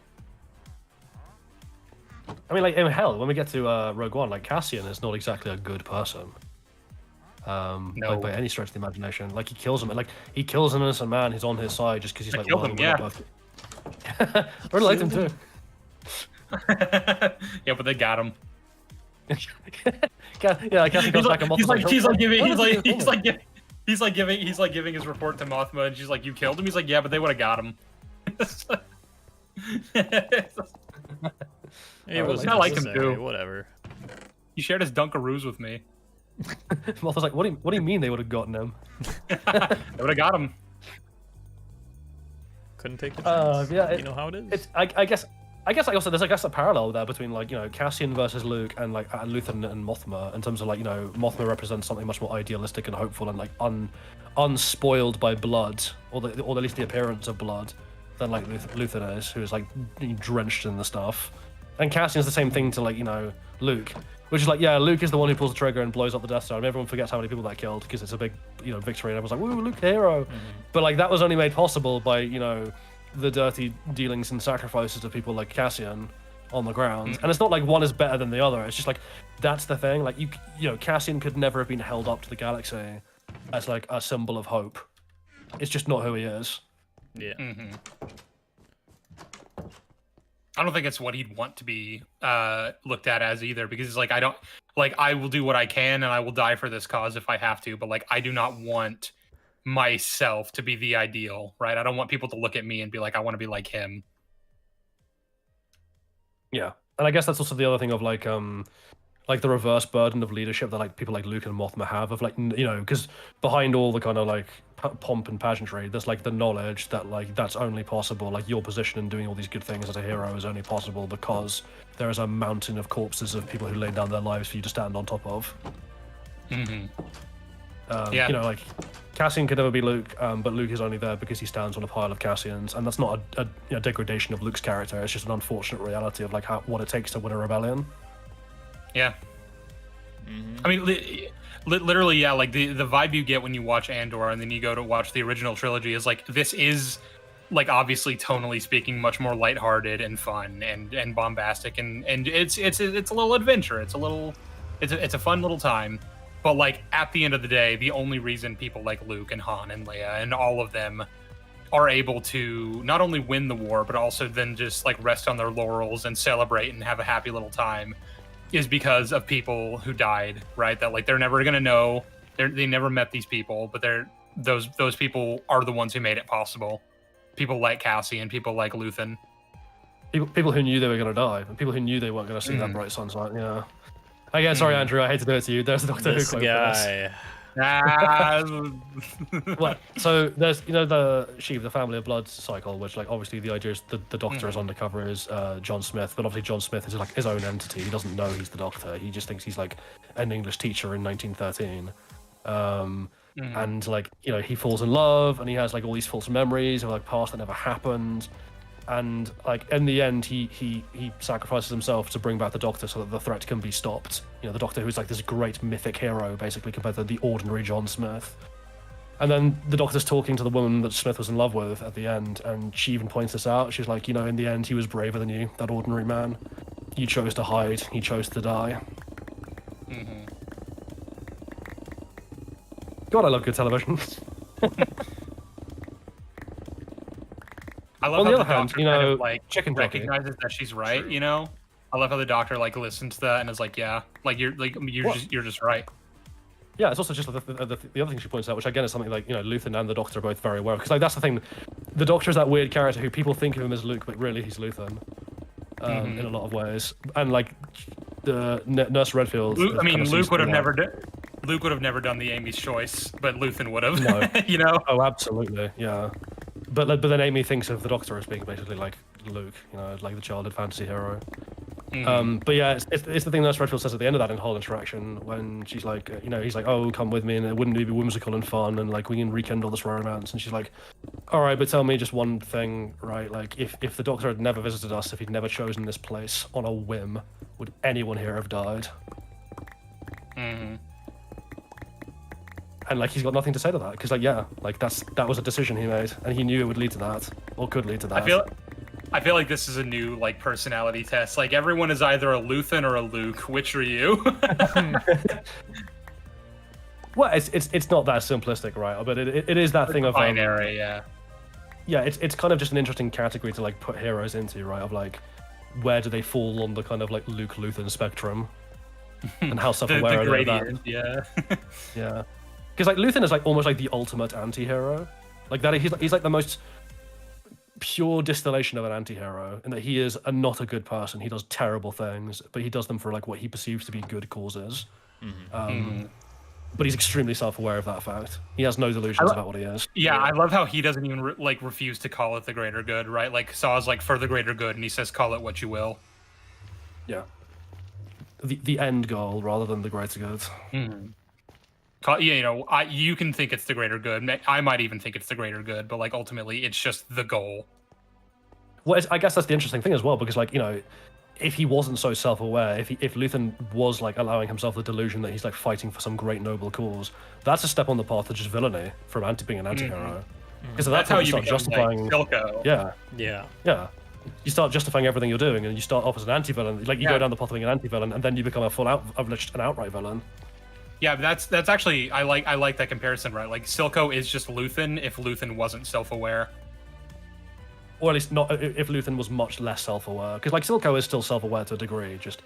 I mean, like, hell, when we get to Rogue One, like, Cassian is not exactly a good person. No. Like, by any stretch of the imagination. Like, he kills him. Like, he kills an innocent man who's on his side just because he's like, killed him, yeah. I really liked him too. Yeah, but they got him. Yeah, Cassian goes back and he's like giving his report to Mothma, and she's like, you killed him? He's like, yeah, but they would have got him. It was I like him too. Whatever. He shared his Dunkaroos with me. Mothma's like, what do you mean they would have gotten him? They would have got him. Couldn't take the chance. Yeah, you know how it is. It's I guess also there's a parallel there between like, you know, Cassian versus Luke and like Luthen and Mothma in terms of like, you know, Mothma represents something much more idealistic and hopeful and like unspoiled by blood or at least the appearance of blood than like Luthen is, who is like drenched in the stuff. And Cassian's the same thing to like, you know, Luke, which is like, yeah, Luke is the one who pulls the trigger and blows up the Death Star, and everyone forgets how many people that killed because it's a big, you know, victory, and everyone's like, woo, Luke, hero. Mm-hmm. But like that was only made possible by, you know, the dirty dealings and sacrifices of people like Cassian on the ground. Mm-hmm. And it's not like one is better than the other. It's just like that's the thing. Like you know, Cassian could never have been held up to the galaxy as like a symbol of hope. It's just not who he is. Yeah. Mm-hmm. I don't think it's what he'd want to be looked at as either, because it's like, I will do what I can and I will die for this cause if I have to, but like I do not want myself to be the ideal, right? I don't want people to look at me and be like, I want to be like him. Yeah. And I guess that's also the other thing of like the reverse burden of leadership that like people like Luke and Mothma have of like, you know, because behind all the kind of like pomp and pageantry, there's like the knowledge that like that's only possible, like your position in doing all these good things as a hero is only possible because there is a mountain of corpses of people who laid down their lives for you to stand on top of. Mm-hmm. You know, like Cassian could never be Luke, but Luke is only there because he stands on a pile of Cassians, and that's not a degradation of Luke's character. It's just an unfortunate reality of like what it takes to win a rebellion. Yeah. Mm-hmm. I mean, literally, yeah, like the vibe you get when you watch Andor and then you go to watch the original trilogy is like, this is like obviously tonally speaking much more lighthearted and fun and bombastic, and it's a little adventure. It's a fun little time. But like at the end of the day, the only reason people like Luke and Han and Leia and all of them are able to not only win the war, but also then just like rest on their laurels and celebrate and have a happy little time is because of people who died, right? That like they're never gonna know, they never met these people, but those people are the ones who made it possible. People like Cassie and people like Luthen. People who knew they were gonna die, and people who knew they weren't gonna see that bright sunlight. Yeah. Again, sorry, Andrew. I hate to do it to you. There's a Doctor Who quote for this. What? So there's the Sheev, the family of blood cycle, which like obviously the idea is the Doctor is undercover is John Smith, but obviously John Smith is like his own entity. He doesn't know he's the Doctor. He just thinks he's like an English teacher in 1913. And like he falls in love and he has like all these false memories of like past that never happened. And like in the end, he sacrifices himself to bring back the Doctor so that the threat can be stopped. The Doctor who's like this great mythic hero, basically compared to the ordinary John Smith. And then the Doctor's talking to the woman that Smith was in love with at the end, and she even points this out. She's like, in the end, he was braver than you, that ordinary man. You chose to hide. He chose to die. God, I love good television. I love On how the the other hand, Doctor kind of like chicken jockey. recognizes that she's right. I love how the Doctor like listens to that and is like, yeah, like you're just right. Yeah, it's also just the other thing she points out, which again is something like Luthen and the Doctor are both very aware of, because like that's the thing, the Doctor is that weird character who people think of him as Luke, but really he's Luthen, in a lot of ways. And like the Nurse Redfield. Luke would have never done the Amy's choice, but Luthen would have. No. Oh, absolutely, yeah. But then Amy thinks of the Doctor as being basically like Luke, like the childhood fantasy hero. But yeah, it's the thing Nurse Redfield says at the end of that whole interaction when she's like, he's like, oh, come with me, and it wouldn't be whimsical and fun, and like we can rekindle this romance. And she's like, all right, but tell me just one thing, right? Like if the Doctor had never visited us, if he'd never chosen this place on a whim, would anyone here have died? And like he's got nothing to say to that, because like that was a decision he made, and he knew it would lead to that, or could lead to that. I feel like this is a new like personality test. Like everyone is either a Luthen or a Luke. Which are you? Well, it's not that simplistic, right? But it is that thing of binary, yeah. Yeah, it's kind of just an interesting category to like put heroes into, right? Of like, where do they fall on the kind of like Luke Luthen spectrum, and how self-aware the are they of that? Yeah. Yeah. Because like Luthen is like almost like the ultimate anti-hero, like that he's like the most pure distillation of an anti-hero, in that he is not a good person. He does terrible things, but he does them for like what he perceives to be good causes. But he's extremely self-aware of that fact. He has no delusions about what he is. Yeah, I love how he doesn't even refuse to call it the greater good, right? Like Saw's like for the greater good, and he says, "Call it what you will." Yeah. The end goal rather than the greater good. You can think it's the greater good. I might even think it's the greater good, but like ultimately, it's just the goal. Well, I guess that's the interesting thing as well, because like if he wasn't so self-aware, if Luthen was like allowing himself the delusion that he's like fighting for some great noble cause, that's a step on the path to just villainy from being an anti-hero. Because that's how you start become justifying. Like Silco. Yeah. You start justifying everything you're doing, and you start off as an anti-villain. Like you go down the path of being an anti-villain, and then you become an outright villain. Yeah, that's actually I like that comparison, right? Like Silco is just Luthen if Luthen wasn't self-aware. Or at least not if Luthen was much less self-aware, because like Silco is still self-aware to a degree, just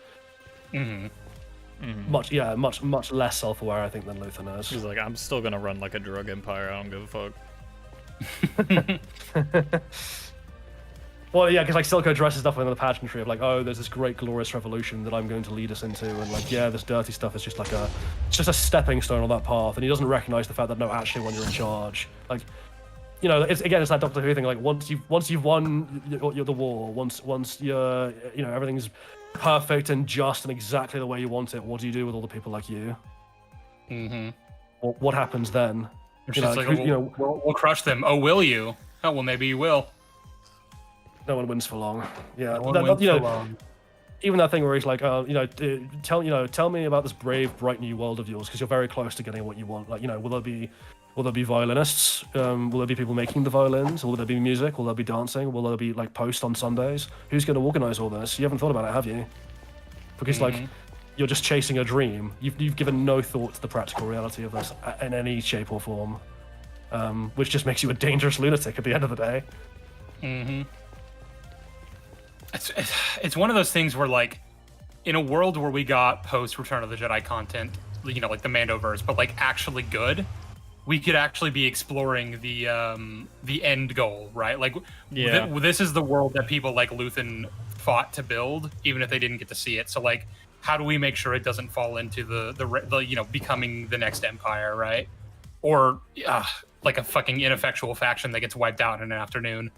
much less self-aware I think than Luthen is. He's like, I'm still gonna run like a drug empire. I don't give a fuck. Well, yeah, because like Silco dresses up in the pageantry of like, oh, there's this great glorious revolution that I'm going to lead us into, and like, yeah, this dirty stuff is just like it's just a stepping stone on that path, and he doesn't recognize the fact that no, actually, when you're in charge, like, it's that Doctor Who thing. Like once you've won the war, once you're everything's perfect and just and exactly the way you want it, what do you do with all the people like you? What happens then? We'll crush them. Oh, will you? Oh, well, maybe you will. No one wins for long. Yeah, long. Even that thing where he's like, tell me about this brave, bright new world of yours, because you're very close to getting what you want. Like, will there be violinists? Will there be people making the violins? Will there be music? Will there be dancing? Will there be like post on Sundays? Who's going to organize all this? You haven't thought about it, have you? Because like, you're just chasing a dream. You've given no thought to the practical reality of this in any shape or form, which just makes you a dangerous lunatic at the end of the day. Mm-hmm. It's one of those things where, like, in a world where we got post Return of the Jedi content, you know, like the Mandoverse, but like actually good, we could actually be exploring the end goal, right? Like, this is the world that people like Luthen fought to build, even if they didn't get to see it. So, like, how do we make sure it doesn't fall into the you know, becoming the next empire, right? Or like a fucking ineffectual faction that gets wiped out in an afternoon.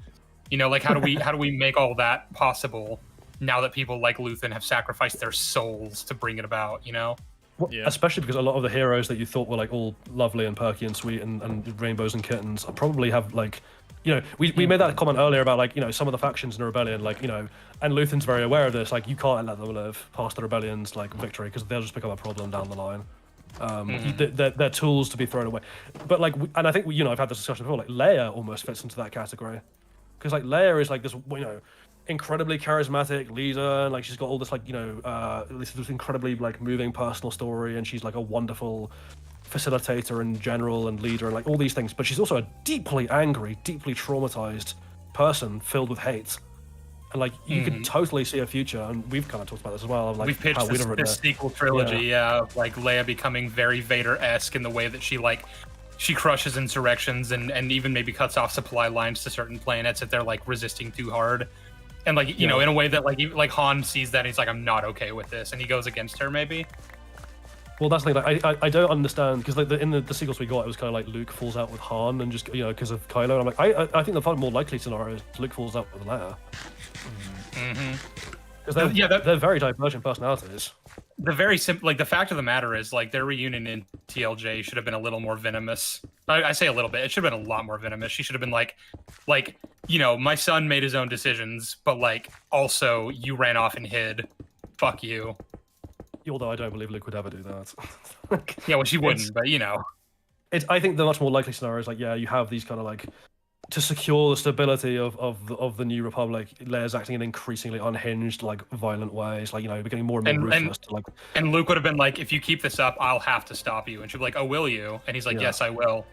You know, like, how do we make all that possible now that people like Luthen have sacrificed their souls to bring it about, you know? Well, especially because a lot of the heroes that you thought were like all lovely and perky and sweet and rainbows and kittens probably have, like, you know, we made that comment earlier about, like, you know, some of the factions in the rebellion, like, you know, and Luthen's very aware of this, like, you can't let them live past the rebellion's, like, victory, because they'll just become a problem down the line. They're tools to be thrown away. But, like, and I think, you know, I've had this discussion before, like, Leia almost fits into that category. Because, like, Leia is, like, this, you know, incredibly charismatic leader, and, like, she's got all this, like, you know, this incredibly, like, moving personal story, and she's, like, a wonderful facilitator and general and leader and, like, all these things. But she's also a deeply angry, deeply traumatized person filled with hate. And, like, you could totally see a future, and we've kind of talked about this as well. Of, like, we've pitched this sequel trilogy, like Leia becoming very Vader-esque in the way that she, like, she crushes insurrections and even maybe cuts off supply lines to certain planets if they're, like, resisting too hard. And, like, you know, in a way that, like Han sees that and he's like, I'm not okay with this, and he goes against her, maybe. Well, that's the thing. Like, I don't understand, because, like, in the sequels we got, it was kind of like Luke falls out with Han and just, you know, because of Kylo. And I'm like, I think the far more likely scenario is Luke falls out with Leia. Because they're very divergent personalities. The very simple, like, the fact of the matter is, like, their reunion in TLJ should have been a little more venomous. I say a little bit. It should have been a lot more venomous. She should have been like, you know, my son made his own decisions, but, like, also you ran off and hid. Fuck you. Although I don't believe Luke would ever do that. Yeah, well, she wouldn't, but, you know. I think the much more likely scenario is, like, yeah, you have these kind of, like, to secure the stability of the New Republic, Leia's acting in increasingly unhinged, like, violent ways, like, you know, becoming more and more ruthless. And Luke would have been like, if you keep this up, I'll have to stop you. And she'd be like, oh, will you? And he's like, yes, I will.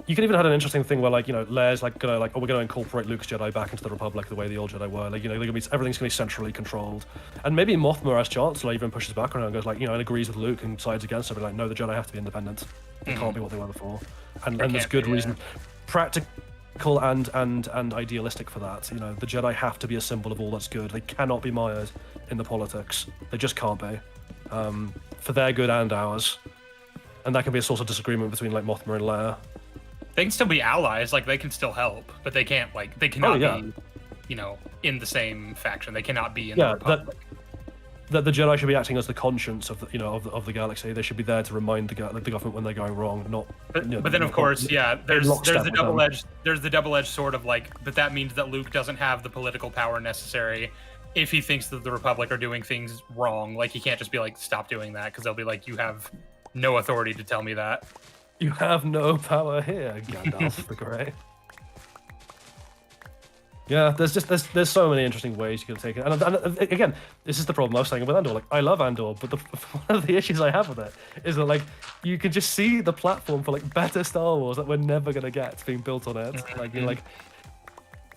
You could even have an interesting thing where, like, you know, Leia's like gonna, like, oh, we're gonna incorporate Luke's Jedi back into the Republic the way the old Jedi were. Like, you know, everything's gonna be centrally controlled. And maybe Mothma as Chancellor even pushes back on her and goes, like, you know, and agrees with Luke and sides against her, but, like, no, the Jedi have to be independent. They can't be what they were before. And there's good reason, practical and idealistic for that. You know, the Jedi have to be a symbol of all that's good. They cannot be mired in the politics. They just can't be. For their good and ours. And that can be a source of disagreement between, like, Mothma and Leia. They can still be allies, like, they can still help, but they can't, like, they cannot be, you know, in the same faction. They cannot be in the Republic. That the Jedi should be acting as the conscience of the, you know, of the galaxy. They should be there to remind the government when they're going wrong, not. But, you know, but then, of course, there's the double-edged sword of, like, but that means that Luke doesn't have the political power necessary if he thinks that the Republic are doing things wrong. Like, he can't just be like, stop doing that, because they'll be like, you have no authority to tell me that. You have no power here, Gandalf the Grey. Yeah, there's so many interesting ways you can take it. And again, this is the problem I was saying with Andor. Like, I love Andor, but one of the issues I have with it is that, like, you can just see the platform for, like, better Star Wars that we're never gonna get being built on it. Like, you're like,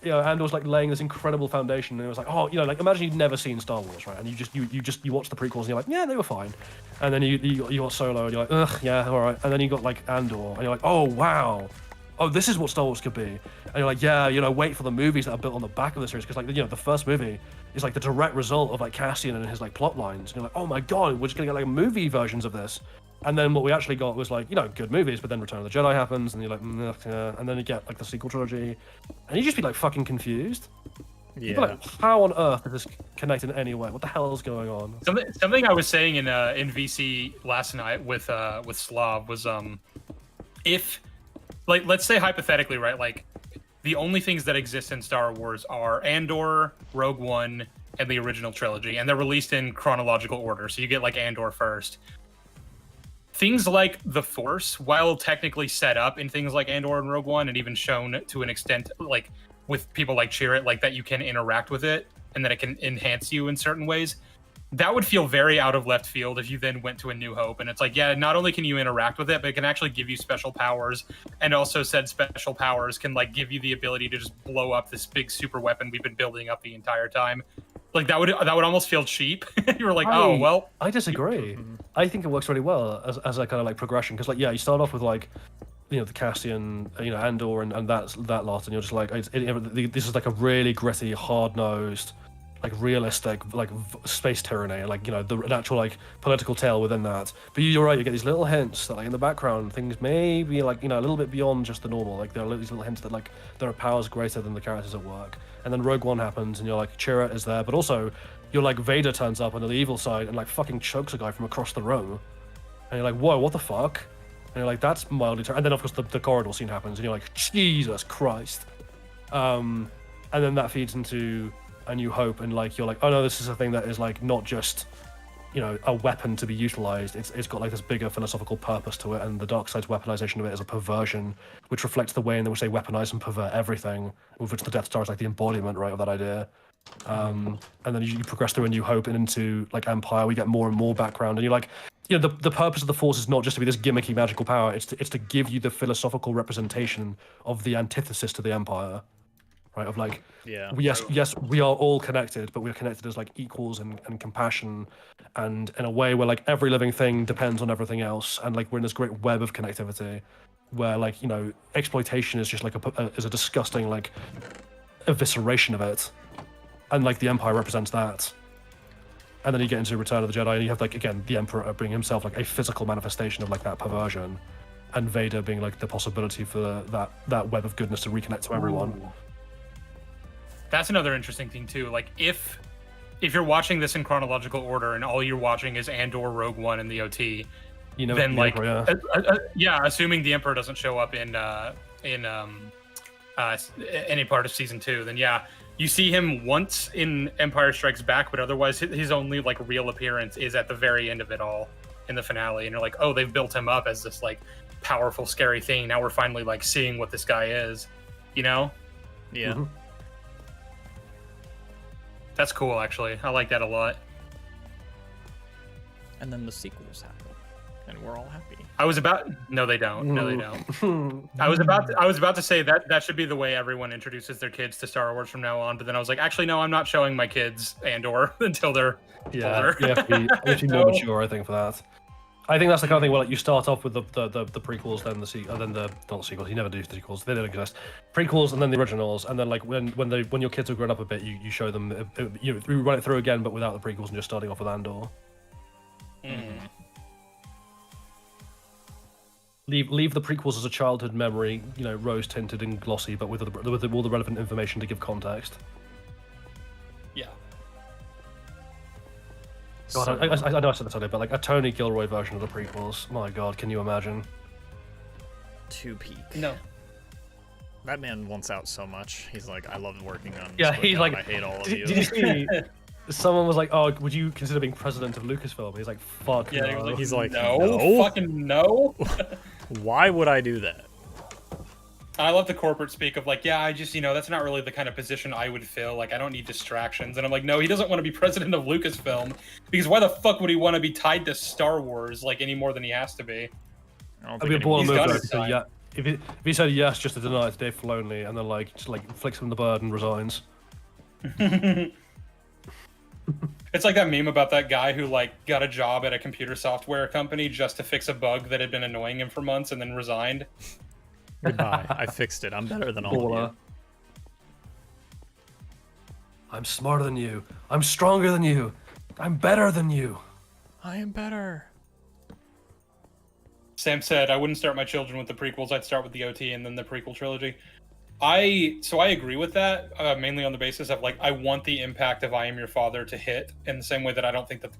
you know, Andor's, like, laying this incredible foundation, and it was like, oh, you know, like, imagine you'd never seen Star Wars, right? And you watch the prequels and you're like, yeah, they were fine. And then you got Solo and you're like, ugh, yeah, all right. And then you got, like, Andor and you're like, oh, wow. Oh, this is what Star Wars could be. And you're like, yeah, you know, wait for the movies that are built on the back of the series, because, like, you know, the first movie is, like, the direct result of, like, Cassian and his, like, plot lines. And you're like, oh my god, we're just gonna get, like, movie versions of this. And then what we actually got was, like, you know, good movies, but then Return of the Jedi happens, and you're like, yeah. And then you get, like, the sequel trilogy, and you just be, like, fucking confused. Yeah. You'd be like, how on earth is this connected in any way? What the hell is going on? Something I was saying in VC last night with Slav was, if, like, let's say hypothetically, right, like, the only things that exist in Star Wars are Andor, Rogue One, and the original trilogy, and they're released in chronological order, so you get, like, Andor first. Things like the Force, while technically set up in things like Andor and Rogue One, and even shown to an extent, like, with people like Chirrut, like, that you can interact with it, and that it can enhance you in certain ways, that would feel very out of left field if you then went to A New Hope and it's like, yeah, not only can you interact with it, but it can actually give you special powers, and also said special powers can like give you the ability to just blow up this big super weapon we've been building up the entire time. Like that would almost feel cheap. You were like, oh well. I disagree. I think it works really well as a kind of like progression, because like you start off with like, the Cassian, Andor and that lot, and you're just like, this is like a really gritty, hard-nosed, like realistic, like space tyranny, and like the actual like political tale within that. But you're right, you get these little hints that like in the background things may be like a little bit beyond just the normal. Like there are these little hints that like there are powers greater than the characters at work. And then Rogue One happens, and you're like, Chirrut is there, but also you're like, Vader turns up on the evil side and like fucking chokes a guy from across the room, and you're like, whoa, what the fuck? And you're like, that's mildly and then of course the corridor scene happens, and you're like, Jesus Christ. And then that feeds into A New Hope, and like you're like, oh no, this is a thing that is like not just a weapon to be utilized. It's got like this bigger philosophical purpose to it, and the dark side's weaponization of it is a perversion, which reflects the way in which they weaponize and pervert everything, with which the Death Star is like the embodiment, right, of that idea. And then you progress through A New Hope and into like Empire. We get more and more background, and you're like, the purpose of the Force is not just to be this gimmicky magical power. It's to give you the philosophical representation of the antithesis to the Empire. Right, of like, yes, we are all connected, but we're connected as like equals and compassion, and in a way where like every living thing depends on everything else, and like we're in this great web of connectivity, where like exploitation is just like is a disgusting like evisceration of it, and like the Empire represents that. And then you get into Return of the Jedi, and you have like again the Emperor being himself like a physical manifestation of like that perversion, and Vader being like the possibility for that web of goodness to reconnect to everyone. Ooh. That's another interesting thing too. Like if you're watching this in chronological order and all you're watching is Andor, Rogue One, and the OT, then like assuming the Emperor doesn't show up in any part of season 2, then you see him once in Empire Strikes Back, but otherwise his only like real appearance is at the very end of it all in the finale, and you're like, oh, they've built him up as this like powerful, scary thing. Now we're finally like seeing what this guy is, Yeah. Mm-hmm. That's cool, actually. I like that a lot. And then the sequels happen, and we're all happy. No, they don't. No, they don't. I was about to say that should be the way everyone introduces their kids to Star Wars from now on. But then I was like, actually, no, I'm not showing my kids Andor until they're older. You have to be more mature, I think, for that. I think that's the kind of thing where like you start off with the prequels, then not the sequels. You never do the sequels; they don't exist. Prequels and then the originals, and then like when your kids have grown up a bit, you show them you run it through again, but without the prequels and just starting off with Andor. Mm. Leave the prequels as a childhood memory, rose tinted and glossy, but with all the relevant information to give context. Yeah. God, I know I said this earlier, but like a Tony Gilroy version of the prequels. My God, can you imagine? Too peak. No. That man wants out so much. He's like, I love working on. Yeah, he's like, I hate all of did you. you see? Someone was like, "Oh, would you consider being president of Lucasfilm?" He's like, "Fuck yeah, no." He's like, no, fucking no. Why would I do that? I love the corporate speak of like, yeah, I just, that's not really the kind of position I would fill. Like, I don't need distractions. And I'm like, no, he doesn't want to be president of Lucasfilm, because why the fuck would he want to be tied to Star Wars like any more than he has to be? I'd be a baller move though, so yeah. If he said yes just to deny it to Dave Filoni, and then like just like flicks him the bird and resigns. It's like that meme about that guy who like got a job at a computer software company just to fix a bug that had been annoying him for months and then resigned. Goodbye. I fixed it. I'm better than all of you. I'm smarter than you. I'm stronger than you. I'm better than you. I am better. Sam said, I wouldn't start my children with the prequels. I'd start with the OT and then the prequel trilogy. I agree with that, mainly on the basis of like, I want the impact of I Am Your Father to hit in the same way that I don't think that,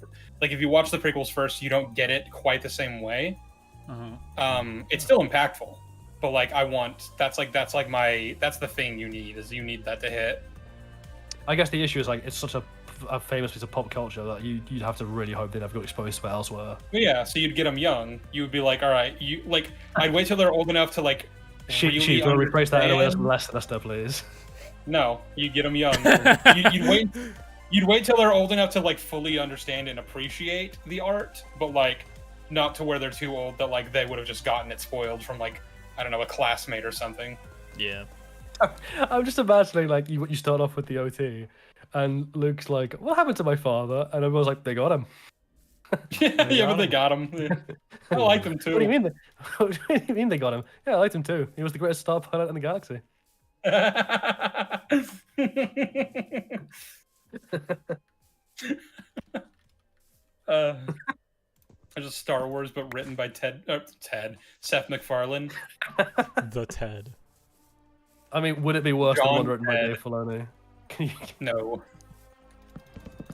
like, if you watch the prequels first, you don't get it quite the same way. It's still impactful, but like, that's the thing you need that to hit. I guess the issue is like, it's such a famous piece of pop culture that you'd have to really hope they never got exposed to it elsewhere. Yeah, so you'd get them young. You would be like, all right, I'd wait till they're old enough to like. Sheep, do you rephrase that in a way that's less sinister, please? No, you get them young. You'd wait. you'd wait till they're old enough to like fully understand and appreciate the art, but like not to where they're too old that like they would have just gotten it spoiled from like, I don't know, a classmate or something. Yeah. I'm just imagining like you start off with the OT, and Luke's like, "What happened to my father?" And everyone's like, "They got him." Yeah, but they got him. I like them too. What do you mean? What do you mean they got him? Yeah, I liked him too. He was the greatest star pilot in the galaxy. There's a Star Wars, but written by Seth MacFarlane. The Ted. I mean, would it be worse than John Wonder by Ted. Dave Filoni? No.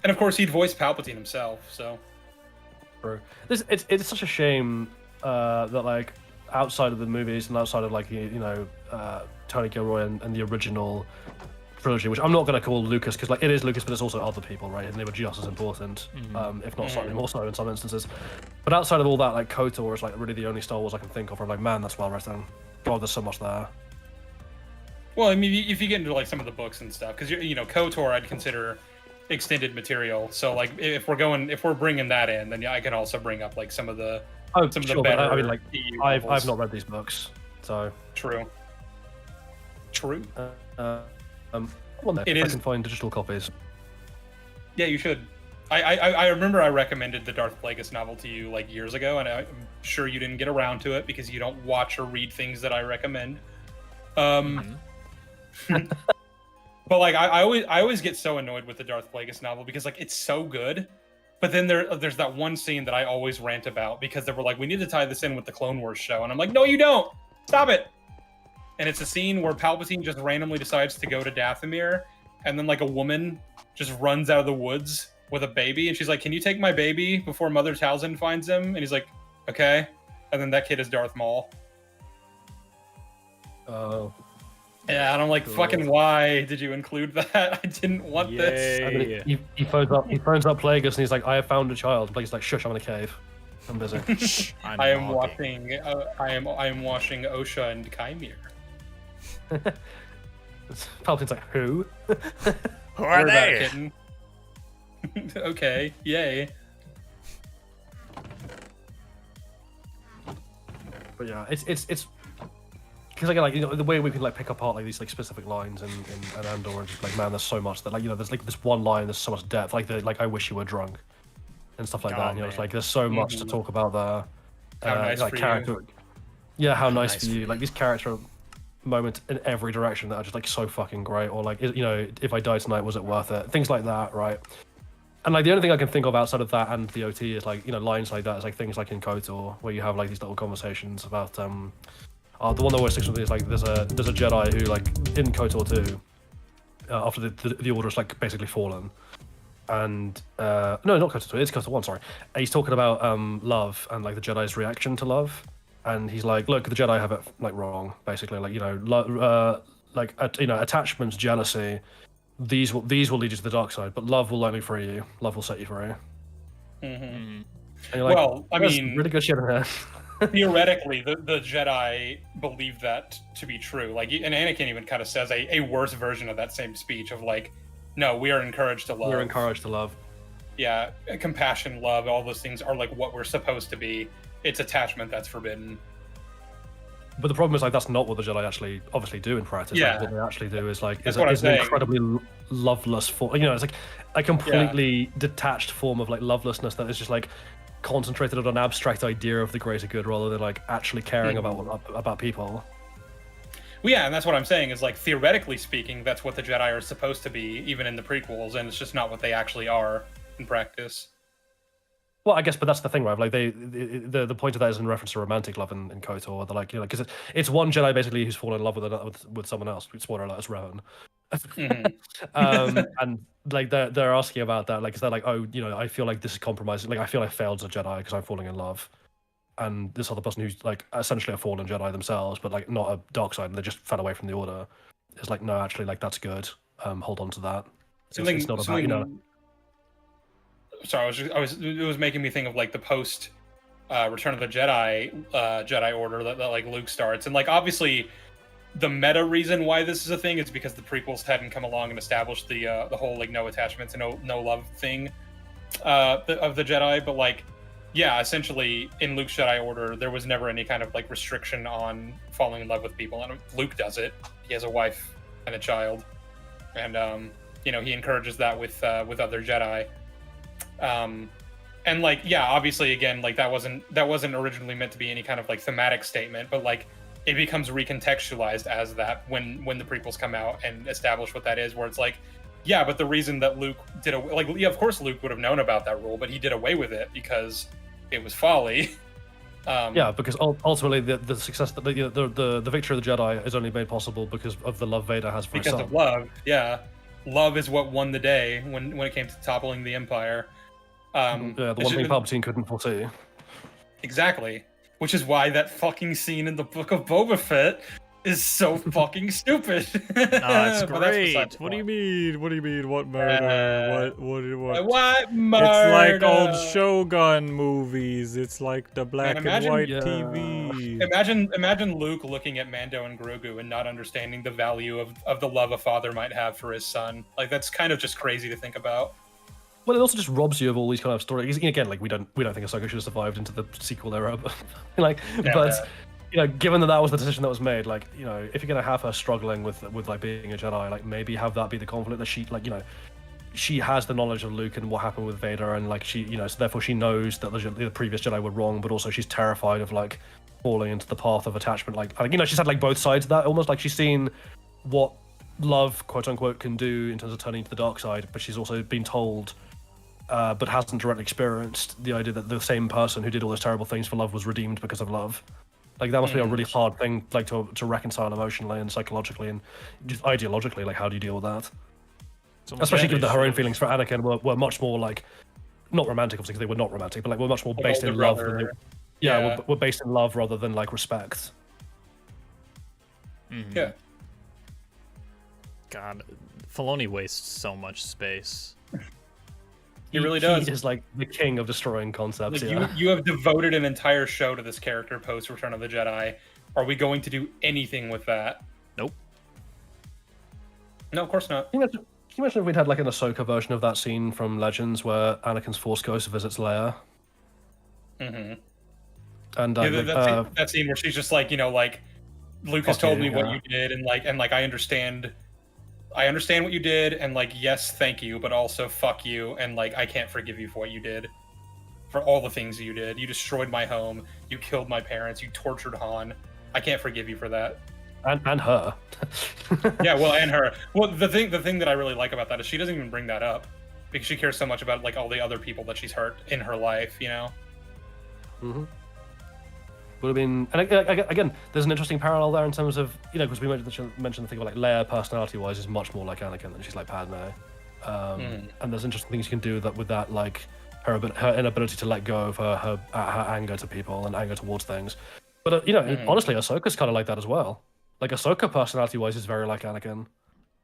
And of course, he'd voice Palpatine himself. So. Bro, it's such a shame that like outside of the movies and outside of like Tony Gilroy and the original trilogy, which I'm not going to call Lucas because like it is Lucas, but it's also other people, right? And they were just as important, if not slightly more so in some instances. But outside of all that, like KOTOR is like really the only Star Wars I can think of where I'm like, man, that's well written. God, there's so much there. Well, I mean, if you get into like some of the books and stuff, because KOTOR I'd consider extended material. So like if we're bringing that in, then yeah, I can also bring up like some of the the better. I mean, like EU I've novels. not read these books, so True. It is. I can find digital copies. Yeah, you should. I remember I recommended the Darth Plagueis novel to you like years ago, and I'm sure you didn't get around to it because you don't watch or read things that I recommend. But like I always get so annoyed with the Darth Plagueis novel because like it's so good, but then there's that one scene that I always rant about because they were like, we need to tie this in with the Clone Wars show, and I'm like, no, you don't. Stop it. And it's a scene where Palpatine just randomly decides to go to Dathomir, and then like a woman just runs out of the woods with a baby, and she's like, can you take my baby before Mother Talzin finds him? And he's like, okay. And then that kid is Darth Maul. Oh. Yeah, and I'm like, fucking why did you include that? I didn't want this. I mean, he phones up Plagueis and he's like, I have found a child. Plagueis like, shush, I'm in a cave. I'm busy. I am washing OSHA and Chimere. Palpatine's like, who? Who are they? Okay, yay. But yeah, it's because again, the way we can like pick apart like these like specific lines in Andor, and just like, man, there's so much that like there's like this one line, there's so much depth, like I wish you were drunk, and stuff like that. It's like there's so much to talk about there. How nice like for character. you. Yeah, how nice for you. Like these character moments in every direction that are just like so fucking great, or like if I die tonight, was it worth it? Things like that, right? And like the only thing I can think of outside of that and the OT is like lines like that. Is like things like in KOTOR where you have like these little conversations about the one that always sticks with me is like there's a Jedi who like in KOTOR 2 after the order is like basically fallen, and no, not KOTOR 2, it's KOTOR 1, sorry. And he's talking about love and like the Jedi's reaction to love, and he's like, look, the Jedi have it like wrong, basically, like attachments, jealousy. These will lead you to the dark side, but love will only free you. Love will set you free. Mm-hmm. And you're like, well, I mean, really good shit in there. Theoretically, the Jedi believe that to be true. Like, and Anakin even kind of says a worse version of that same speech of like, no, we are encouraged to love. We're encouraged to love. Yeah, compassion, love, all those things are like what we're supposed to be. It's attachment that's forbidden. But the problem is like that's not what the Jedi actually obviously do in practice. Yeah. Like, what they actually do is like is an incredibly loveless form. It's like a completely detached form of like lovelessness that is just like concentrated on an abstract idea of the greater good rather than like actually caring about people. Well, yeah, and that's what I'm saying is like theoretically speaking, that's what the Jedi are supposed to be, even in the prequels, and it's just not what they actually are in practice. Well, I guess, but that's the thing, right? Like the point of that is in reference to romantic love in KOTOR. They're like, because it's one Jedi basically who's fallen in love with someone else. Spoiler alert, it's Revan. And like they're asking about that, like, 'cause they're like, oh, I feel like this is compromising. Like, I feel I failed as a Jedi because I'm falling in love, and this other person who's like essentially a fallen Jedi themselves, but like not a dark side, and they just fell away from the Order. It's like, no, actually, like that's good. Hold on to that. It's not about Sorry, it was making me think of like the post Return of the Jedi Jedi Order that like Luke starts, and like obviously the meta reason why this is a thing is because the prequels hadn't come along and established the whole like no attachments and no love thing of the Jedi. But like, yeah, essentially in Luke's Jedi Order, there was never any kind of like restriction on falling in love with people, and Luke does it. He has a wife and a child, and you know, he encourages that with other Jedi. And like, yeah, obviously, again, like that wasn't originally meant to be any kind of like thematic statement, but like it becomes recontextualized as that when the prequels come out and establish what that is, where it's like, yeah, but the reason that Luke did like, yeah, of course Luke would have known about that rule, but he did away with it because it was folly. Yeah, because ultimately the success, the victory of the Jedi is only made possible because of the love Vader has for his son. Because of love, yeah. Love is what won the day when it came to toppling the Empire. Yeah, the one thing Palpatine couldn't foresee. Exactly. Which is why that fucking scene in the Book of Boba Fett is so fucking stupid. It's great. What do you mean? What do you mean? What murder? What murder? It's like old Shogun movies. It's like the black and white TV. Imagine Luke looking at Mando and Grogu and not understanding the value of the love a father might have for his son. Like, that's kind of just crazy to think about. Well, it also just robs you of all these kind of stories. Again, like we don't think Ahsoka should have survived into the sequel era, but you know, given that was the decision that was made, like, you know, if you're gonna have her struggling with like being a Jedi, like maybe have that be the conflict that she, like, you know, she has the knowledge of Luke and what happened with Vader, and like she, you know, so therefore she knows that the previous Jedi were wrong, but also she's terrified of like falling into the path of attachment. Like, you know, she's had like both sides of that almost. Like she's seen what love, quote unquote, can do in terms of turning to the dark side, but she's also been told. But hasn't directly experienced the idea that the same person who did all those terrible things for love was redeemed because of love. Like that must be a really hard thing, like to reconcile emotionally and psychologically and just ideologically. Like, how do you deal with that? Especially given that her own feelings for Anakin were much more like, not romantic, obviously, because they were not romantic, but like were much more based in love. Were based in love rather than like respect. Mm-hmm. Yeah. God, Filoni wastes so much space. He really does. He is like the king of destroying concepts. Like, you have devoted an entire show to this character post Return of the Jedi. Are we going to do anything with that? Nope. No, of course not. Can you imagine if we'd had like an Ahsoka version of that scene from Legends where Anakin's Force Ghost visits Leia? Mm-hmm. And that scene where she's just like, you know, like, Luke has told me what you did, and like I understand what you did, and like, yes, thank you, but also fuck you, and like, I can't forgive you for what you did, for all the things you did. You destroyed my home, you killed my parents, you tortured Han. I can't forgive you for that. And her. Yeah, well, and her. Well, the thing that I really like about that is she doesn't even bring that up because she cares so much about like all the other people that she's hurt in her life, you know. Mm-hmm. Would have been, and again, there's an interesting parallel there in terms of, you know, because we mentioned the thing about like Leia personality-wise is much more like Anakin than she's like Padme, and there's interesting things you can do with that, like her inability to let go of her anger to people and anger towards things. But you know, honestly, Ahsoka's kind of like that as well. Like Ahsoka personality-wise is very like Anakin.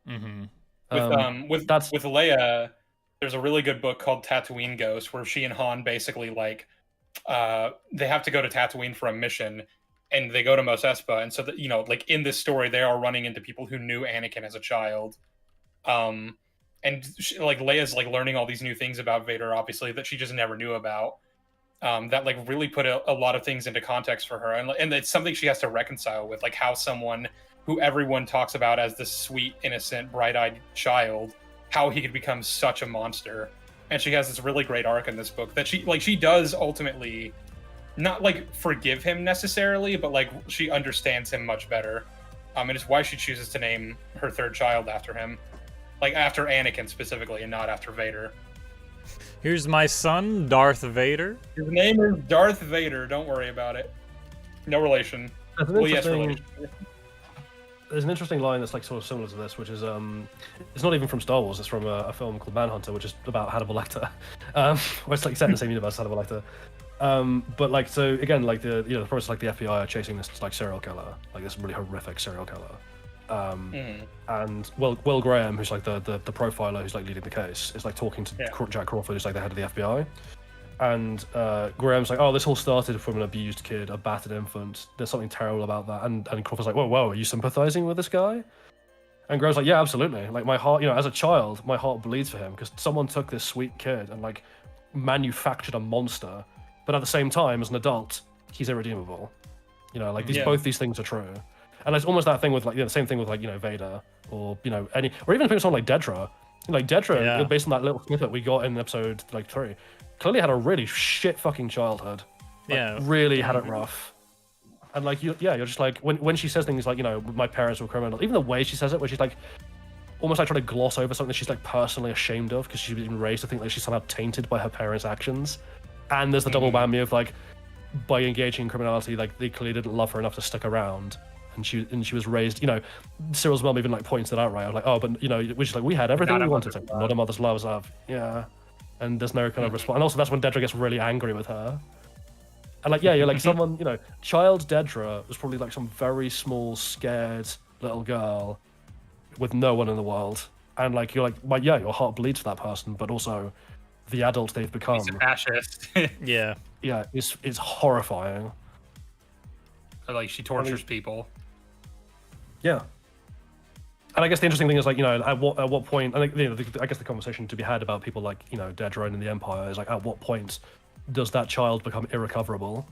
Mm-hmm. With Leia, there's a really good book called Tatooine Ghost where she and Han basically like. They have to go to Tatooine for a mission, and they go to Mos Espa, and so that, you know, like in this story, they are running into people who knew Anakin as a child, and like Leia's like learning all these new things about Vader, obviously that she just never knew about, that like really put a lot of things into context for her, and it's something she has to reconcile with, like how someone who everyone talks about as this sweet, innocent, bright-eyed child, how he could become such a monster. And she has this really great arc in this book that she does ultimately not like forgive him necessarily, but like she understands him much better. And it's why she chooses to name her third child after him, like after Anakin specifically, and not after Vader. Here's my son, Darth Vader. His name is Darth Vader. Don't worry about it. No relation. Well, yes, relation. There's an interesting line that's like sort of similar to this, which is it's not even from Star Wars. It's from a film called Manhunter, which is about Hannibal Lecter, where it's like set in the same universe, Hannibal Lecter. But like, so again, like the premise, like the FBI are chasing this like serial killer, like this really horrific serial killer. And Will Graham, who's like the profiler who's like leading the case, is like talking to Jack Crawford, who's like the head of the FBI. And Graham's like, oh, this all started from an abused kid, a battered infant. There's something terrible about that. And Crawford's like, whoa, are you sympathizing with this guy? And Graham's like, yeah, absolutely. Like, my heart, as a child, my heart bleeds for him because someone took this sweet kid and, like, manufactured a monster. But at the same time, as an adult, he's irredeemable. Like, both these things are true. And it's almost that thing with, like, the same thing with, like, Vader or, or even someone like Dedra. Like, Dedra, based on that little snippet we got in episode, like, 3, clearly had a really shit fucking childhood. Like, really had it rough. And like you're just like when she says things like my parents were criminal, even the way she says it, where she's like almost like trying to gloss over something that she's like personally ashamed of because she's been raised to think that she's somehow tainted by her parents' actions. And there's the double whammy of like by engaging in criminality, like they clearly didn't love her enough to stick around. And she was raised, Cyril's mom even like points it out, right? I was like, oh, but which is like we had everything we wanted to, not a mother's love of, and there's no kind of response. And also that's when Dedra gets really angry with her. And like, you're like someone, child Dedra was probably like some very small, scared little girl with no one in the world. And like, you're like, well, your heart bleeds for that person, but also the adult they've become. He's a fascist. Yeah, it's horrifying. Like she tortures people. Yeah. And I guess the interesting thing is like, at what point, and like, I guess the conversation to be had about people like, Dedra and the Empire is like, at what point does that child become irrecoverable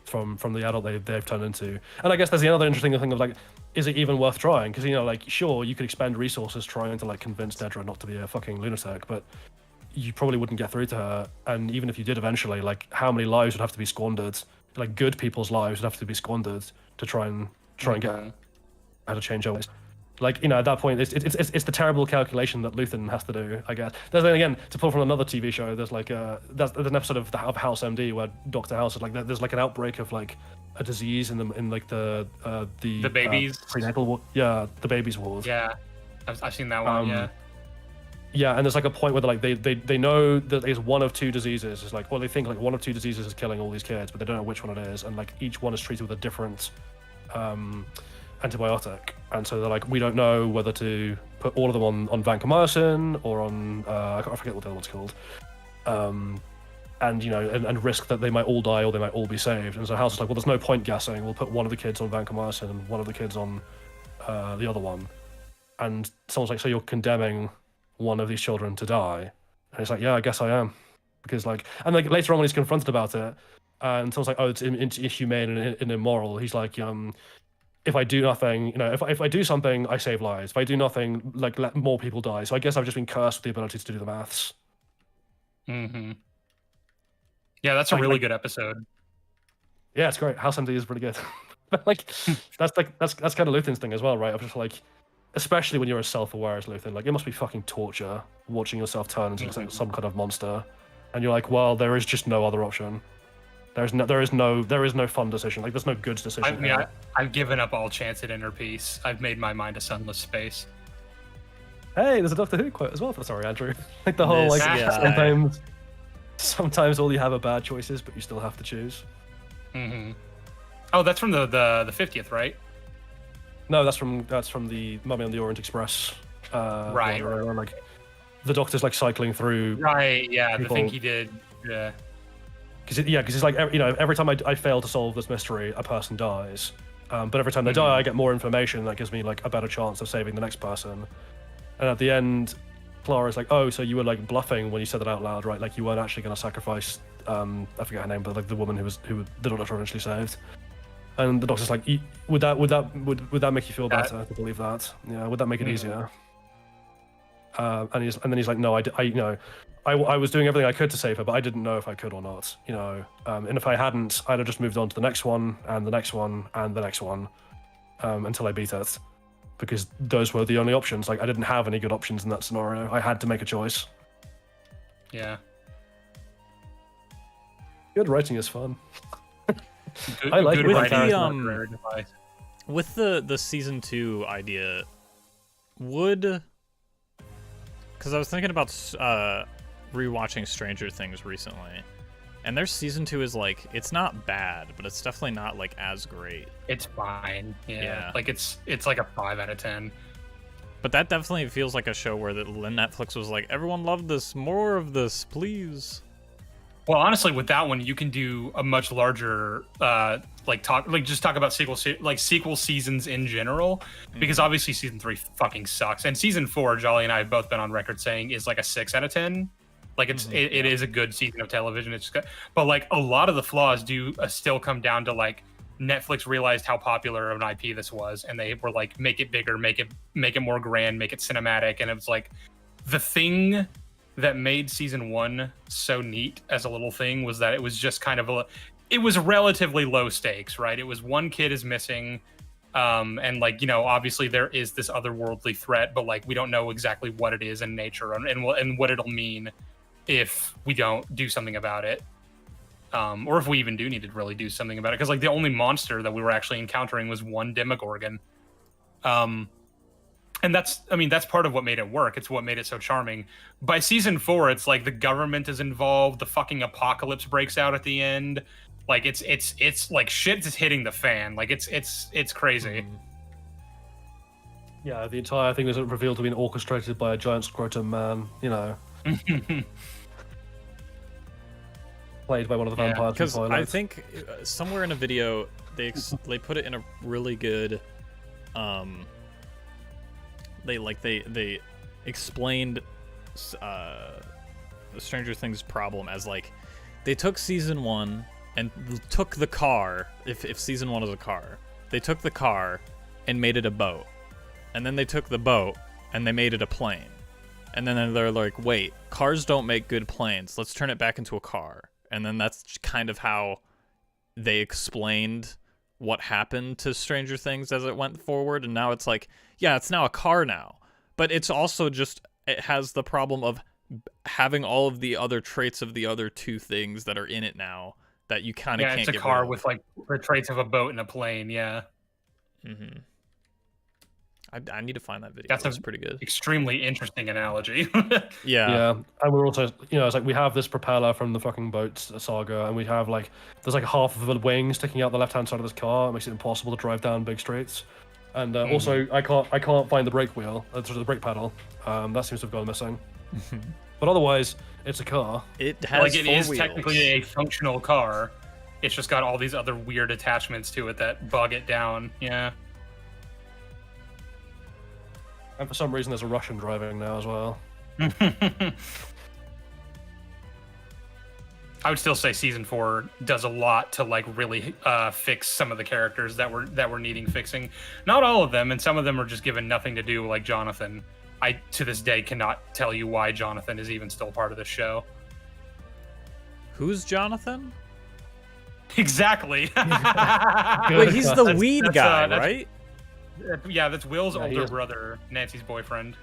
from the adult they've turned into? And I guess there's the other interesting thing of like, is it even worth trying? Because like, sure, you could expend resources trying to like convince Dedra not to be a fucking lunatic, but you probably wouldn't get through to her. And even if you did eventually, like, how many lives would have to be squandered? Like, good people's lives would have to be squandered to try and get how to change her ways. Like, at that point, it's the terrible calculation that Luthen has to do, I guess. Then again, to pull from another TV show, there's like there's an episode of House MD where Dr. House is like, there's like an outbreak of like a disease in the babies prenatal ward. Yeah, the babies ward. Yeah, I've seen that one. Yeah, and there's like a point where they're like they know that there's one of two diseases. It's like, well, they think like one of two diseases is killing all these kids, but they don't know which one it is, and like each one is treated with a different antibiotic, and so they're like, we don't know whether to put all of them on vancomycin or on I forget what the other one's called, and risk that they might all die or they might all be saved. And so House is like, well, there's no point guessing. We'll put one of the kids on vancomycin and one of the kids on the other one. And someone's like, so you're condemning one of these children to die? And he's like, yeah, I guess I am, because like, and like later on when he's confronted about it, and someone's like, oh, it's inhumane and immoral. He's like, if I do nothing, if I do something, I save lives. If I do nothing, like, let more people die. So I guess I've just been cursed with the ability to do the maths. Mm-hmm. Yeah, that's a really good episode. Yeah, it's great. House MD is pretty good. But like, that's kind of Luthen's thing as well, right? I'm just like, especially when you're as self-aware as Luthen, like, it must be fucking torture watching yourself turn into some kind of monster, and you're like, well, there is just no other option. There is no fun decision. Like, there's no good decision. I've given up all chance at inner peace. I've made my mind a sunless space. Hey, there's a Doctor Who quote as well. Sorry, Andrew. Like the whole sometimes all you have are bad choices, but you still have to choose. Mm-hmm. Oh, that's from the 50th, right? No, that's from the Mummy on the Orient Express. Right. Where, like, the Doctor's like cycling through. Right. Yeah. People. The thing he did. Yeah. Because it's like, every time I fail to solve this mystery, a person dies. But every time they die, I get more information that gives me like a better chance of saving the next person. And at the end, Clara's like, oh, so you were like bluffing when you said that out loud, right? Like, you weren't actually going to sacrifice, I forget her name, but like the woman who the Doctor eventually saved. And the Doctor's like, would that make you feel better to believe that? Yeah, would that make it easier? And then he's like, no, I was doing everything I could to save her, but I didn't know if I could or not, and if I hadn't, I'd have just moved on to the next one and the next one and the next one, until I beat it, because those were the only options. Like, I didn't have any good options in that scenario. I had to make a choice. Yeah. Good writing is fun. I like it. With the season 2 idea, because I was thinking about rewatching Stranger Things recently, and their season 2 is like, it's not bad, but it's definitely not like as great. It's fine. Yeah. Like it's like a 5 out of 10. But that definitely feels like a show where Netflix was like, everyone loved this, more of this, please. Well, honestly, with that one, you can do a much larger just talk about sequel seasons in general, because obviously season 3 fucking sucks, and season 4, Jolly and I have both been on record saying is like a 6 out of 10. Like it is a good season of television. It's good, but like a lot of the flaws do still come down to like Netflix realized how popular of an IP this was, and they were like, make it bigger, make it more grand, make it cinematic, and it was like the thing that made season 1 so neat as a little thing was that it was just kind of it was relatively low stakes, right? It was one kid is missing, and like, you know, obviously there is this otherworldly threat, but like we don't know exactly what it is in nature and what it'll mean if we don't do something about it, or if we even do need to really do something about it, because like the only monster that we were actually encountering was one Demogorgon. And that's part of what made it work. It's what made it so charming. By season 4, it's like the government is involved. The fucking apocalypse breaks out at the end. Like it's like shit is hitting the fan. Like it's crazy. Yeah, the entire thing was revealed to be orchestrated by a giant scrotum man. You know, played by one of the vampires. Because I think somewhere in a video they put it in a really good. They explained Stranger Things' problem as like they took season 1 and took the car. If season 1 is a car, they took the car and made it a boat, and then they took the boat and they made it a plane, and then they're like, wait, cars don't make good planes. Let's turn it back into a car, and then that's kind of how they explained what happened to Stranger Things as it went forward. And now it's like, yeah, it's now a car now, but it's also just, it has the problem of having all of the other traits of the other two things that are in it now that you kind of can't get rid of. Yeah, it's a car with like the traits of a boat and a plane. Yeah. I need to find that video. That's pretty good. Extremely interesting analogy. Yeah, and we're also, you know, it's like we have this propeller from the fucking boat saga, and we have like there's like half of the wing sticking out the left-hand side of this car. It makes it impossible to drive down big streets. And also, I can't find the brake wheel, sort of the brake pedal. That seems to have gone missing. But otherwise, it's a car. It has like it is technically a functional car. It's just got all these other weird attachments to it that bog it down. Yeah. And for some reason, there's a Russian driving now as well. I would still say season 4 does a lot to like really fix some of the characters that were needing fixing. Not all of them, and some of them are just given nothing to do, like Jonathan. I to this day cannot tell you why Jonathan is even still part of the show. Who's Jonathan? Exactly. Wait, he's the weed guy, right? Yeah, that's Will's older brother, Nancy's boyfriend.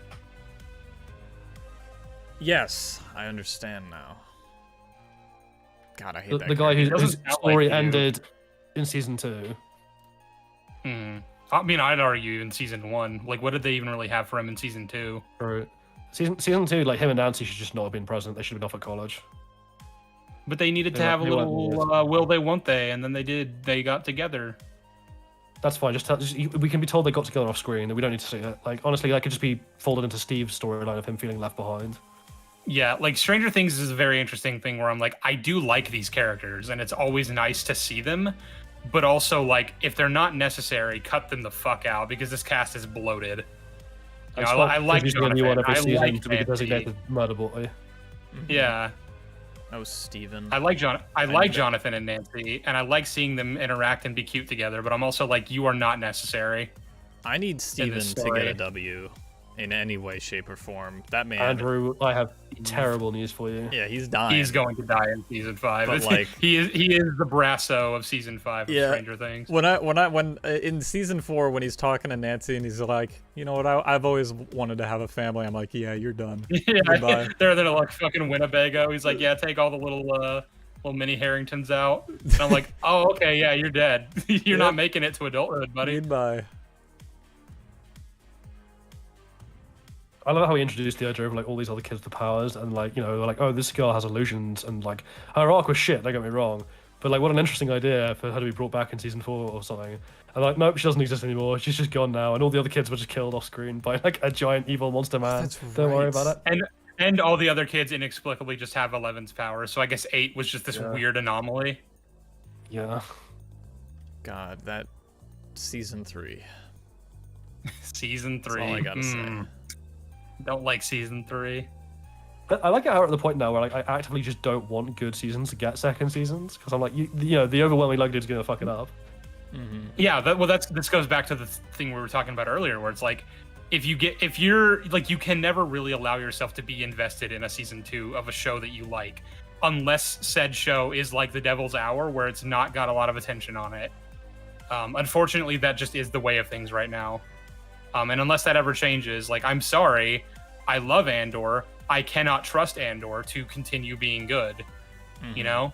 Yes, I understand now. God, I hate that. The guy whose story ended in season 2. I mean, I'd argue in season 1. Like, what did they even really have for him in season 2? Right. Season 2, like him and Nancy should just not have been present. They should have been off at college. But they needed to have a little will they, won't they, and then they did. They got together. That's fine. We can be told they got together off screen, and we don't need to see it. Like, honestly, that could just be folded into Steve's storyline of him feeling left behind. Yeah, like Stranger Things is a very interesting thing where I'm like, I do like these characters, and it's always nice to see them, but also like if they're not necessary, cut them the fuck out because this cast is bloated. You know, I like Jonathan. I like to be the designated murder boy. Yeah. That was Steven. I like Jonathan and Nancy, and I like seeing them interact and be cute together, but I'm also like, you are not necessary. I need Steven to get a W in any way, shape, or form. That man... Andrew, I have terrible news for you. Yeah, he's dying. He's going to die in season 5. But like, he is the Brasso of season 5 of Stranger Things. When in season 4, when he's talking to Nancy and he's like, you know what, I've always wanted to have a family. I'm like, yeah, you're done. Yeah, they're like fucking Winnebago. He's like, yeah, take all the little mini Harringtons out. And I'm like, oh, okay, yeah, you're dead. You're not making it to adulthood, buddy. Goodbye. I love how he introduced the idea of like all these other kids with powers, and like, you know, they're like, oh, this girl has illusions, and like her arc was shit, don't get me wrong, but like what an interesting idea for her to be brought back in season 4 or something. And like, nope, she doesn't exist anymore, she's just gone now, and all the other kids were just killed off screen by like a giant evil monster man. Don't worry about it. And all the other kids inexplicably just have 11's power, so I guess 8 was just this weird anomaly. Yeah. God, that season 3. Season 3. That's all I gotta say. Don't like season 3. I like it how we're at the point now where like I actively just don't want good seasons to get second seasons because I'm like, you know, the overwhelming likelihood is gonna fuck it up. Yeah, this goes back to the thing we were talking about earlier, where it's like, if you're like, you can never really allow yourself to be invested in a season 2 of a show that you like, unless said show is like The Devil's Hour, where it's not got a lot of attention on it. Unfortunately, that just is the way of things right now. And unless that ever changes, like, I'm sorry, I love Andor. I cannot trust Andor to continue being good. You know?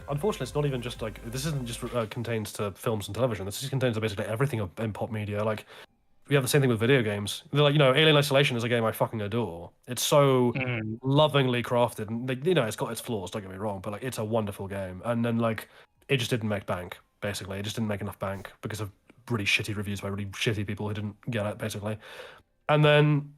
Unfortunately, it's not even just like, this isn't just contained to films and television. This is contained to basically everything in pop media. Like, we have the same thing with video games. They're like, you know, Alien Isolation is a game I fucking adore. It's so lovingly crafted, and like, you know, it's got its flaws. Don't get me wrong, but like, it's a wonderful game. And then like, it just didn't make bank. Basically, it just didn't make enough bank because of really shitty reviews by really shitty people who didn't get it. Basically, and then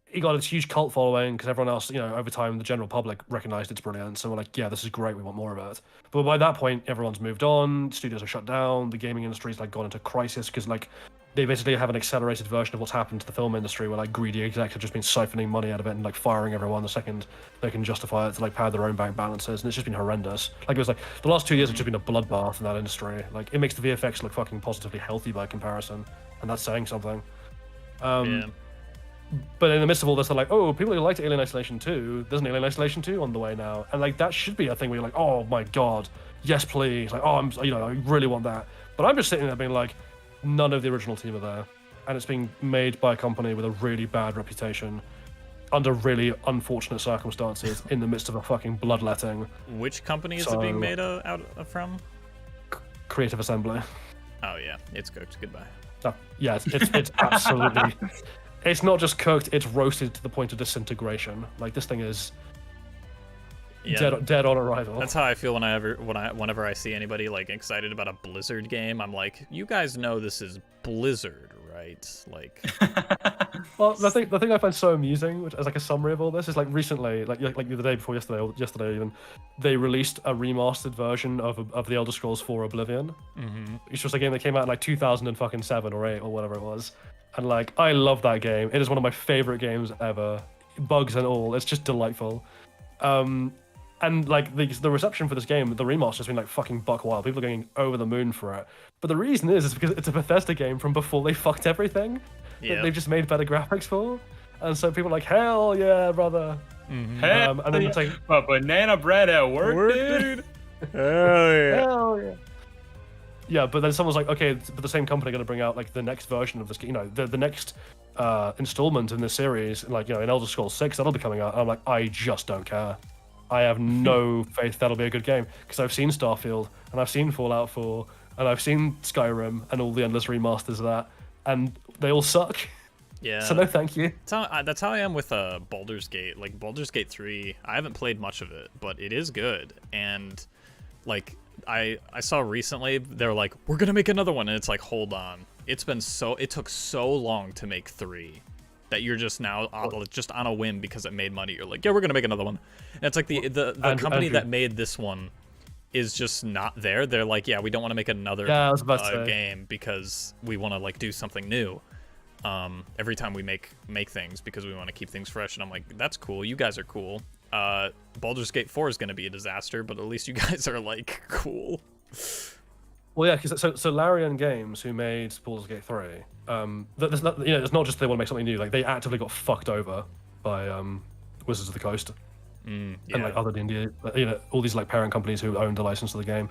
he got this huge cult following because everyone else, you know, over time, the general public recognized its brilliance. So we're like, yeah, this is great. We want more of it. But by that point, everyone's moved on. Studios are shut down. The gaming industry's like gone into crisis because like they basically have an accelerated version of what's happened to the film industry, where like greedy execs have just been siphoning money out of it and like firing everyone the second they can justify it to like pad their own bank balances, and it's just been horrendous. Like, it was like the last 2 years have just been a bloodbath in that industry. Like, it makes the VFX look fucking positively healthy by comparison, and that's saying something. But in the midst of all this, they're like, oh, people who liked Alien Isolation 2, there's an Alien Isolation 2 on the way now. And like, that should be a thing where you're like, oh my god, yes please. Like, oh, I really want that. But I'm just sitting there being like, none of the original team are there. And it's being made by a company with a really bad reputation under really unfortunate circumstances in the midst of a fucking bloodletting. Which company is it being made from? Creative Assembly. Oh yeah, it's cooked. Goodbye. Yeah, it's absolutely... It's not just cooked, it's roasted to the point of disintegration. Like, this thing is dead on arrival. That's how I feel whenever I see anybody like excited about a Blizzard game. I'm like, you guys know this is Blizzard, right? Like, well, the thing I find so amusing, which as like a summary of all this, is like recently, like the day before yesterday, or yesterday even, they released a remastered version of the Elder Scrolls 4 Oblivion, which was a game that came out in like 2007 or 8 or whatever it was. And like, I love that game. It is one of my favorite games ever, bugs and all. It's just delightful. And like the reception for this game, the remaster has been like fucking buck wild. People are going over the moon for it. But the reason is because it's a Bethesda game from before they fucked everything. That they've just made better graphics for. And so people are like, hell yeah, brother. Hell and then it's like, banana bread at work, dude. Hell yeah. Hell yeah. Yeah, but then someone's like, okay, but the same company are going to bring out like the next version of this, you know, the next installment in this series, like, you know, in Elder Scrolls 6, that'll be coming out. And I'm like, I just don't care. I have no faith that'll be a good game because I've seen Starfield and I've seen Fallout 4 and I've seen Skyrim and all the endless remasters of that, and they all suck. Yeah. So no, thank you. That's how I am with Baldur's Gate. Like, Baldur's Gate 3, I haven't played much of it, but it is good. And like, I saw recently they're like, we're gonna make another one, and it's like, hold on, it took so long to make 3 that you're just now just on a whim because it made money, you're like, yeah, we're gonna make another one. And it's like the company that made this one is just not there. They're like, yeah, we don't want to make another game because we want to like do something new every time we make things, because we want to keep things fresh. And I'm like, that's cool, you guys are cool. Baldur's Gate 4 is going to be a disaster, but at least you guys are like cool. Well, yeah, because so Larian Games, who made Baldur's Gate 3, it's not just they want to make something new. Like, they actively got fucked over by Wizards of the Coast and like other D&D, you know, all these like parent companies who owned the license to the game.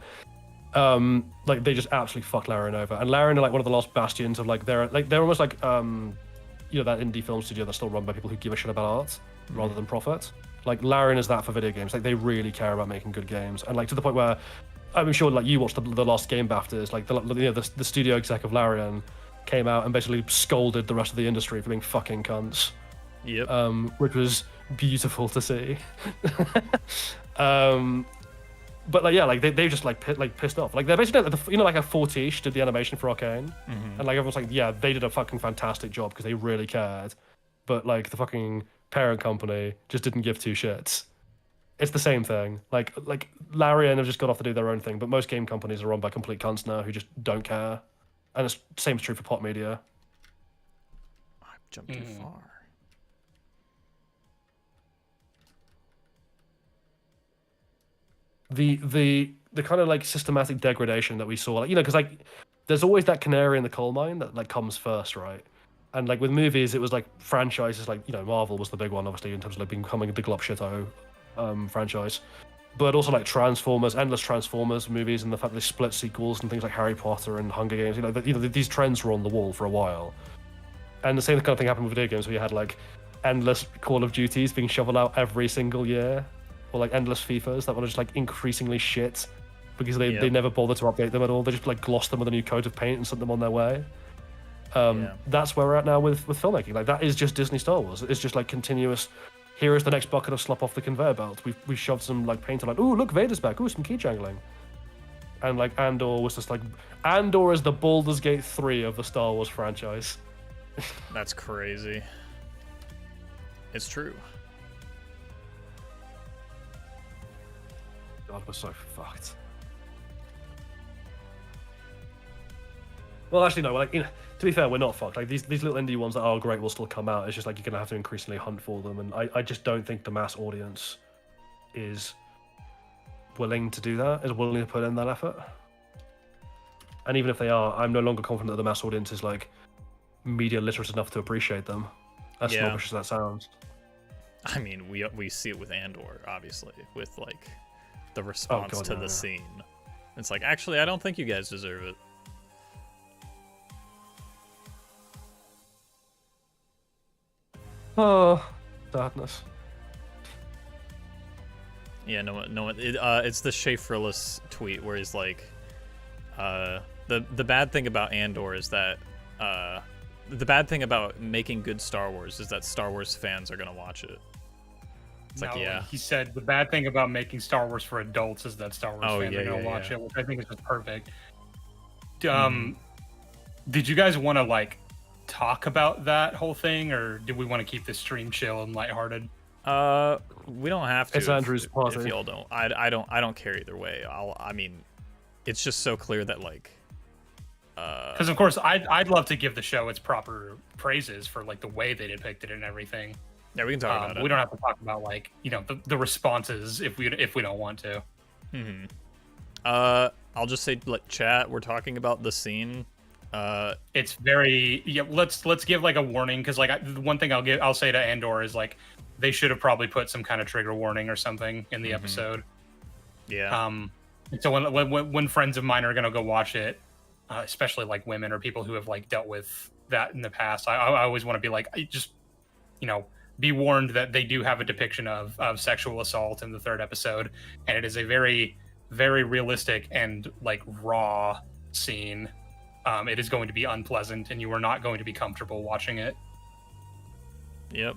Like, they just absolutely fucked Larian over. And Larian are like one of the last bastions of like they're almost like you know, that indie film studio that's still run by people who give a shit about art rather than profit. Like, Larian is that for video games. Like, they really care about making good games, and like to the point where I'm sure like you watched the last Game BAFTAs. Like, the studio exec of Larian came out and basically scolded the rest of the industry for being fucking cunts. Yep. Which was beautiful to see. But like, yeah, like they just like pissed off. Like, they're basically you know, like a Fortiche did the animation for Arcane, and like everyone's like, yeah, they did a fucking fantastic job because they really cared. But like the fucking parent company just didn't give two shits. It's the same thing. Like Larian have just got off to do their own thing, but most game companies are run by complete cunts now who just don't care. And it's same is true for pop media. I've jumped too far. The kind of like systematic degradation that we saw, like, you know, because like there's always that canary in the coal mine that like comes first, right? And like with movies, it was like franchises, like, you know, Marvel was the big one, obviously, in terms of like becoming the glop shito franchise, but also like Transformers, endless Transformers movies, and the fact they split sequels and things like Harry Potter and Hunger Games. You know, these trends were on the wall for a while, and the same kind of thing happened with video games, where you had like endless Call of Duties being shoveled out every single year, or like endless FIFAs that were just like increasingly shit because they never bothered to update them at all. They just like glossed them with a new coat of paint and sent them on their way. That's where we're at now with filmmaking. Like, that is just Disney Star Wars. It's just like continuous. Here is the next bucket of slop off the conveyor belt. We've shoved some like paint on, like, ooh, look, Vader's back. Ooh, some key jangling. And like Andor was just like, Andor is the Baldur's Gate 3 of the Star Wars franchise. That's crazy. It's true. God, we're so fucked. Well, actually, no. Like, you know, to be fair, we're not fucked. Like these little indie ones that are great will still come out. It's just like you're gonna have to increasingly hunt for them, and I just don't think the mass audience is willing to do that. Is willing to put in that effort. And even if they are, I'm no longer confident that the mass audience is like media literate enough to appreciate them. As snobbish as that sounds. I mean, we see it with Andor, obviously, with like the response to the scene. It's like, actually, I don't think you guys deserve it. Oh, sadness. Yeah, no one. It's the Schaeferless tweet where he's like, the bad thing about Andor is that the bad thing about making good Star Wars is that Star Wars fans are gonna watch it. It's like, yeah. He said the bad thing about making Star Wars for adults is that Star Wars fans are gonna watch it, which I think is just perfect. Did you guys want to like talk about that whole thing, or do we want to keep this stream chill and lighthearted? We don't have to. It's Andrew's party. If y'all don't, I don't care either way. I mean, it's just so clear that like, because of course I'd love to give the show its proper praises for like the way they depicted it and everything. Yeah, we can talk about it. We don't have to talk about like, you know, the responses if we don't want to. I'll just say, like, chat, we're talking about the scene. It's very let's give like a warning, because like one thing I'll say to Andor is like they should have probably put some kind of trigger warning or something in the episode. So when friends of mine are gonna go watch it, especially like women or people who have like dealt with that in the past, I always want to be like, just, you know, be warned that they do have a depiction of sexual assault in the third episode, and it is a very, very realistic and like raw scene. It is going to be unpleasant, and you are not going to be comfortable watching it. Yep.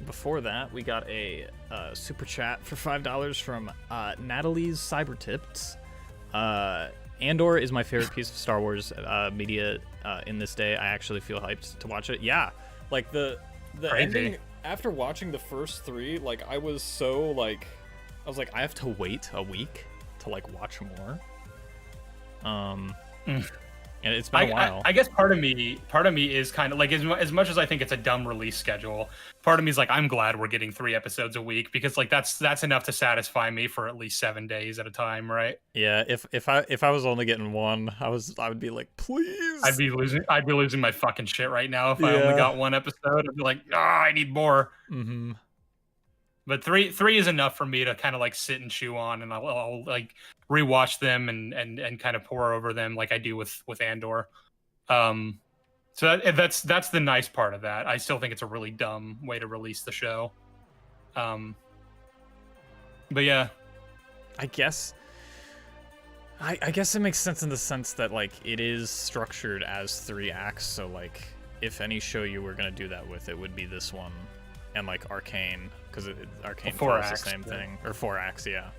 Before that, we got a super chat for $5 from Natalie's Cyber Tips. Andor is my favorite piece of Star Wars media in this day. I actually feel hyped to watch it. Yeah, like the ending, after watching the first three, like I was like, I have to wait a week to like watch more. And it's been a while. I guess part of me is kind of like, as much as I think it's a dumb release schedule, part of me is like, I'm glad we're getting 3 episodes a week, because like that's enough to satisfy me for at least 7 days at a time, right? Yeah, if I was only getting one, I would be like, please. I'd be losing my fucking shit right now if I only got 1 episode. I'd be like, I need more. But three is enough for me to kind of like sit and chew on, and I'll like rewatch them and kind of pour over them like I do with Andor. So that's the nice part of that. I still think it's a really dumb way to release the show. But yeah, I guess it makes sense in the sense that like it is structured as 3 acts. So like if any show you were gonna do that with, it would be this one, and like Arcane, because Arcane follows the same thing, or 4 acts, yeah.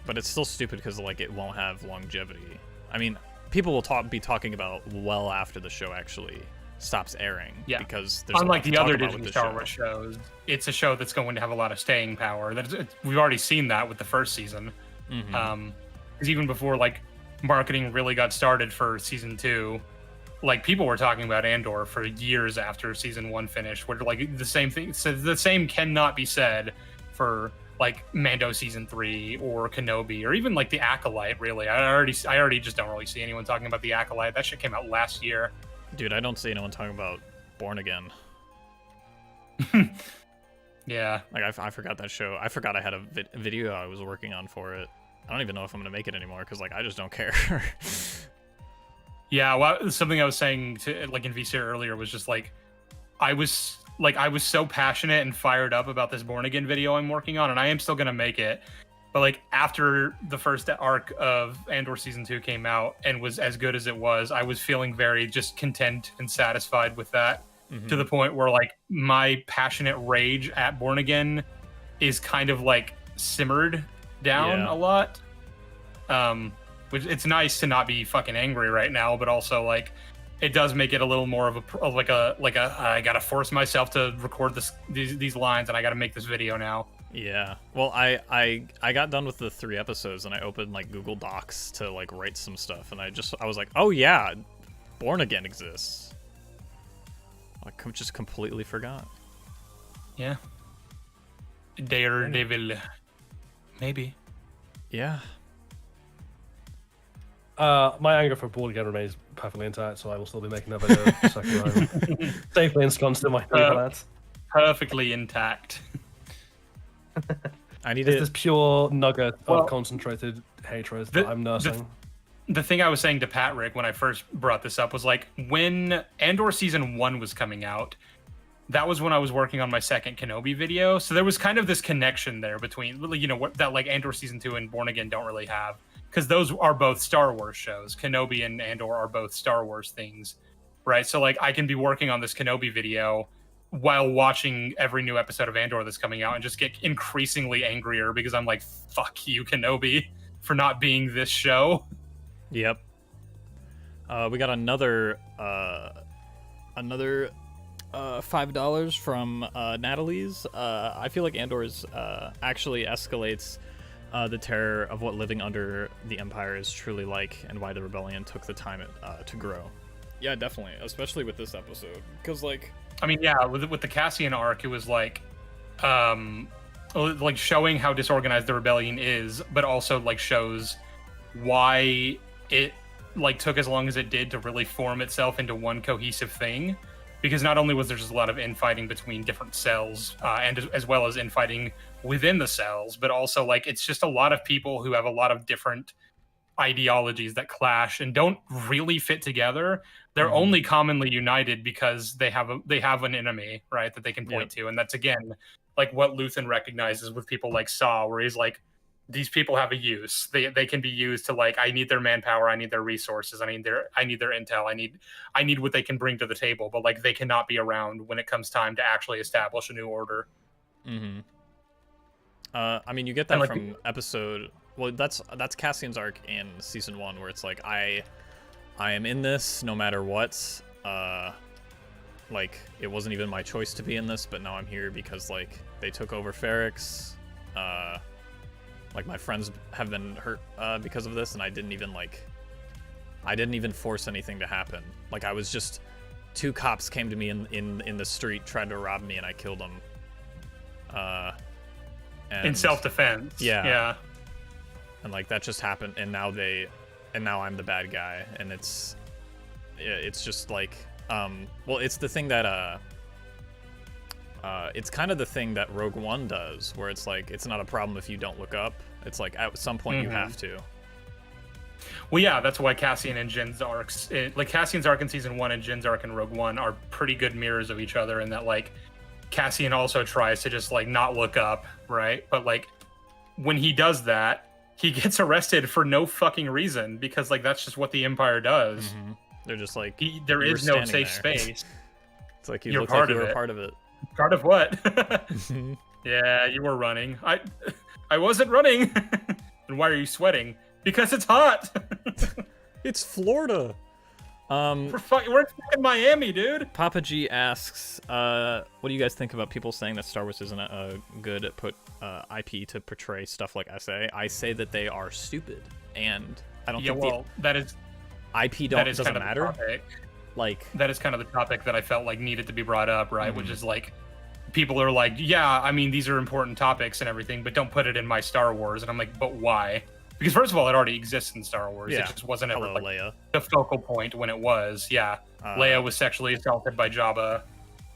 But it's still stupid because like it won't have longevity. I mean, people will be talking about well after the show actually stops airing. Yeah. Because there's unlike the other Disney Star Wars shows, it's a show that's going to have a lot of staying power. We've already seen that with the first season. Because even before like marketing really got started for season 2, like people were talking about Andor for years after season 1 finished. Where like the same thing, so the same cannot be said for like Mando season 3 or Kenobi or even like the Acolyte. Really, I already just don't really see anyone talking about the Acolyte. That shit came out last year. Dude, I don't see anyone talking about Born Again. Yeah. Like, I forgot that show. I forgot I had a video I was working on for it. I don't even know if I'm going to make it anymore, because, like, I just don't care. Yeah, well, something I was saying to, like, in VC earlier was just, like, I was so passionate and fired up about this Born Again video I'm working on, and I am still going to make it. But, like, after the first arc of Andor Season 2 came out and was as good as it was, I was feeling very just content and satisfied with that, to the point where, like, my passionate rage at Born Again is kind of, like, simmered down a lot. Which it's nice to not be fucking angry right now, but also, like, it does make it a little more of a I gotta force myself to record these lines, and I gotta make this video now. Yeah. Well, I got done with the 3 episodes, and I opened like Google Docs to like write some stuff, and I was like, oh yeah, Born Again exists. I just completely forgot. Yeah. Daredevil. Maybe. Yeah. My anger for Born Again remains perfectly intact, so I will still be making that video the second I'm safely ensconced in my lads. Perfectly intact. I need this pure nugget of concentrated hatred that I'm nursing. The thing I was saying to Patrick when I first brought this up was, like, when Andor Season 1 was coming out, that was when I was working on my second Kenobi video. So there was kind of this connection there between, you know, what that, like, Andor Season 2 and Born Again don't really have. Because those are both Star Wars shows. Kenobi and Andor are both Star Wars things, right? So, like, I can be working on this Kenobi video while watching every new episode of Andor that's coming out and just get increasingly angrier because I'm like, fuck you, Kenobi, for not being this show. Yep. We got another $5 from Natalie's. I feel like Andor's actually escalates the terror of what living under the Empire is truly like, and why the rebellion took the time to grow. Yeah, definitely, especially with this episode, because, like, I mean, yeah, with the Cassian arc, it was like showing how disorganized the rebellion is, but also like shows why it like took as long as it did to really form itself into one cohesive thing. Because not only was there just a lot of infighting between different cells, and as well as infighting within the cells, but also, like, it's just a lot of people who have a lot of different ideologies that clash and don't really fit together. They're only commonly united because they have an enemy, right, that they can point to, and that's again like what Luthen recognizes with people like Saw, where he's like, these people have a use. They can be used to, like, I need their manpower, I need their resources, I need their intel, I need what they can bring to the table, but, like, they cannot be around when it comes time to actually establish a new order. I mean, you get that from episode. Well, that's Cassian's arc in season 1, where it's like, I am in this no matter what. Like, it wasn't even my choice to be in this, but now I'm here because, like, they took over Ferrix. Like, my friends have been hurt because of this, and I didn't even force anything to happen. Like, I was just, 2 cops came to me in the street, tried to rob me, and I killed them. In self-defense. Yeah. And, like, that just happened, and now I'm the bad guy, and it's just like, well, it's the thing that it's kind of the thing that Rogue One does, where it's like, it's not a problem if you don't look up. It's like, at some point you have to. Well, yeah, that's why Cassian and Jin's arcs, like Cassian's arc in season 1 and Jin's arc in Rogue One, are pretty good mirrors of each other, in that, like, Cassian also tries to just, like, not look up, right? But, like, when he does that, he gets arrested for no fucking reason, because, like, that's just what the Empire does. They're just like, there is no safe space. It's like, you look like you were part of it. Part of what? Yeah, you were running. I wasn't running. And why are you sweating? Because it's hot. It's Florida. We're in fucking Miami, dude. Papa G asks, what do you guys think about people saying that Star Wars isn't good at IP to portray stuff like SA? I say that they are stupid, and I don't think that is IP doesn't matter. Like that is kind of the topic that I felt like needed to be brought up, right? Which is like, people are like, yeah, I mean, these are important topics and everything, but don't put it in my Star Wars. And I'm like, but why? Because first of all, it already exists in Star Wars. Yeah. It just wasn't ever like Leia. the focal point when it was. Yeah, Leia was sexually assaulted by Jabba.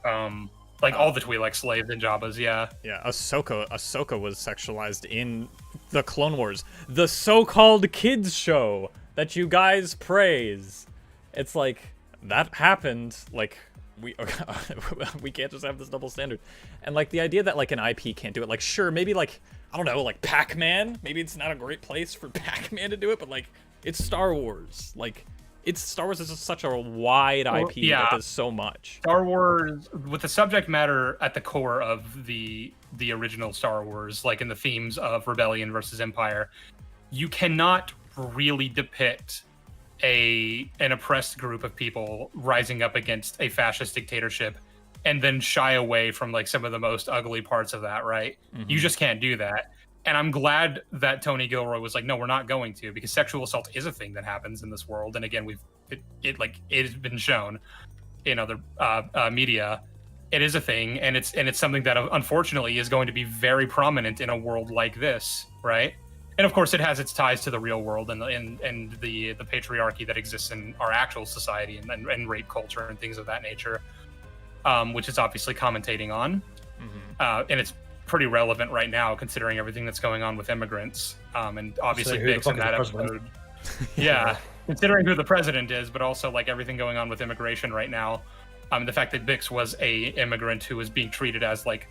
All the Twi'lek slaves in Jabba's. Yeah. Yeah. Ahsoka was sexualized in the Clone Wars, the so-called kids show that you guys praise. It's like that happened. Like we can't just have this double standard. And like the idea that like an IP can't do it. Like sure, maybe like, I don't know, like Pac-Man. Maybe it's not a great place for Pac-Man to do it, but like it's Star Wars. Like Star Wars is just such a wide IP that does so much. Star Wars, with the subject matter at the core of the original Star Wars, like in the themes of rebellion versus empire, you cannot really depict an oppressed group of people rising up against a fascist dictatorship and then shy away from like some of the most ugly parts of that, right? You just can't do that. And I'm glad that Tony Gilroy was like, no, we're not going to, because sexual assault is a thing that happens in this world. And again, it has been shown in other media. It is a thing, and it's something that unfortunately is going to be very prominent in a world like this, right? And of course, it has its ties to the real world and the patriarchy that exists in our actual society and rape culture and things of that nature. Which is obviously commentating on. And it's pretty relevant right now, considering everything that's going on with immigrants. And obviously Bix in that episode. Yeah, considering who the president is, but also like everything going on with immigration right now. The fact that Bix was a immigrant who was being treated as like,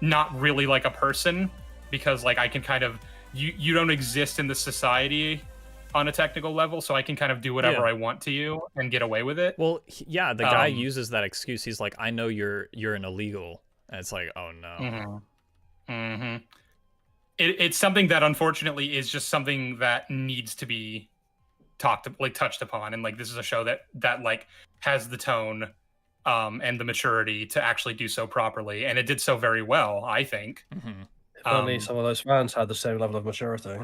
not really like a person, because like I can kind of, you don't exist in the society on a technical level, so I can kind of do whatever I want to you and get away with it. Well, the guy uses that excuse. He's like, I know you're an illegal. And it's like, oh no. It's something that unfortunately is just something that needs to be touched upon. And like, this is a show that like has the tone and the maturity to actually do so properly. And it did so very well, I think. If only some of those fans had the same level of maturity.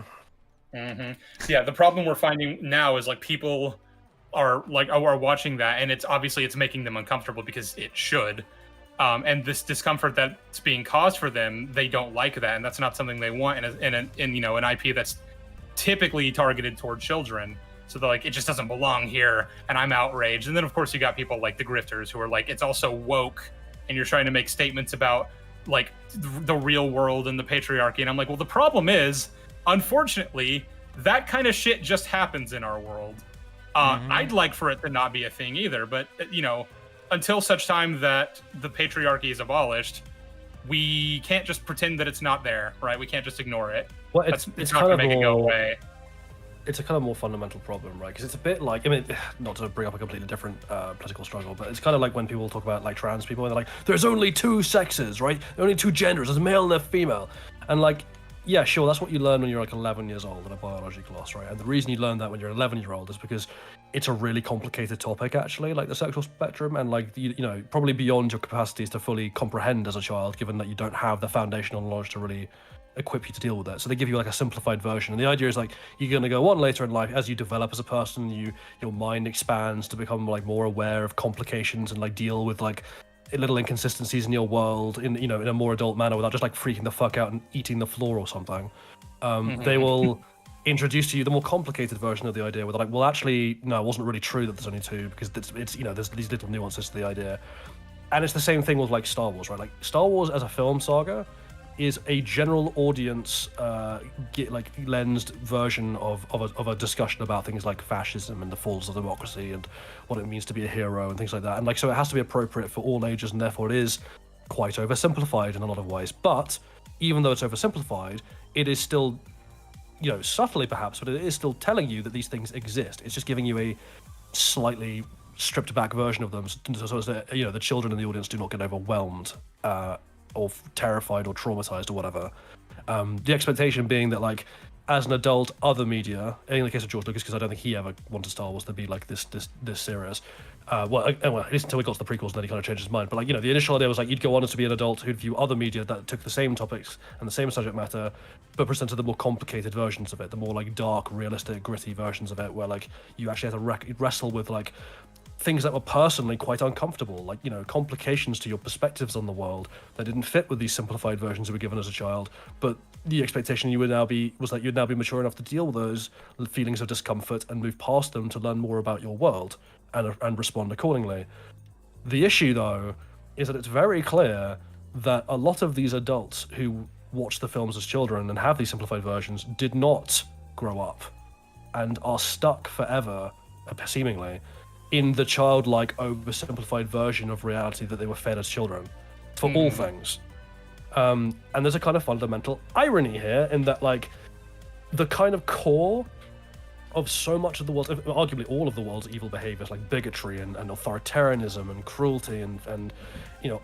Yeah, the problem we're finding now is like people are watching that, and it's making them uncomfortable, because it should. And this discomfort that's being caused for them, they don't like that, and that's not something they want in an IP that's typically targeted toward children. So they're like, it just doesn't belong here, and I'm outraged. And then of course you got people like the grifters who are like, it's also woke, and you're trying to make statements about like the real world and the patriarchy. And I'm like, well, the problem is, unfortunately, that kind of shit just happens in our world. I'd like for it to not be a thing either, but until such time that the patriarchy is abolished, we can't just pretend that it's not there, right? We can't just ignore it. Well, it's not going to make it go away. It's a kind of more fundamental problem, right? Because it's a bit like, I mean, not to bring up a completely different political struggle, but it's kind of like when people talk about like trans people, and they're like, there's only two sexes, right? There are only two genders, there's a male and a female. And like, yeah, sure, that's what you learn when you're like 11 years old in a biology class, right? And the reason you learn that when you're 11-year-old is because it's a really complicated topic, actually, like the sexual spectrum, and like, probably beyond your capacities to fully comprehend as a child, given that you don't have the foundational knowledge to really equip you to deal with it. So they give you like a simplified version, and the idea is like you're going to go on later in life as you develop as a person, your mind expands to become like more aware of complications and like deal with like little inconsistencies in your world in a more adult manner, without just like freaking the fuck out and eating the floor or something. They will introduce to you the more complicated version of the idea, where they're like, well, actually, no, it wasn't really true that there's only two, because it's there's these little nuances to the idea. And it's the same thing with like Star Wars, right? Like Star Wars as a film saga is a general audience lensed version of a discussion about things like fascism and the falls of democracy and what it means to be a hero and things like that. And like, so it has to be appropriate for all ages, and therefore it is quite oversimplified in a lot of ways. But even though it's oversimplified, it is still, subtly perhaps, but it is still telling you that these things exist. It's just giving you a slightly stripped back version of them, so that the children in the audience do not get overwhelmed or terrified or traumatized or whatever. The expectation being that like as an adult, other media, in the case of George Lucas, because I don't think he ever wanted Star Wars to be like this serious. Well, at least until we got to the prequels, then he kind of changed his mind. But like, the initial idea was like you'd go on to be an adult who'd view other media that took the same topics and the same subject matter, but presented the more complicated versions of it, the more like dark, realistic, gritty versions of it, where like you actually had to wrestle with like things that were personally quite uncomfortable, like complications to your perspectives on the world that didn't fit with these simplified versions you were given as a child. But the expectation was that you'd now be mature enough to deal with those feelings of discomfort and move past them to learn more about your world and respond accordingly. The issue, though, is that it's very clear that a lot of these adults who watch the films as children and have these simplified versions did not grow up and are stuck forever, seemingly, in the childlike, oversimplified version of reality that they were fed as children for all things. And there's a kind of fundamental irony here in that, like, the kind of core of so much of the world, arguably all of the world's evil behaviors, like bigotry and authoritarianism and cruelty and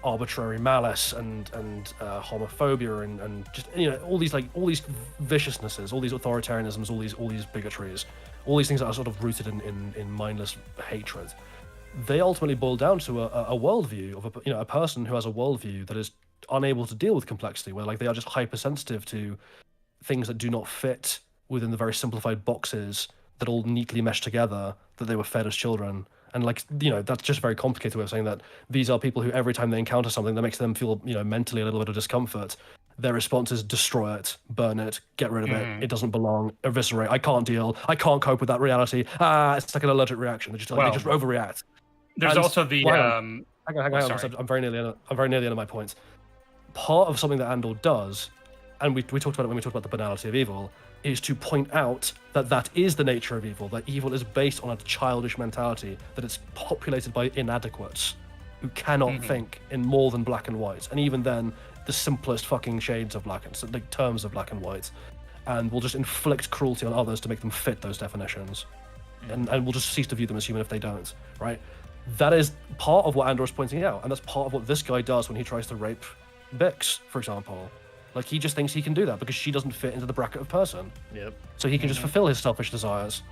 arbitrary malice and homophobia and just all these viciousnesses, all these authoritarianisms, all these bigotries, all these things that are sort of rooted in mindless hatred. They ultimately boil down to a worldview of a person who has a worldview that is unable to deal with complexity, where like they are just hypersensitive to things that do not fit within the very simplified boxes that all neatly mesh together that they were fed as children. And like that's just a very complicated way of saying that these are people who every time they encounter something that makes them feel mentally a little bit of discomfort, their response is destroy it, burn it, get rid of it, it doesn't belong, eviscerate, I can't cope with that reality, it's like an allergic reaction. They just overreact. There's also the hang on. I'm very nearly at the end of my points. Part of something that Andor does, and we talked about it when we talked about the banality of evil, is to point out that is the nature of evil, that evil is based on a childish mentality, that it's populated by inadequates who cannot think in more than black and white, and even then, the simplest fucking shades of black and like terms of black and white, and will just inflict cruelty on others to make them fit those definitions, and we'll just cease to view them as human if they don't, right? That is part of what Andor is pointing out, and that's part of what this guy does when he tries to rape Bix, for example. Like, he just thinks he can do that because she doesn't fit into the bracket of person. Yep. So he can just fulfill his selfish desires.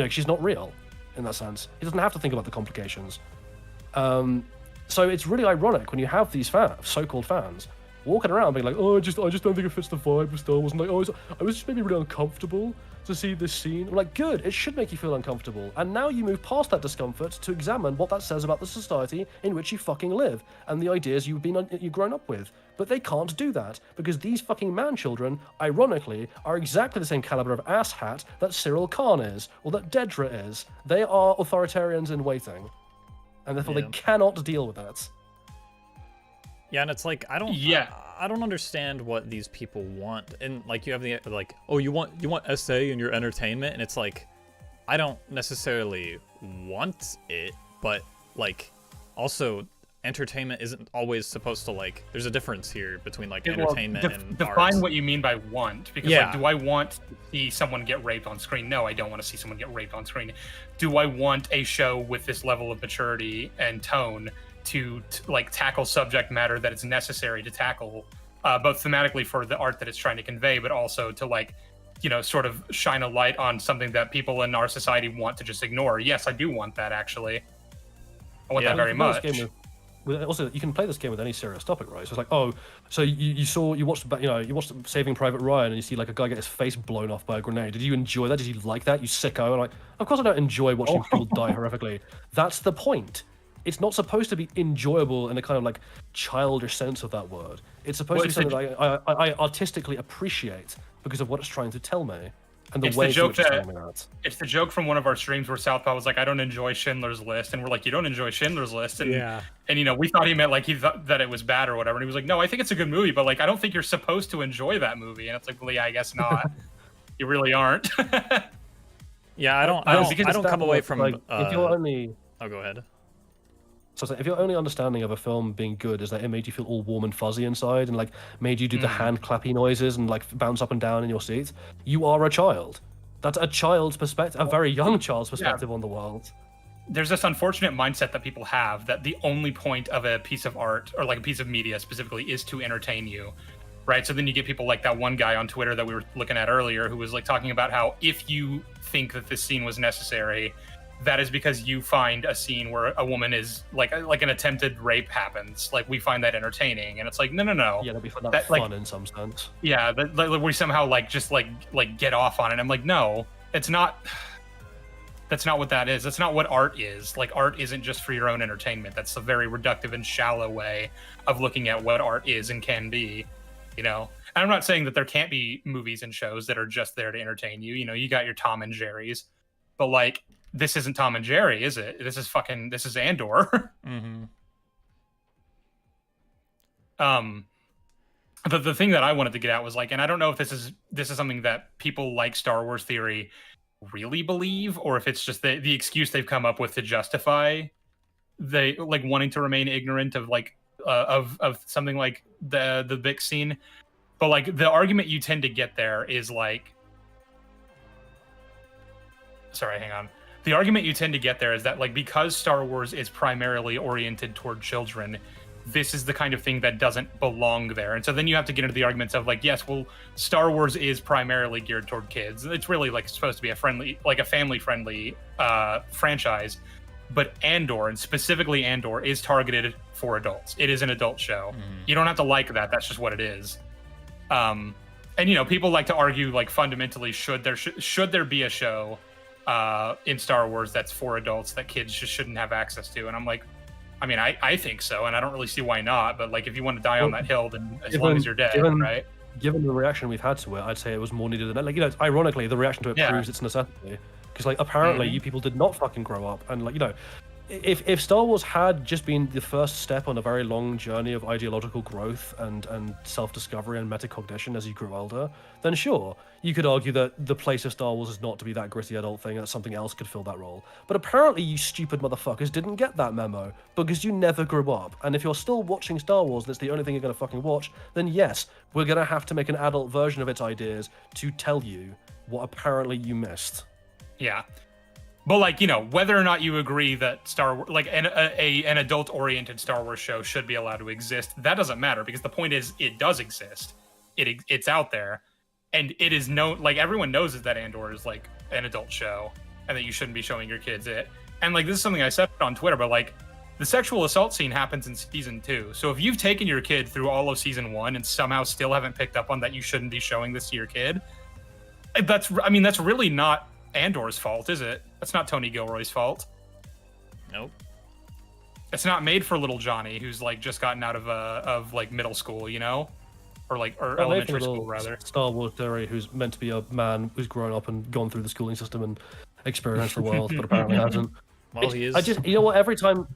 She's not real in that sense. He doesn't have to think about the complications. So it's really ironic when you have these so-called fans walking around being like, oh, I just don't think it fits the vibe of Star Wars. And like, oh, I was just maybe really uncomfortable to see this scene. I'm like, good, it should make you feel uncomfortable. And now you move past that discomfort to examine what that says about the society in which you fucking live and the ideas you've grown up with. But they can't do that because these fucking man-children, ironically, are exactly the same caliber of asshat that Cyril Khan is, or that Dedra is. They are authoritarians in waiting. And therefore they cannot deal with that. Yeah, and it's like, I don't understand what these people want. And like, you have the like, oh, you want SA in your entertainment, and it's like, I don't necessarily want it, but like, also entertainment isn't always supposed to like. There's a difference here between like entertainment and define art. What you mean by want, because like, do I want to see someone get raped on screen? No, I don't want to see someone get raped on screen. Do I want a show with this level of maturity and tone to like tackle subject matter that it's necessary to tackle, both thematically for the art that it's trying to convey, but also to like, sort of shine a light on something that people in our society want to just ignore? Yes, I do want that, actually. I want that very much. Also, you can play this game with any serious topic, right? So it's like, oh, so you watched Saving Private Ryan, and you see like a guy get his face blown off by a grenade. Did you enjoy that? Did you like that? You sicko! And like, of course I don't enjoy watching people die horrifically. That's the point. It's not supposed to be enjoyable in a kind of like childish sense of that word. It's supposed to be something that I artistically appreciate because of what it's trying to tell me. And the way it's the joke from one of our streams where Southpaw was like, I don't enjoy Schindler's List, and we're like, you don't enjoy Schindler's List? And and we thought he meant like he thought that it was bad or whatever, and he was like, no, I think it's a good movie, but like I don't think you're supposed to enjoy that movie. And it's like, well, yeah, I guess not. You really aren't. Yeah, I don't come away from like, if you're only oh, go ahead. So if your only understanding of a film being good is that it made you feel all warm and fuzzy inside and like made you do the hand clappy noises and like bounce up and down in your seat, you are a child. That's a child's perspective, a very young child's perspective on the world. There's this unfortunate mindset that people have that the only point of a piece of art or like a piece of media specifically is to entertain you. right? So then you get people like that one guy on Twitter that we were looking at earlier who was like talking about how if you think that this scene was necessary, that is because you find a scene where a woman is like an attempted rape happens. Like we find that entertaining, and it's like no. Yeah, that'd be fun like, in some sense. Yeah, that we somehow like just like get off on it. I'm like, no, it's not. That's not what that is. That's not what art is. Like art isn't just for your own entertainment. That's a very reductive and shallow way of looking at what art is and can be. You know, and I'm not saying that there can't be movies and shows that are just there to entertain you. You know, you got your Tom and Jerry's, but like. This isn't Tom and Jerry, is it? This is Andor. The thing that I wanted to get at was like, and I don't know if this is something that people like Star Wars theory really believe, or if it's just the excuse they've come up with to justify they like wanting to remain ignorant of like of something like the big scene. But like the argument you tend to get there is like, sorry, hang on. The argument you tend to get there is that like because Star Wars is primarily oriented toward children, this is the kind of thing that doesn't belong there. And so then you have to get into the arguments of like, yes, well, Star Wars is primarily geared toward kids. It's really like supposed to be a family-friendly franchise. But Andor, and specifically Andor, is targeted for adults. It is an adult show. You don't have to like that. That's just what it is. And you know, people like to argue like fundamentally should there be a show in Star Wars that's for adults that kids just shouldn't have access to? And I'm like, I mean, I think so, and I don't really see why not. But like, if you want to die on that hill, then as long as you're dead, right? Given the reaction we've had to it, I'd say it was more needed than that. Like, you know, ironically, the reaction to it proves its necessity. Because like, apparently, you people did not fucking grow up, and like, you know, if Star Wars had just been the first step on a very long journey of ideological growth and self-discovery and metacognition as you grew older, then sure, you could argue that the place of Star Wars is not to be that gritty adult thing, and that something else could fill that role. But apparently you stupid motherfuckers didn't get that memo, because you never grew up. And if you're still watching Star Wars and it's the only thing you're going to fucking watch, then yes, we're going to have to make an adult version of its ideas to tell you what apparently you missed. Yeah. But like, you know, whether or not you agree that Star Wars, like an adult-oriented Star Wars show should be allowed to exist, that doesn't matter, because the point is it does exist. It's out there, and it is known. Like everyone knows that Andor is like an adult show, and that you shouldn't be showing your kids it. And like this is something I said on Twitter, but like the sexual assault scene happens in season 2. So if you've taken your kid through all of season 1 and somehow still haven't picked up on that, you shouldn't be showing this to your kid. That's really not Andor's fault, is it? That's not Tony Gilroy's fault. Nope. It's not made for little Johnny, who's like just gotten out of like middle school, you know, or elementary school rather. Star Wars theory, who's meant to be a man who's grown up and gone through the schooling system and experienced the world, but apparently hasn't. Well, he is. I just, you know what? Every time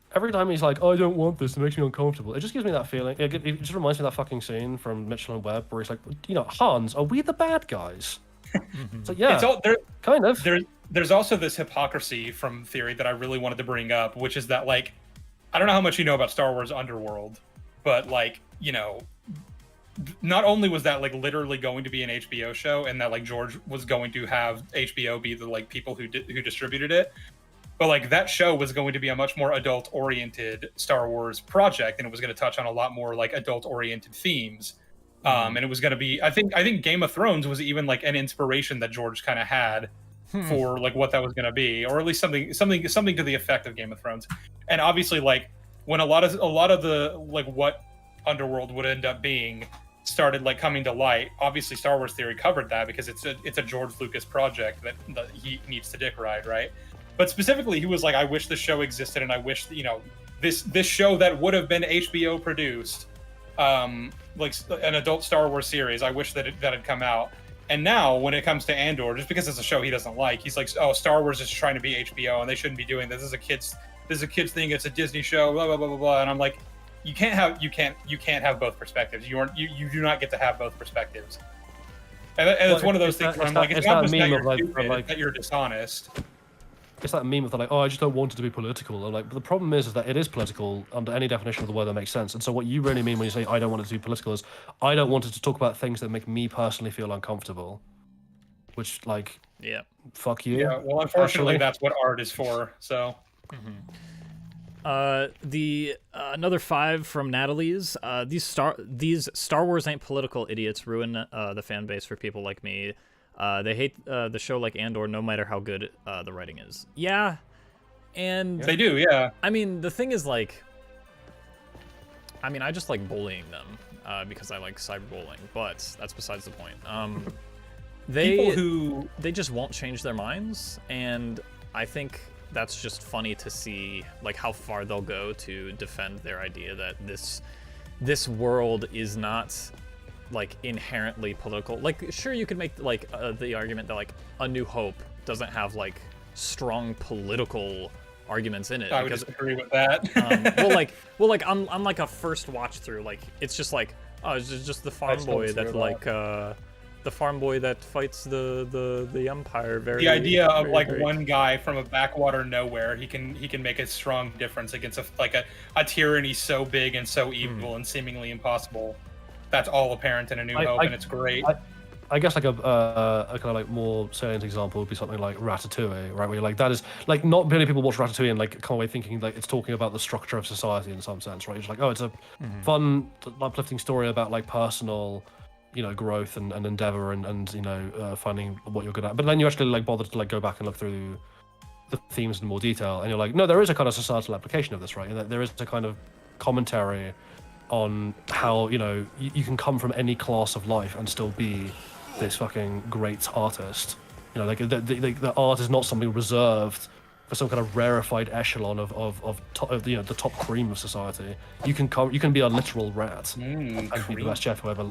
he's like, "Oh, I don't want this," it makes me uncomfortable. It just gives me that feeling. It just reminds me of that fucking scene from Mitchell and Webb, where he's like, "You know, Hans, are we the bad guys?" It's like, yeah, kind of. There's also this hypocrisy from theory that I really wanted to bring up, which is that, like, I don't know how much you know about Star Wars Underworld, but, like, you know, not only was that, like, literally going to be an HBO show, and that, like, George was going to have HBO be the, like, people who distributed it, but, like, that show was going to be a much more adult-oriented Star Wars project, and it was going to touch on a lot more, like, adult-oriented themes. And it was going to be, I think Game of Thrones was even, like, an inspiration that George kind of had for like what that was going to be, or at least something to the effect of Game of Thrones. And obviously, like, when a lot of the like what Underworld would end up being started like coming to light, obviously Star Wars theory covered that, because it's a George Lucas project that he needs to dick ride, right? But specifically, he was like, I wish this show existed, and I wish, you know, this show that would have been HBO produced, like an adult Star Wars series, I wish that had come out. And now, when it comes to Andor, just because it's a show he doesn't like, he's like, "Oh, Star Wars is trying to be HBO, and they shouldn't be doing this. This is a kids thing. It's a Disney show." Blah blah blah blah blah. And I'm like, you can't have both perspectives. You do not get to have both perspectives. And it's one of those things where I'm like, it's not just that you're dishonest. It's that meme of like, "Oh, I just don't want it to be political." And like, but the problem is that it is political under any definition of the word that makes sense. And so what you really mean when you say I don't want it to be political is I don't want it to talk about things that make me personally feel uncomfortable. Which, like, yeah, fuck you. Yeah, well, unfortunately, that's what art is for. So. The another 5 from Natalie's. These Star Wars ain't political idiots ruin the fan base for people like me. They hate the show like Andor, no matter how good the writing is. Yeah, and they do. Yeah. I mean, the thing is, like, I just like bullying them because I like cyberbullying, but that's besides the point. They just won't change their minds, and I think that's just funny to see, like, how far they'll go to defend their idea that this world is not, like, inherently political. Like, sure, you could make, like, the argument that, like, A New Hope doesn't have, like, strong political arguments in it. I would disagree with that. well, like on like a first watch through, like, it's just like, oh, it's just the farm boy that, like, the farm boy that fights the Empire. The idea of, like, great. one guy from a backwater nowhere, he can make a strong difference against a tyranny so big and so evil and seemingly impossible. That's all apparent in A New Hope, and it's great. I guess like a kind of like more salient example would be something like Ratatouille, right? Where you're like, that is like, not many people watch Ratatouille and like come away thinking like it's talking about the structure of society in some sense, right? It's like, oh, it's a fun, uplifting story about like personal, you know, growth and endeavor and you know, finding what you're good at. But then you actually like bother to like go back and look through the themes in more detail, and you're like, no, there is a kind of societal application of this, right? And that there is a kind of commentary on how, you know, you can come from any class of life and still be this fucking great artist. You know, like the art is not something reserved for some kind of rarefied echelon of you know, the top cream of society. You can be a literal rat and be the best chef who ever.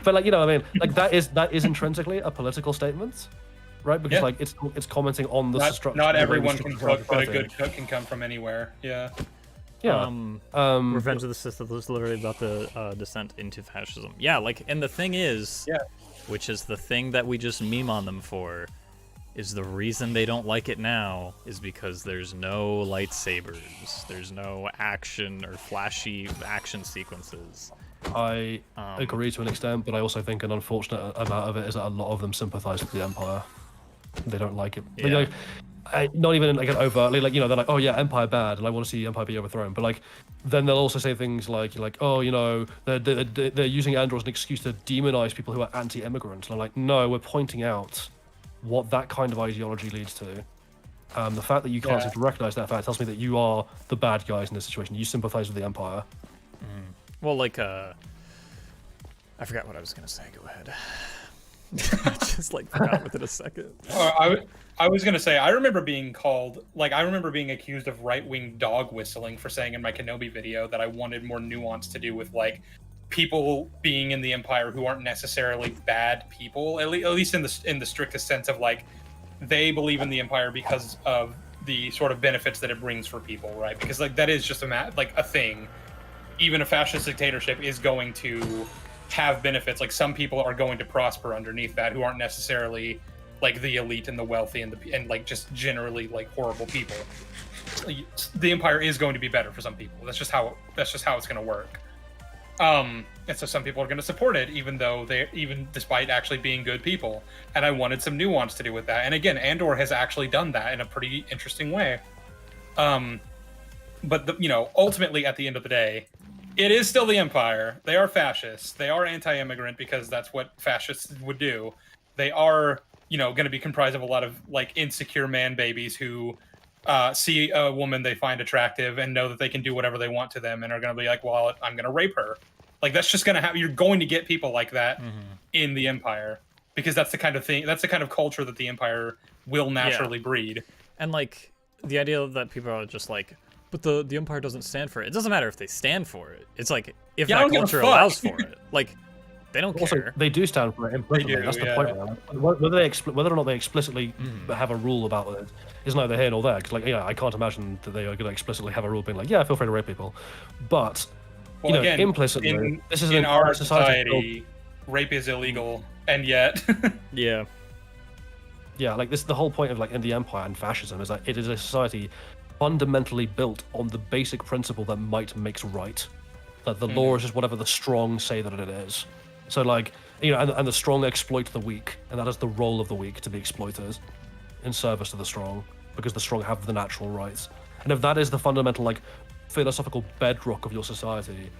But like, you know, I mean, like that is intrinsically a political statement, right? Because like it's commenting on the structure. Not everyone can cook, but a good cook can come from anywhere. Yeah. Yeah. Revenge of the Sith was literally about the descent into fascism. Yeah, like, and the thing is, which is the thing that we just meme on them for, is the reason they don't like it now is because there's no lightsabers, there's no action or flashy action sequences. I agree to an extent, but I also think an unfortunate amount of it is that a lot of them sympathize with the Empire. They don't like it. Yeah. Like, not even like an overtly, like, you know, they're like, oh yeah, Empire bad, and I want to see Empire be overthrown. But like, then they'll also say things like, oh, you know, they're using Andor as an excuse to demonize people who are anti-immigrant. And I'm like, no, we're pointing out what that kind of ideology leads to. The fact that you can't seem to recognize that fact tells me that you are the bad guys in this situation. You sympathize with the Empire. Well, like, I forgot what I was gonna say. Go ahead. I just like forgot within a second. I was gonna say, I remember being accused of right-wing dog whistling for saying in my Kenobi video that I wanted more nuance to do with, like, people being in the Empire who aren't necessarily bad people, at least in the strictest sense of, like, they believe in the Empire because of the sort of benefits that it brings for people, right? Because, like, that is just a thing. Even a fascist dictatorship is going to have benefits. Like, some people are going to prosper underneath that who aren't necessarily like the elite and the wealthy and like just generally like horrible people. The Empire is going to be better for some people. That's just how it's going to work. And so some people are going to support it, even despite actually being good people. And I wanted some nuance to do with that. And again, Andor has actually done that in a pretty interesting way. But you know, ultimately at the end of the day, it is still the Empire. They are fascists. They are anti-immigrant because that's what fascists would do. They are, you know, going to be comprised of a lot of like insecure man babies who see a woman they find attractive and know that they can do whatever they want to them and are going to be like, well, I'm going to rape her. Like, that's just going to happen. You're going to get people like that in the Empire because that's the kind of thing, that's the kind of culture that the Empire will naturally breed. And like the idea that people are just like, but the Empire doesn't stand for it. It doesn't matter if they stand for it. It's like, if that culture allows for it, like, they don't also, care. They do stand for it implicitly. That's the point. Right? Whether or not they explicitly have a rule about it is neither here nor there. Because, like, yeah, I can't imagine that they are going to explicitly have a rule being like, yeah, feel free to rape people. But, well, you know, again, implicitly, this is in our society, rape is illegal, and yet, yeah, like this. The whole point of like in the Empire and fascism is that it is a society fundamentally built on the basic principle that might makes right. That the law is just whatever the strong say that it is. So, like, you know, and the strong exploit the weak, and that is the role of the weak to be exploited in service to the strong, because the strong have the natural rights. And if that is the fundamental, like, philosophical bedrock of your society,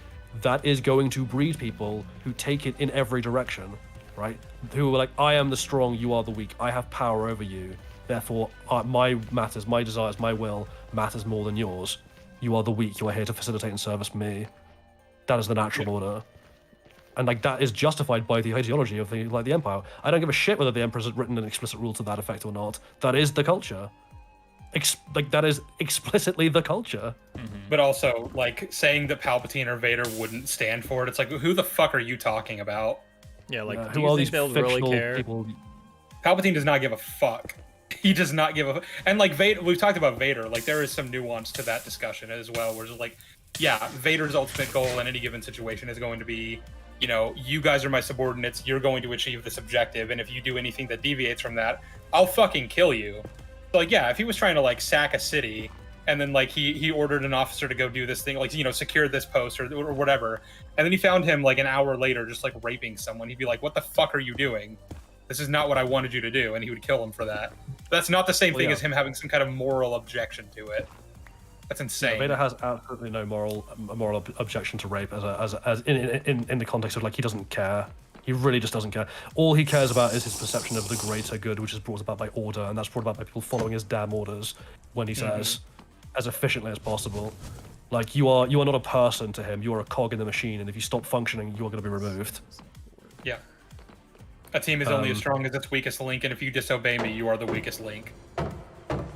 that is going to breed people who take it in every direction, right? Who are like, I am the strong, you are the weak. I have power over you. Therefore, my matters, my desires, my will matters more than yours. You are the weak. You are here to facilitate and service me. That is the natural order. And like that is justified by the ideology of the Empire. I don't give a shit whether the Emperor's has written an explicit rule to that effect or not. That is the culture. That is explicitly the culture. But also, like, saying that Palpatine or Vader wouldn't stand for it, it's like, who the fuck are you talking about? Yeah, like, who are these they'll really care? People? Palpatine does not give a fuck. He does not give a... And, like, Vader, we've talked about Vader. Like, there is some nuance to that discussion as well, where it's like, yeah, Vader's ultimate goal in any given situation is going to be, you know, you guys are my subordinates, you're going to achieve this objective, and if you do anything that deviates from that, I'll fucking kill you. So, like, yeah, if he was trying to, like, sack a city, and then, like, he ordered an officer to go do this thing, like, you know, secure this post or whatever, and then he found him, like, an hour later just, like, raping someone, he'd be like, what the fuck are you doing? This is not what I wanted you to do, and he would kill him for that. That's not the same thing as him having some kind of moral objection to it. That's insane. Yeah, Vader has absolutely no moral objection to rape as in the context of, like, he doesn't care. He really just doesn't care. All he cares about is his perception of the greater good, which is brought about by order, and that's brought about by people following his damn orders when he says, as efficiently as possible. Like, you are not a person to him. You are a cog in the machine, and if you stop functioning, you are going to be removed. Yeah. A team is only as strong as its weakest link, and if you disobey me, you are the weakest link.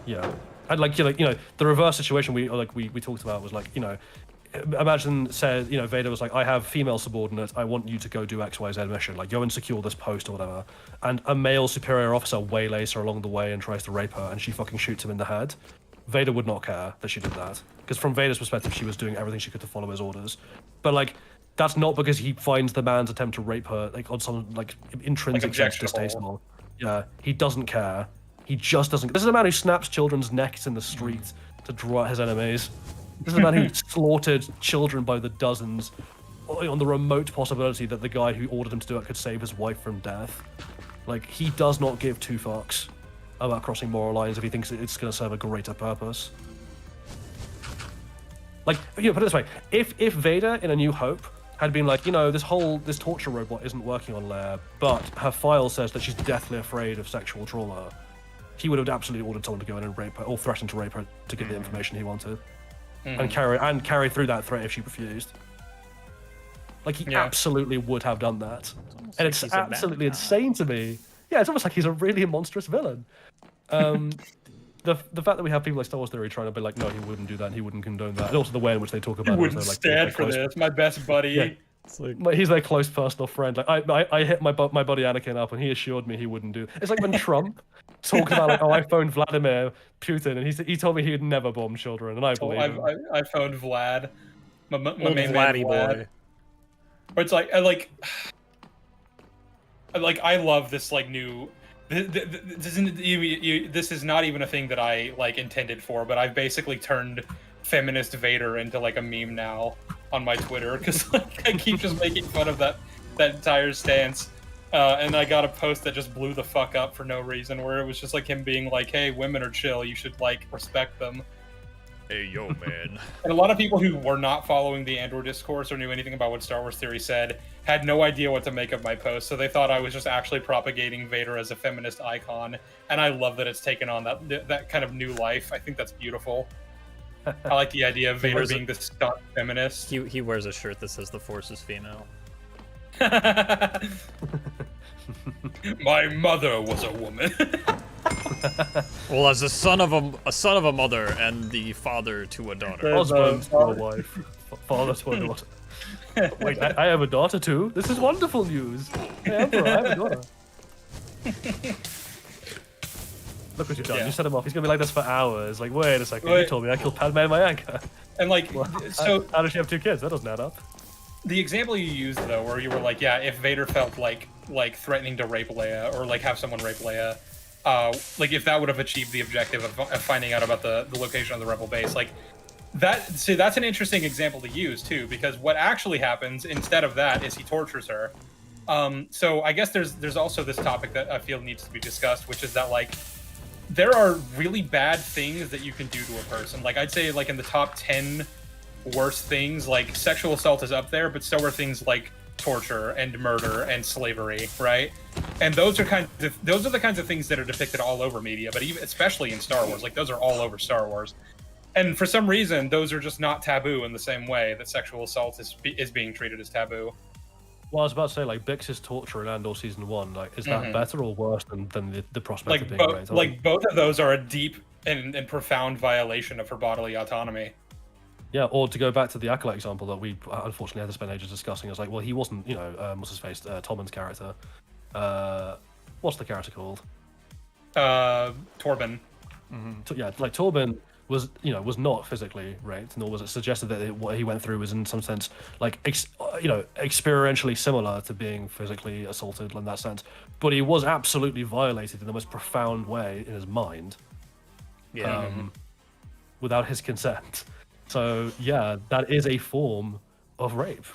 Yeah. And like, you know, the reverse situation we talked about was like, you know, imagine said, you know, Vader was like, I have female subordinates, I want you to go do XYZ mission, like go and secure this post or whatever. And a male superior officer waylays her along the way and tries to rape her, and she fucking shoots him in the head. Vader would not care that she did that, because from Vader's perspective, she was doing everything she could to follow his orders. But like, that's not because he finds the man's attempt to rape her like on some like intrinsic sense distasteful. Yeah, he doesn't care. He just doesn't. This is a man who snaps children's necks in the street to draw out his enemies. This is a man who slaughtered children by the dozens on the remote possibility that the guy who ordered him to do it could save his wife from death. Like, he does not give two fucks about crossing moral lines if he thinks it's going to serve a greater purpose. Like, you know, put it this way: if Vader in A New Hope had been like, you know, this torture robot isn't working on Leia, but her file says that she's deathly afraid of sexual trauma, he would have absolutely ordered someone to go in and rape her, or threatened to rape her to get the information he wanted, and carry through that threat if she refused. Like, he absolutely would have done that, and it's absolutely insane to me. Yeah, it's almost like he's a really monstrous villain. The fact that we have people like Star Wars Theory trying to be like, no, he wouldn't do that, and he wouldn't condone that, and also the way in which they talk about he wouldn't like, stand for this. My best buddy. Yeah. It's like, he's their close personal friend. Like, I hit my buddy Anakin up, and he assured me he wouldn't do. It's like when Trump talked about like, oh, I phoned Vladimir Putin, and he told me he would never bomb children, and I believe him. I phoned Vlad, my main man Vladdy Vlad. boy. But it's like I love this like new. This is not even a thing that I like intended for, but I've basically turned feminist Vader into like a meme now on my Twitter, because like, I keep just making fun of that entire stance. And I got a post that just blew the fuck up for no reason, where it was just like him being like, hey, women are chill, you should like respect them. Hey, yo, man. And a lot of people who were not following the Andor discourse or knew anything about what Star Wars Theory said had no idea what to make of my post, so they thought I was just actually propagating Vader as a feminist icon, and I love that it's taken on that kind of new life. I think that's beautiful. I like the idea of Vader being this stunt feminist. He wears a shirt that says the Force is female. My mother was a woman. Well, as a son of a mother and the father to a daughter. Husband to a wife, father to a daughter. Wait, I have a daughter too? This is wonderful news. Hey, Emperor, I have a daughter. Look what you've done. You set him off. He's gonna be like this for hours. Like, wait a second, you told me I killed Padme and my anchor. And like, so how does she have 2 kids? That doesn't add up. The example you used though, where you were like, yeah, if Vader felt like threatening to rape Leia or like have someone rape Leia, like if that would have achieved the objective of finding out about the location of the rebel base, like that's an interesting example to use too, because what actually happens instead of that is he tortures her. So I guess there's also this topic that I feel needs to be discussed, which is that like there are really bad things that you can do to a person. Like, I'd say, like, in the top 10 worst things, like, sexual assault is up there, but so are things like torture and murder and slavery, right? And those are the kinds of things that are depicted all over media, but even especially in Star Wars, like, those are all over Star Wars. And for some reason, those are just not taboo in the same way that sexual assault is being treated as taboo. Well, I was about to say, like, Bix's torture in Andor Season 1, like, is that better or worse than the prospect of being raped? Like, both of those are a deep and profound violation of her bodily autonomy. Yeah, or to go back to the Acolyte example that we unfortunately had to spend ages discussing, it's like, well, he wasn't, you know, what's his face, Tolman's character. What's the character called? Torben. Yeah, like, Torben was not physically raped, nor was it suggested that what he went through was in some sense like experientially similar to being physically assaulted in that sense, but he was absolutely violated in the most profound way in his mind, without his consent. So yeah, that is a form of rape,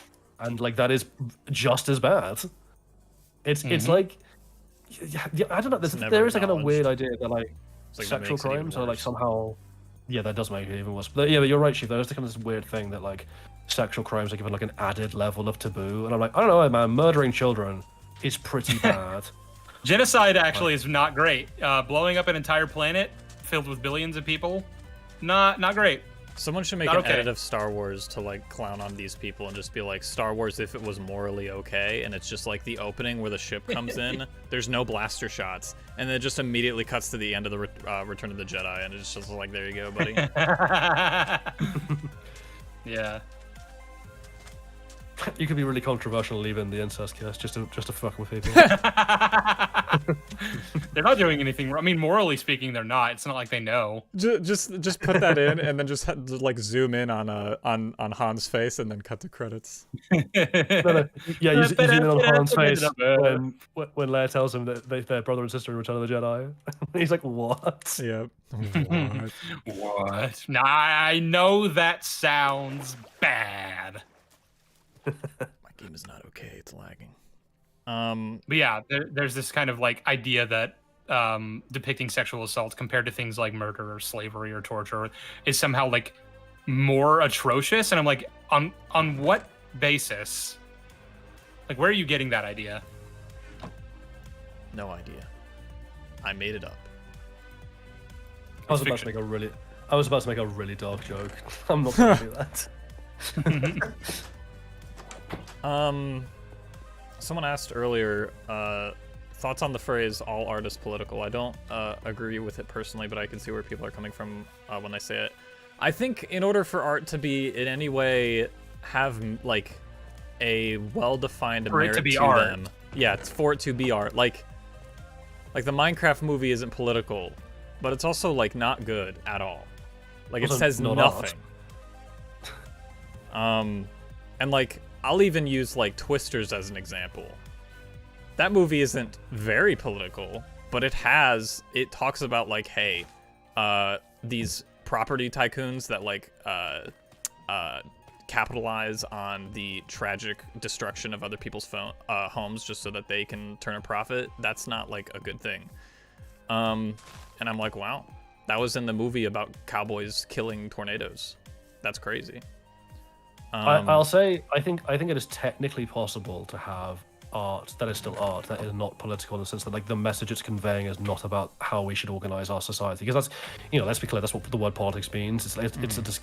and like that is just as bad. It's like, yeah, I don't know. There is like a kind of weird idea that like sexual crimes are like somehow. Yeah, that does make it even worse. But yeah, but you're right, Chief. There's kind of this weird thing that like sexual crimes are given like an added level of taboo, and I'm like, I don't know, man. Murdering children is pretty bad. Genocide actually is not great. Blowing up an entire planet filled with billions of people, not great. Someone should make an edit of Star Wars to like clown on these people and just be like, Star Wars if it was morally okay, and it's just like the opening where the ship comes in, there's no blaster shots, and then it just immediately cuts to the end of the Return of the Jedi, and it's just like, there you go, buddy. Yeah. You could be really controversial leaving the incest kiss just to fuck with people. They're not doing anything wrong. I mean, morally speaking, they're not. It's not like they know. Just put that in, and then just like zoom in on Han's face, and then cut the credits. No. Yeah, you zoom in on Han's face when Leia tells him that they're brother and sister in Return of the Jedi. He's like, what? Yep. What? Nah, I know that sounds bad. My game is not okay. It's lagging. But yeah, there's this kind of like idea that depicting sexual assault compared to things like murder or slavery or torture is somehow like more atrocious, and I'm like, on what basis? Like, where are you getting that idea? No idea. I made it up. I was about to make a really dark joke. I'm not gonna do that. Someone asked earlier, thoughts on the phrase "all art is political." I don't agree with it personally, but I can see where people are coming from when they say it. I think in order for art to be in any way have like a well-defined merit to them, yeah, it's for it to be art. Like the Minecraft movie isn't political, but it's also like not good at all. Like it says nothing. And like, I'll even use like Twisters as an example. That movie isn't very political, but it talks about like, hey, these property tycoons that like capitalize on the tragic destruction of other people's homes just so that they can turn a profit. That's not like a good thing. And I'm like, wow, that was in the movie about cowboys killing tornadoes. That's crazy. I'll say, I think it is technically possible to have art that is still art, that is not political in the sense that like the message it's conveying is not about how we should organize our society, because that's, you know, let's be clear, that's what the word politics means. It's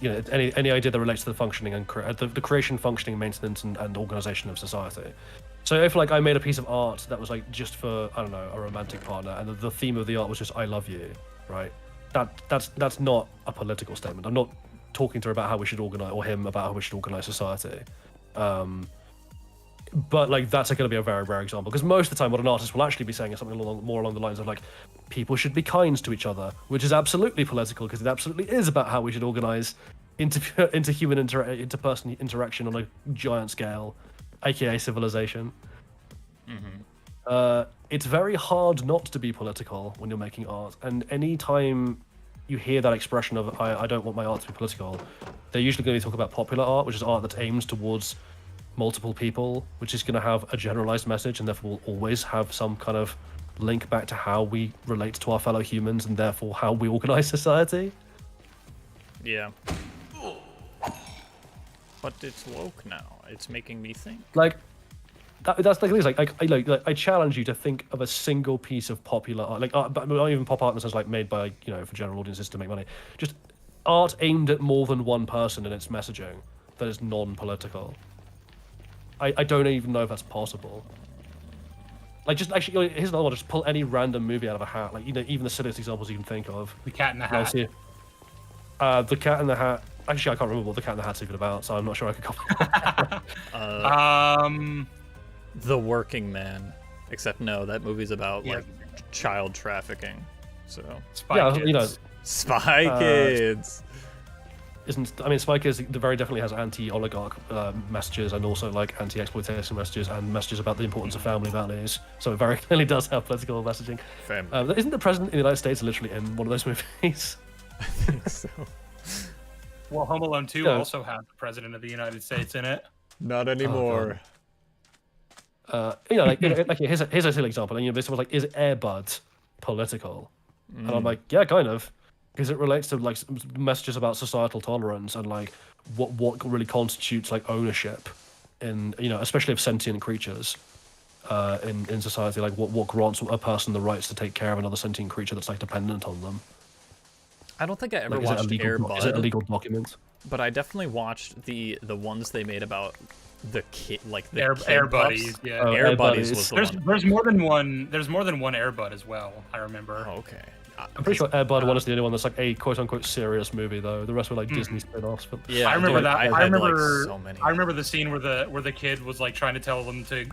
you know, any idea that relates to the functioning and the creation, functioning, maintenance and organization of society. So if like I made a piece of art that was like just for, I don't know, a romantic partner, and the theme of the art was just I love you, right? That's not a political statement. I'm not talking to her about how we should organize, or him about how we should organize society. But like that's going to be a very rare example, because most of the time what an artist will actually be saying is something more along the lines of like, people should be kind to each other, which is absolutely political, because it absolutely is about how we should organize interpersonal interaction on a giant scale, aka civilization. It's very hard not to be political when you're making art, and any time you hear that expression of I don't want my art to be political, they're usually going to talk about popular art, which is art that aims towards multiple people, which is going to have a generalized message and therefore will always have some kind of link back to how we relate to our fellow humans and therefore how we organize society. Yeah. But it's woke now. It's making me think. Like, that's the thing. Like, I challenge you to think of a single piece of popular art, like but not even pop art in the sense like made by for general audiences to make money. Just art aimed at more than one person in its messaging that is non-political. I don't even know if that's possible. Like, just actually, here's another one. Just pull any random movie out of a hat. Like, even the silliest examples you can think of. The Cat in the Hat. The Cat in the Hat. Actually, I can't remember what the Cat in the Hat's even about, so I'm not sure I could comment. The Working Man. Except no, that movie's about like child trafficking. So Spy Kids. Spy Kids. Spy Kids very definitely has anti-oligarch messages and also like anti-exploitation messages and messages about the importance of family values. So it very clearly does have political messaging. Isn't the president in the United States literally in one of those movies? I think so. Well, Home Alone 2 also has the president of the United States in it. Not anymore. Here's a silly example. And someone's like, is Air Bud political? And I'm like, yeah, kind of. Because it relates to like messages about societal tolerance and like what really constitutes like ownership in especially of sentient creatures in society, like what grants a person the rights to take care of another sentient creature that's like dependent on them. I don't think I ever watched Air Bud. Is it a legal document? But I definitely watched the ones they made about the kid, like the Air Buddies. Yeah, Air Buddies was the one. There's more than one. There's more than one Air Bud as well. I remember. Oh, okay. I'm pretty sure Air Bud 1 is the only one that's like a quote-unquote serious movie, though. The rest were like Disney spin-offs. But yeah, I remember that. I remember. So many. I remember the scene where the kid was like trying to tell them to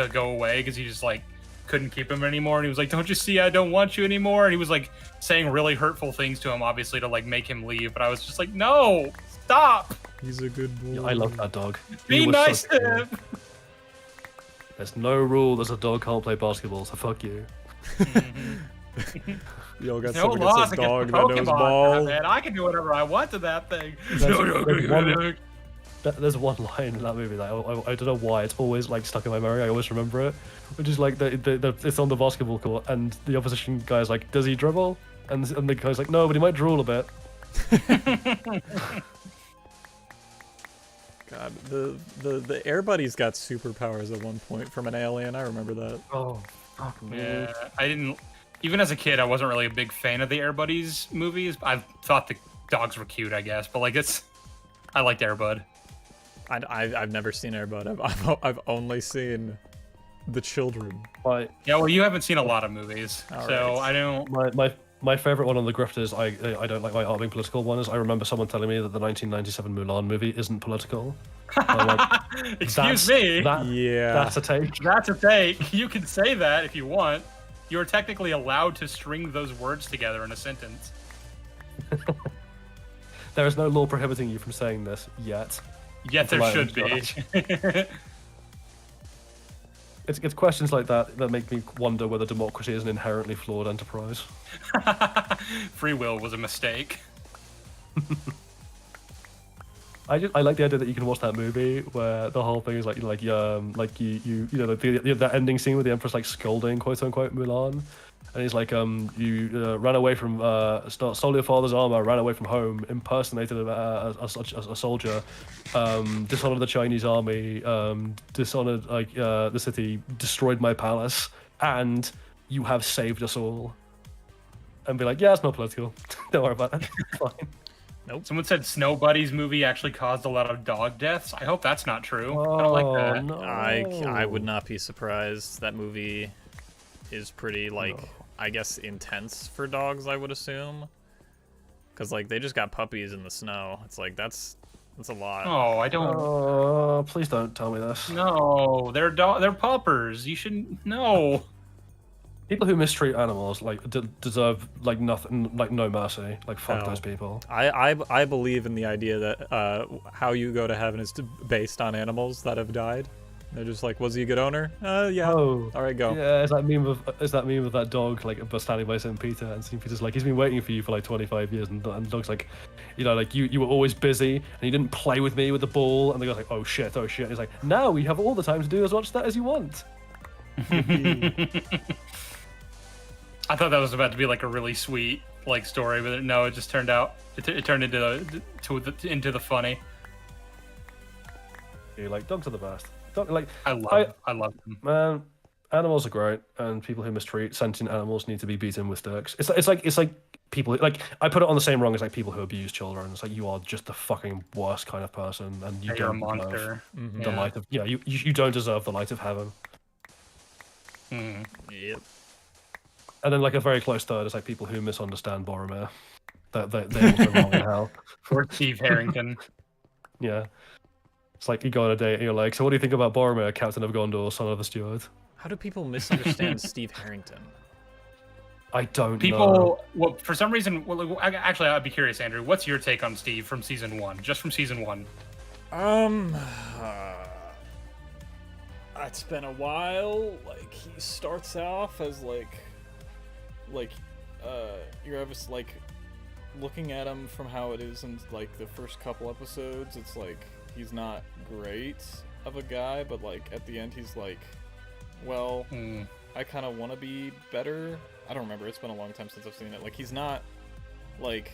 go away because he just like couldn't keep him anymore, and he was like, "Don't you see? I don't want you anymore." And he was like saying really hurtful things to him, obviously to like make him leave. But I was just like, "No, stop." He's a good boy. Yeah, I love that dog. Be nice to him. There's no rule that a dog can't play basketball, so fuck you. Y'all got no something laws against a dog against that knows Pokemon, ball. man. I can do whatever I want to that thing. There's one line in that movie that I don't know why it's always like stuck in my memory. I always remember it, which is like it's on the basketball court and the opposition guy's like, "Does he dribble?" And the guy's like, "No, but he might drool a bit." God, the Air Buddies got superpowers at one point from an alien. I remember that. Oh, yeah. I didn't. Even as a kid, I wasn't really a big fan of the Air Buddies movies. I thought the dogs were cute, I guess, but like I liked Air Bud. I've never seen Air Bud. I've only seen the children. Yeah, well, you haven't seen a lot of movies, so I don't. My favorite one on the grifters, I don't like my art being political one, is I remember someone telling me that the 1997 Mulan movie isn't political. Like, Excuse me. That's a take. That's a take. You can say that if you want. You're technically allowed to string those words together in a sentence. There is no law prohibiting you from saying this yet. Yet there should be. It's questions like that make me wonder whether democracy is an inherently flawed enterprise. Free will was a mistake. I like the idea that you can watch that movie where the whole thing is like that ending scene where the Empress like scolding quote unquote Mulan, and he's like you ran away from stole your father's armor, ran away from home, impersonated a soldier, dishonored the Chinese army, dishonored the city, destroyed my palace, and you have saved us all. And be like, yeah, it's not political. Don't worry about it. It's fine. Nope. Someone said Snow Buddy's movie actually caused a lot of dog deaths. I hope that's not true. I don't like that. No. I would not be surprised. That movie is pretty I guess intense for dogs, I would assume. Cause like they just got puppies in the snow. It's like that's a lot. Oh, I don't. Oh, please don't tell me this. No, they're puppers. You shouldn't. No. People who mistreat animals deserve nothing, no mercy. Fuck those people. I believe in the idea that how you go to heaven is based on animals that have died. They're just like, was he a good owner? Yeah. Oh, all right, go. Yeah, is that meme of that dog standing by St. Peter, and St. Peter's like, he's been waiting for you for 25 years, and the dog's like, you were always busy and you didn't play with me with the ball, and the guy's like, oh shit. And he's like, now we have all the time to do as much of that as you want. I thought that was about to be like a really sweet like story, but no, it just turned out it turned into the funny. You're like, dogs are the best. I love them. Man, animals are great, and people who mistreat sentient animals need to be beaten with sticks. It's like people like I put it on the same rung as like people who abuse children. It's like you are just the fucking worst kind of person, and you You're a don't monster. deserve the light of you don't deserve the light of heaven. Yep. And then like a very close third is like people who misunderstand Boromir. That they also wrong in hell. Or Steve Harrington. Yeah. It's like you go on a date and you're like, so what do you think about Boromir, Captain of Gondor, son of the Steward? How do people misunderstand Steve Harrington? I don't know. People, well, for some reason, well, actually, I'd be curious, Andrew. What's your take on Steve from season 1? Just from season 1. It's been a while. Like he starts off as you're obviously like looking at him from how it is in like the first couple episodes. It's like he's not great of a guy, but like at the end he's like, well, I kind of want to be better. I don't remember. It's been a long time since I've seen it. Like he's not like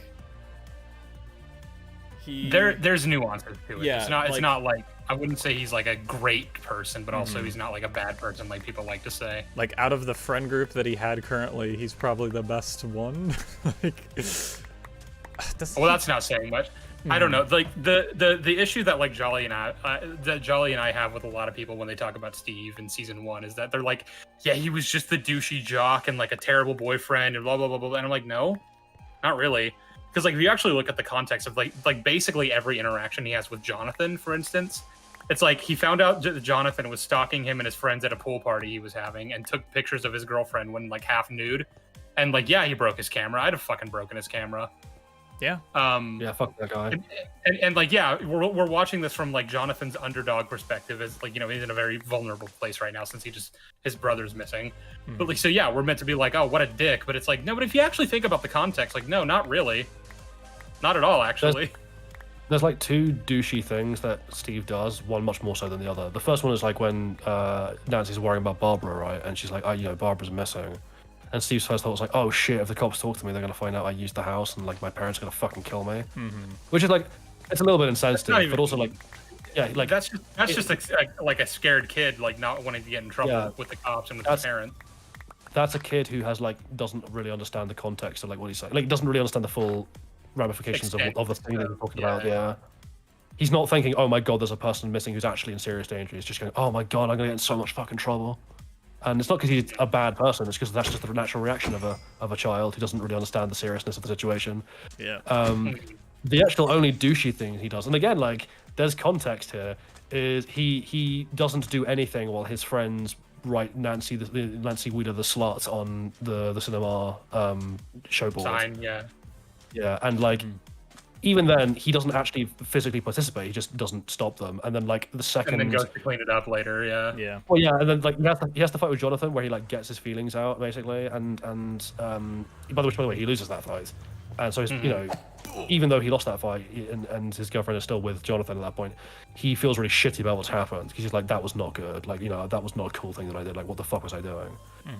there's nuances to it. Yeah, it's not like I wouldn't say he's like a great person, but also he's not like a bad person like people like to say. Like out of the friend group that he had currently, he's probably the best one. Well, that's not saying much. I don't know. Like the issue that like Jolly and I have with a lot of people when they talk about Steve in season 1 is that they're like, yeah, he was just the douchey jock and like a terrible boyfriend and blah blah blah blah. And I'm like, no, not really. Because like if you actually look at the context of like basically every interaction he has with Jonathan, for instance, it's like he found out that Jonathan was stalking him and his friends at a pool party he was having and took pictures of his girlfriend when like half nude, and like yeah, he broke his camera. I'd have fucking broken his camera. Yeah. Yeah, fuck that guy. And like yeah, we're watching this from like Jonathan's underdog perspective, as like, you know, he's in a very vulnerable place right now since his brother's missing. But like, so yeah, we're meant to be like, oh, what a dick, but it's like, no, but if you actually think about the context, like, no, not really. Not at all, actually. There's like two douchey things that Steve does, one much more so than the other. The first one is like when Nancy's worrying about Barbara, right? And she's like, oh, you know, Barbara's missing. And Steve's first thought was like, oh shit, if the cops talk to me, they're going to find out I used the house and like my parents are going to fucking kill me. Which is like, it's a little bit insensitive, but also like, yeah, like... That's just like a scared kid, like not wanting to get in trouble with the cops and with his parents. That's a kid who has like, doesn't really understand the context of like what he's saying. Like doesn't really understand the full ramifications of the thing that he's talking about. Yeah, he's not thinking, oh my god, there's a person missing who's actually in serious danger. He's just going, oh my god, I'm gonna get in so much fucking trouble. And it's not because he's a bad person, it's because that's just the natural reaction of a child who doesn't really understand the seriousness of the situation. Yeah. The actual only douchey thing he does, and again, like there's context here, is he doesn't do anything while his friends write Nancy Wheeler the slut on the cinema showboard. Sign, yeah. Yeah, and like, even then, he doesn't actually physically participate. He just doesn't stop them. And then like the second, and then goes to clean it up later. Yeah. Yeah. Well, yeah, and then like he has to fight with Jonathan, where he like gets his feelings out basically, and by the way, he loses that fight, and so he's, you know, even though he lost that fight and his girlfriend is still with Jonathan at that point, he feels really shitty about what's happened because he's like, that was not good. Like, you know, that was not a cool thing that I did. Like, what the fuck was I doing?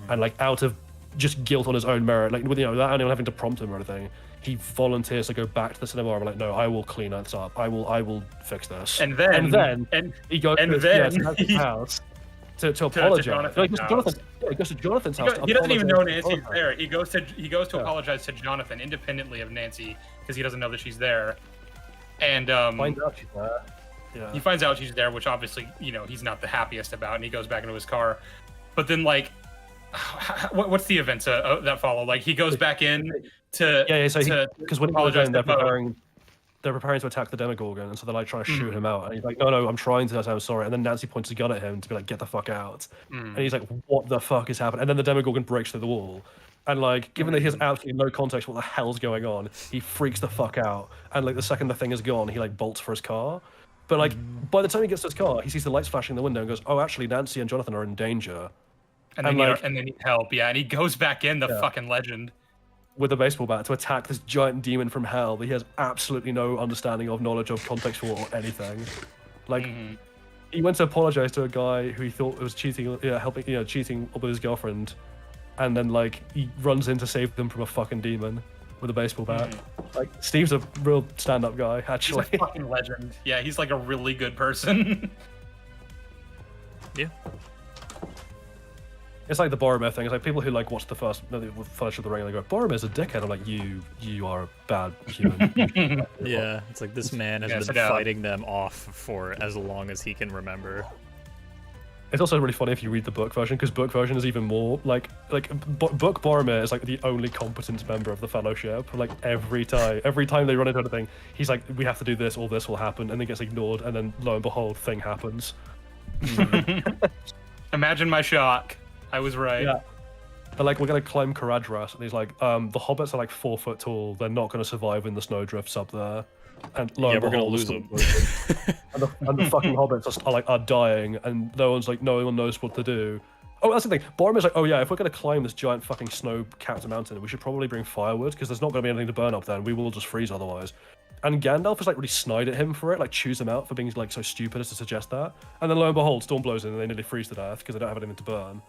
And like out of just guilt on his own merit, like, with, you know, without anyone having to prompt him or anything, he volunteers to go back to the cinema and be like, no, I will clean this up. I will fix this. And then he goes to his house to apologize. He goes to Jonathan's house. He doesn't even know Nancy's there. He goes to apologize to Jonathan independently of Nancy because he doesn't know that she's there. And finds out she's there. Yeah. He finds out she's there, which obviously, you know, he's not the happiest about, and he goes back into his car. But then, like, what's the events that follow? Like, he goes back in to because when he goes in, they're preparing to attack the Demogorgon, and so they're like trying to shoot him out, and he's like, no, I'm trying to, I'm sorry. And then Nancy points a gun at him to be like, get the fuck out. And he's like, what the fuck is happening? And then the Demogorgon breaks through the wall. And like, given that he has absolutely no context what the hell's going on, he freaks the fuck out. And like the second the thing is gone, he like bolts for his car. But like, by the time he gets to his car, he sees the lights flashing in the window and goes, oh, actually, Nancy and Jonathan are in danger. And they need help, yeah. And he goes back in, the fucking legend, with a baseball bat to attack this giant demon from hell that he has absolutely no understanding of, knowledge of, context for, or anything. Like, he went to apologize to a guy who he thought was cheating, cheating with his girlfriend, and then like he runs in to save them from a fucking demon with a baseball bat. Like Steve's a real stand-up guy, actually. He's a fucking legend. Yeah, he's like a really good person. Yeah. It's like the Boromir thing. It's like people who like watch the Fellowship of the Ring and they go, Boromir's a dickhead. I'm like, you are a bad human. Yeah, it's like this man has been fighting them off for as long as he can remember. It's also really funny if you read the book version, because book version is even more like book Boromir is like the only competent member of the Fellowship. Like every time they run into anything, he's like, we have to do this or this will happen, and then gets ignored, and then lo and behold, thing happens. Imagine my shock. I was right. Yeah. But like, we're gonna climb Caradhras, and he's like, the hobbits are like 4 foot tall. They're not gonna survive in the snowdrifts up there. And lo and we're gonna behold, lose them. and the fucking hobbits are dying, and no one knows what to do. Oh, that's the thing. Boromir's like, oh yeah, if we're gonna climb this giant fucking snow-capped mountain, we should probably bring firewood, because there's not gonna be anything to burn up there, and we will just freeze otherwise. And Gandalf is like really snide at him for it, like chews him out for being like so stupid as to suggest that. And then lo and behold, storm blows in and they nearly freeze to death because they don't have anything to burn.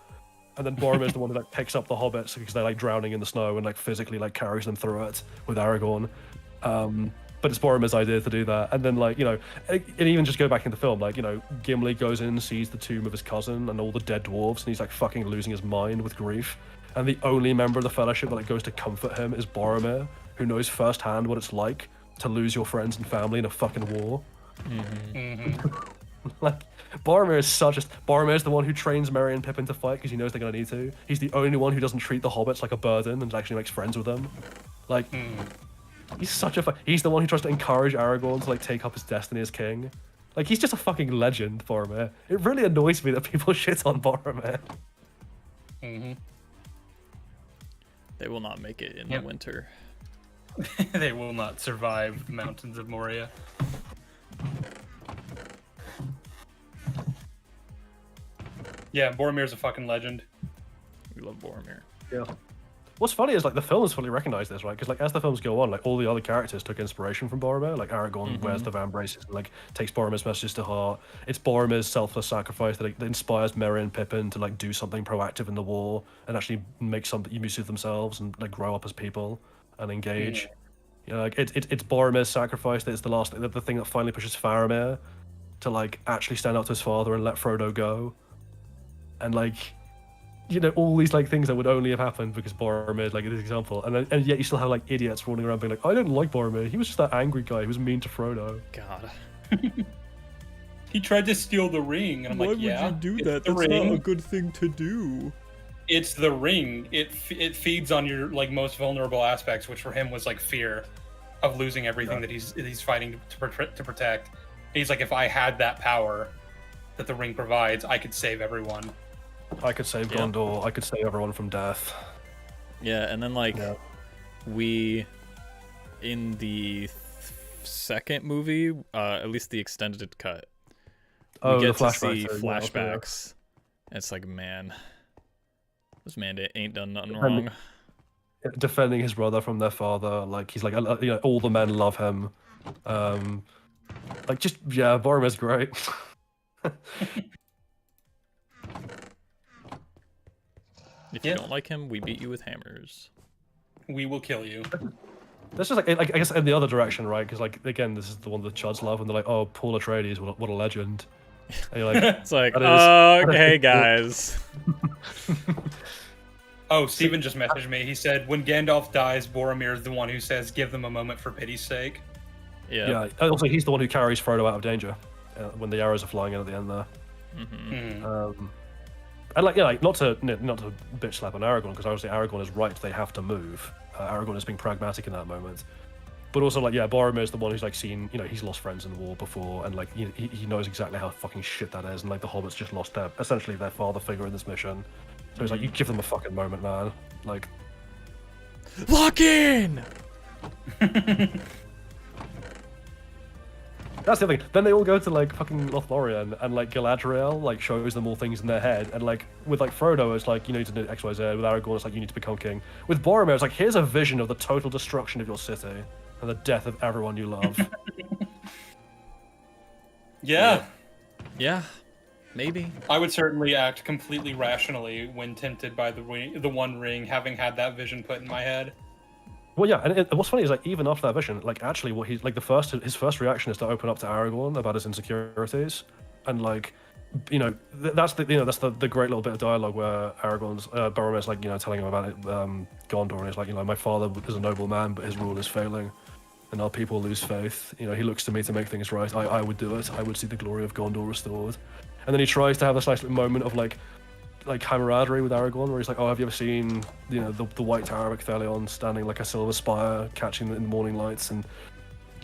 And then Boromir's the one who like picks up the hobbits because they're like drowning in the snow and like physically like carries them through it with Aragorn. But it's Boromir's idea to do that. And then like, you know, and even just go back in the film, like, you know, Gimli goes in and sees the tomb of his cousin and all the dead dwarves, and he's like fucking losing his mind with grief. And the only member of the Fellowship that like goes to comfort him is Boromir, who knows firsthand what it's like to lose your friends and family in a fucking war. Like, Boromir is the one who trains Merry and Pippin to fight because he knows they're gonna need to. He's the only one who doesn't treat the hobbits like a burden and actually makes friends with them. Like, he's the one who tries to encourage Aragorn to like take up his destiny as king. Like, he's just a fucking legend, Boromir. It really annoys me that people shit on Boromir. They will not make it in the winter. They will not survive the mountains of Moria. Yeah, Boromir's a fucking legend. We love Boromir. Yeah. What's funny is like the films fully recognize this, right? Because like as the films go on, like all the other characters took inspiration from Boromir. Like Aragorn wears the van braces and like takes Boromir's messages to heart. It's Boromir's selfless sacrifice that inspires Merry and Pippin to like do something proactive in the war and actually make some use of themselves and like grow up as people and engage. You know, like it's Boromir's sacrifice that is the thing that finally pushes Faramir to like actually stand up to his father and let Frodo go. And like, you know, all these like things that would only have happened because Boromir, like in this example, and yet you still have like idiots running around being like, I didn't like Boromir. He was just that angry guy who was mean to Frodo. God. He tried to steal the ring, and I'm like, yeah. Why would you do that? That's not a good thing to do. It's the ring. It feeds on your like most vulnerable aspects, which for him was like fear of losing everything that he's fighting to protect. And he's like, if I had that power that the ring provides, I could save everyone. I could save Gondor. I could save everyone from death. Yeah, and then like we in the second movie, at least the extended cut, we get to see flashbacks. And it's like, man, this man ain't done nothing wrong. Defending his brother from their father, like he's like, you know, all the men love him. Like just Boromir's great. If you don't like him, we beat you with hammers. We will kill you. That's just like I guess in the other direction, right? Because like again, this is the one that Chuds love, and they're like, "Oh, Paul Atreides, what a legend." And you're like, it's like, okay, guys. Oh, Steven just messaged me. He said, when Gandalf dies, Boromir is the one who says, "Give them a moment for pity's sake." Yeah. Also, he's the one who carries Frodo out of danger when the arrows are flying in at the end there. And like, not to bitch slap on Aragorn, because obviously Aragorn is right; they have to move. Aragorn is being pragmatic in that moment, but also like, Boromir is the one who's like seen, he's lost friends in war before, and like he knows exactly how fucking shit that is, and like the hobbits just lost essentially their father figure in this mission. So he's like, you give them a fucking moment, man. Like, lock in. That's the thing. Then they all go to like fucking Lothlorien, and like Galadriel like shows them all things in their head, and like with like Frodo it's like, you need to do X, Y, Z. With Aragorn it's like, you need to become king. With Boromir it's like, here's a vision of the total destruction of your city and the death of everyone you love. Yeah. Maybe. I would certainly act completely rationally when tempted by the One Ring, having had that vision put in my head. Well, yeah, and what's funny is like even after that vision, like actually, what he's like his first reaction is to open up to Aragorn about his insecurities, and like, that's the the great little bit of dialogue where Aragorn's Boromir's like telling him about it, Gondor, and he's like my father is a noble man, but his rule is failing, and our people lose faith. He looks to me to make things right. I would do it. I would see the glory of Gondor restored, and then he tries to have this nice little moment of like camaraderie with Aragorn, where he's like, "Oh, have you ever seen the White Tower of Icthelion standing like a silver spire, catching in the morning lights?" And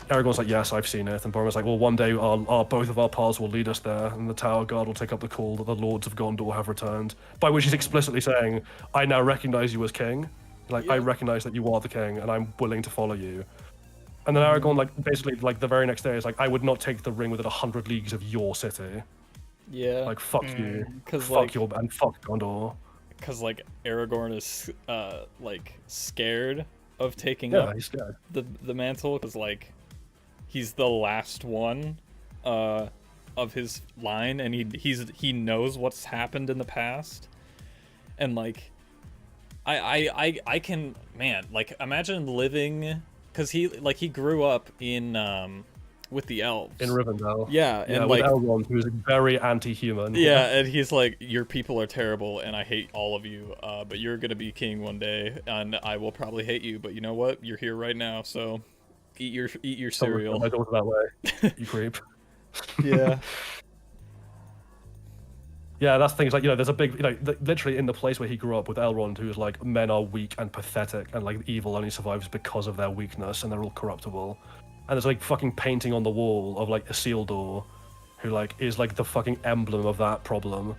Aragorn's like, "Yes, I've seen it." And Boromir's like, "Well, one day both of our paths will lead us there, and the Tower Guard will take up the call that the Lords of Gondor have returned." By which he's explicitly saying, "I now recognize you as king. Like, I recognize that you are the king, and I'm willing to follow you." And then Aragorn, like, basically, like the very next day is like, "I would not take the ring within 100 leagues of your city." Yeah. Like, fuck you. Cause fuck your and fuck Gondor. Because like Aragorn is like scared of taking Yeah, up he's scared. the mantle, because like he's the last one of his line, and he knows what's happened in the past, and like I can, man, like imagine living, because he grew up in with the elves In Rivendell. yeah, and with like Elrond, who's very anti-human. yeah, and he's like, your people are terrible, and I hate all of you. But you're gonna be king one day, and I will probably hate you. But you know what? You're here right now, so eat your cereal. My daughter that way. You creep. Yeah. Yeah, that's the thing. It's like, there's a big, literally in the place where he grew up with Elrond, who's like, men are weak and pathetic, and like evil only survives because of their weakness, and they're all corruptible. And there's like fucking painting on the wall of like Isildur, who like is like the fucking emblem of that problem,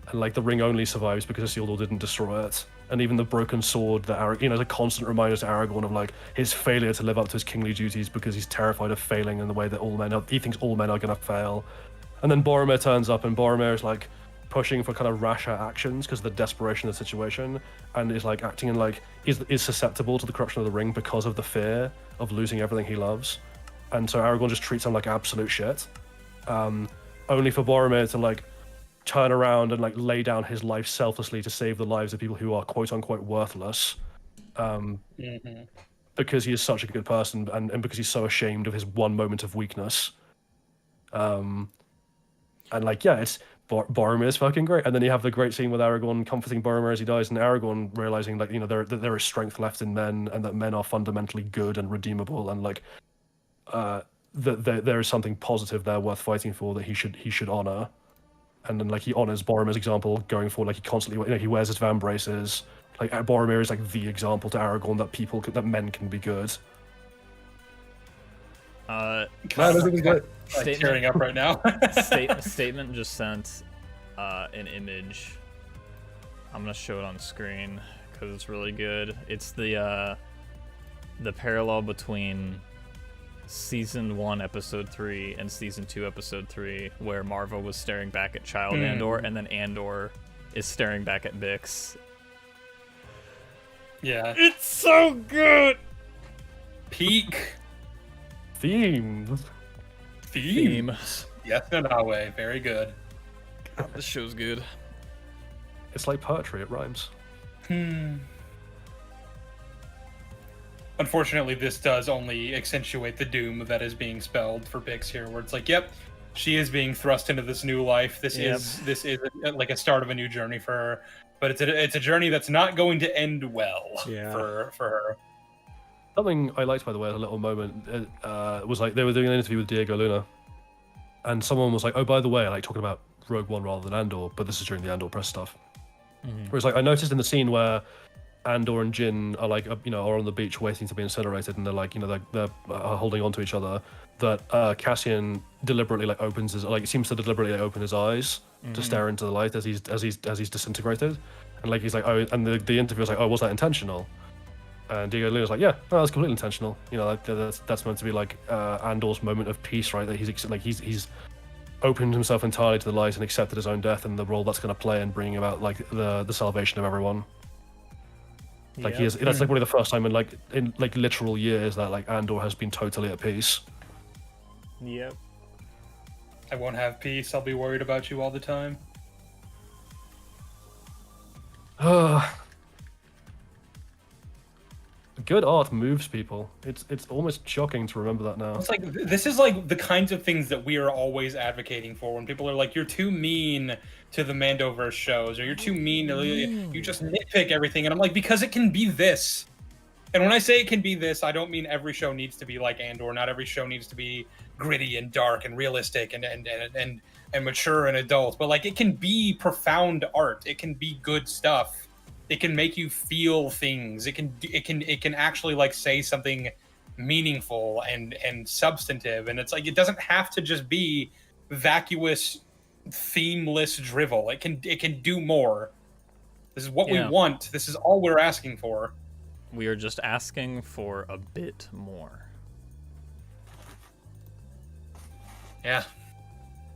and like the ring only survives because Isildur didn't destroy it. And even the broken sword that is a constant reminder to Aragorn of like his failure to live up to his kingly duties because he's terrified of failing in the way that he thinks all men are gonna fail. And then Boromir turns up, and Boromir is like pushing for kind of rasher actions because of the desperation of the situation, and is like acting in like is susceptible to the corruption of the ring because of the fear of losing everything he loves. And so Aragorn just treats him like absolute shit, only for Boromir to like turn around and like lay down his life selflessly to save the lives of people who are quote unquote worthless, because he is such a good person, and because he's so ashamed of his one moment of weakness. And like, yeah, it's Boromir is fucking great. And then you have the great scene with Aragorn comforting Boromir as he dies, and Aragorn realizing like there is strength left in men, and that men are fundamentally good and redeemable, and like that there is something positive there worth fighting for that he should honor. And then like he honors Boromir's example going forward, like he constantly he wears his van braces. Like Boromir is like the example to Aragorn that men can be good. Tearing up right now. Statement just sent an image. I'm gonna show it on screen because it's really good. It's the parallel between Season 1, Episode 3 and Season 2, Episode 3, where Marva was staring back at Child Andor, and then Andor is staring back at Bix. Yeah. It's so good! Peak Themes. Yes, no, way. Very good. God, this show's good. It's like poetry, it rhymes. Unfortunately, this does only accentuate the doom that is being spelled for Bix here, where it's like, yep, she is being thrust into this new life. This is like a start of a new journey for her, but it's a journey that's not going to end well for her. Something I liked, by the way, a little moment, was like they were doing an interview with Diego Luna, and someone was like, "Oh, by the way, like talking about Rogue One rather than Andor," but this is during the Andor press stuff. Whereas like I noticed in the scene where Andor and Jin are like are on the beach waiting to be incinerated, and they're like they're holding on to each other, that Cassian deliberately like opens his seems to deliberately open his eyes to stare into the light as he's disintegrated, and like he's like, oh, and the interviewer's like, oh, was that intentional? And Diego Luna's like, yeah, no, that's completely intentional. That's meant to be like Andor's moment of peace, right? That he's opened himself entirely to the light and accepted his own death and the role that's going to play in bringing about like the salvation of everyone. Like he is. That's like probably the first time in literal years that like Andor has been totally at peace. Yep. I won't have peace. I'll be worried about you all the time. Good art moves people. It's almost shocking to remember that now. It's like this is like the kinds of things that we are always advocating for when people are like, "You're too mean to the Mandoverse shows," or "You're too mean to you just nitpick everything," and I'm like, because it can be this. And when I say it can be this, I don't mean every show needs to be like Andor. Not every show needs to be gritty and dark and realistic and mature and adult. But like, it can be profound art. It can be good stuff. It can make you feel things. It can actually like say something meaningful and substantive. And it's like, it doesn't have to just be vacuous, themeless drivel. It can do more. This is what we want. This is all we're asking for. We are just asking for a bit more. Yeah.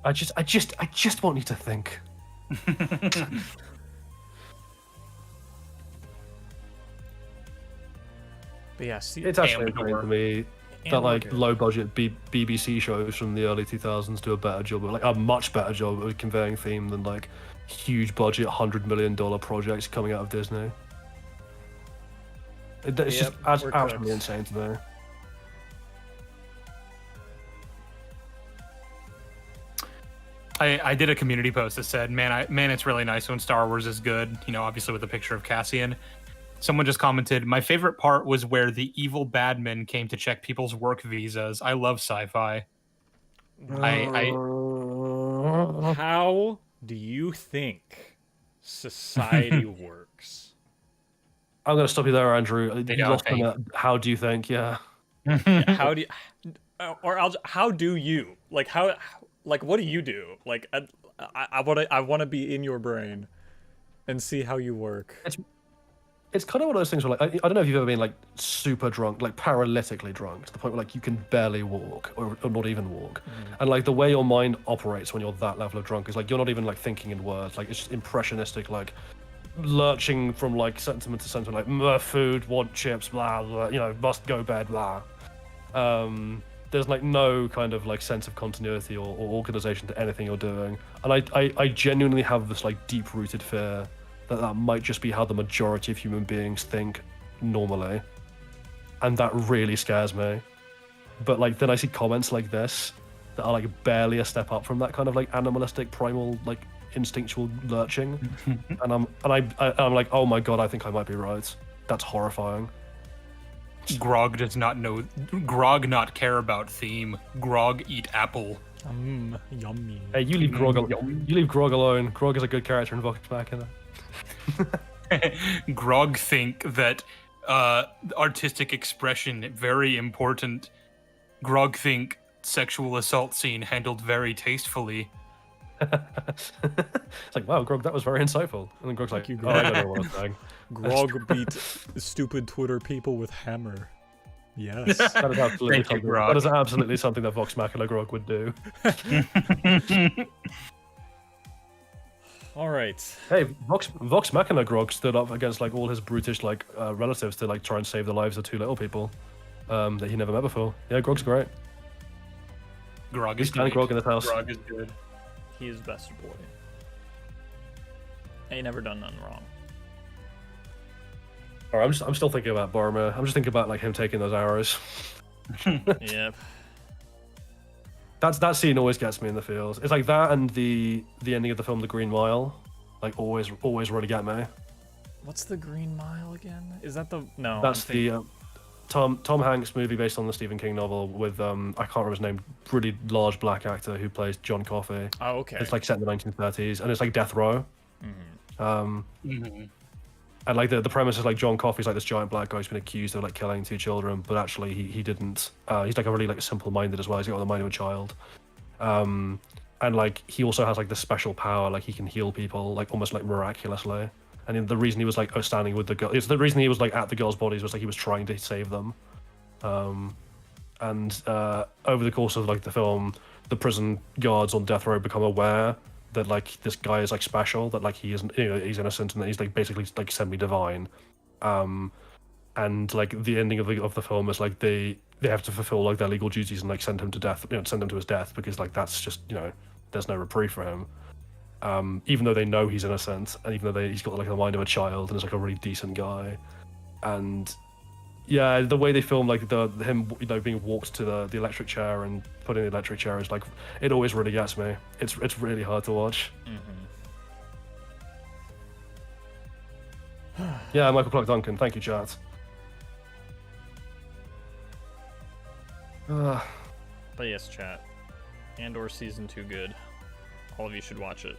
I just want you to think. But yeah, see, It's actually insane to me that like low budget BBC shows from the early 2000s do a better job, like a much better job of conveying theme than like huge budget $100 million projects coming out of Disney. It's just absolutely insane to me. I did a community post that said, man, it's really nice when Star Wars is good, you know, obviously with a picture of Cassian. Someone just commented, my favorite part was where the evil badman came to check people's work visas. I love sci-fi. How do you think society works? I'm going to stop you there, Andrew. You lost me at how do you think? Yeah. How do you, how do you like what do you do? Like I want to be in your brain and see how you work. It's kind of one of those things where, like, I don't know if you've ever been like super drunk, like paralytically drunk, to the point where like you can barely walk or not even walk, and like the way your mind operates when you're that level of drunk is like you're not even like thinking in words, like it's just impressionistic, like lurching from like sentiment to sentiment, like food, want chips, blah blah, you know, must go bed, blah. There's like no kind of like sense of continuity or organization to anything you're doing, and I genuinely have this like deep-rooted fear that might just be how the majority of human beings think normally, and that really scares me. But like then I see comments like this that are like barely a step up from that kind of like animalistic, primal, like instinctual lurching, and I'm like, oh my god, I think I might be right. That's horrifying. Grog does not know. Grog not care about theme. Grog eat apple. Yummy. Hey, you leave Grog alone. You leave Grog alone. Grog is a good character in Vox Machina. Grog think that artistic expression very important. Grog think sexual assault scene handled very tastefully. It's like, wow, Grog, that was very insightful. And then Grog's like, oh, I don't know what I'm saying. Grog beat stupid Twitter people with hammer. Yes. That is absolutely something. That is absolutely something that Vox Machina Grog would do. All right. Hey, Vox Machina Grog stood up against like all his brutish like relatives to like try and save the lives of two little people that he never met before. Yeah, Grog's great. Grog is great. Grog in the house. Grog is good. He is best boy. Ain't never done nothing wrong. Alright, I'm still thinking about Boromir. I'm just thinking about like him taking those arrows. Yep. That scene always gets me in the feels. It's like that and the ending of the film The Green Mile, like always really get me. What's The Green Mile again? Is that the no? That's the Tom Hanks movie based on the Stephen King novel with I can't remember his name, really large black actor who plays John Coffey. Oh, okay. It's like set in the 1930s and it's like death row. And like the premise is like John Coffey's like this giant black guy who's been accused of like killing two children, but actually he didn't. He's like a really like simple-minded as well. He's got the mind of a child. And like he also has like this special power, like he can heal people like almost like miraculously. And the reason he was like standing with the girl, it's the reason he was like at the girls' bodies was like he was trying to save them. And over the course of like the film, the prison guards on death row become aware that like this guy is like special, that like he isn't, you know, he's innocent, and that he's like basically like semi-divine. And like the ending of the film is like they they have to fulfill like their legal duties and like send him to death, send him to his death, because like that's just there's no reprieve for him. Even though they know he's innocent, and even though he's got like the mind of a child and is like a really decent guy, and yeah, the way they film like him being walked to the electric chair and put in the electric chair is like, it always really gets me. It's really hard to watch. Yeah, Michael Clark Duncan, thank you, chat. But yes, chat. Andor season 2 good. All of you should watch it.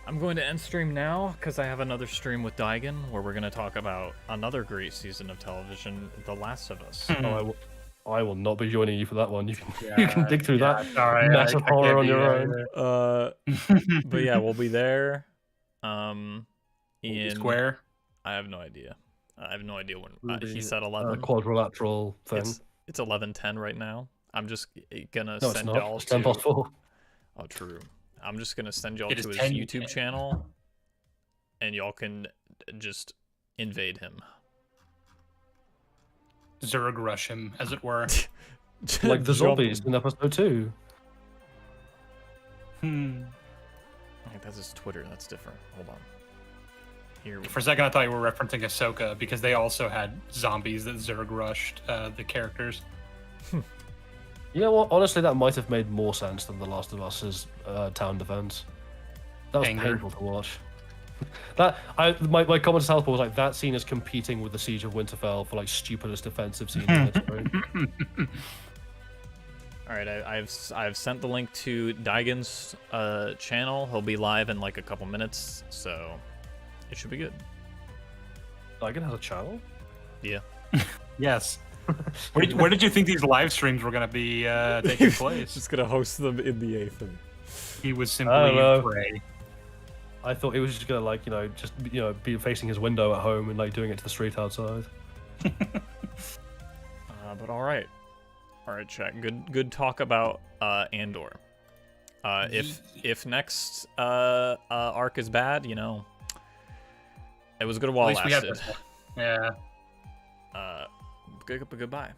I'm going to end stream now because I have another stream with Daigen where we're going to talk about another great season of television, The Last of Us. I will not be joining you for that one. You can dig through that mess of horror on your own. But yeah, we'll be there. Square. I have no idea. I have no idea when he said 11. Quadrilateral thing. It's 11:10 right now. I'm just gonna No, send it's y'all not. It's to. 10:04. Oh, true. I'm just gonna send y'all It to is his 10. YouTube channel, and y'all can just invade him. Zerg rush him, as it were. Like the Jump zombies him. in episode 2. Wait, that's his Twitter. That's different. Hold on. Here we For a second, I thought you were referencing Ahsoka because they also had zombies that Zerg rushed the characters. You know what? Honestly, that might have made more sense than The Last of Us's town defense. That was Anger. painful to watch. My comment to Southpaw was like, that scene is competing with the Siege of Winterfell for like stupidest defensive scene in history. All right, I've sent the link to Daigen's channel. He'll be live in like a couple minutes, so it should be good. Daigen has a channel? Yeah. Yes. Where did you think these live streams were going to be taking place? Just gonna host them in the Aether. He was I don't know. simply prey. I thought he was just gonna like be facing his window at home and like doing it to the street outside. But all right, chat. Good talk about Andor. If next arc is bad, it was good while At least we had lasted. this one. Yeah. Goodbye.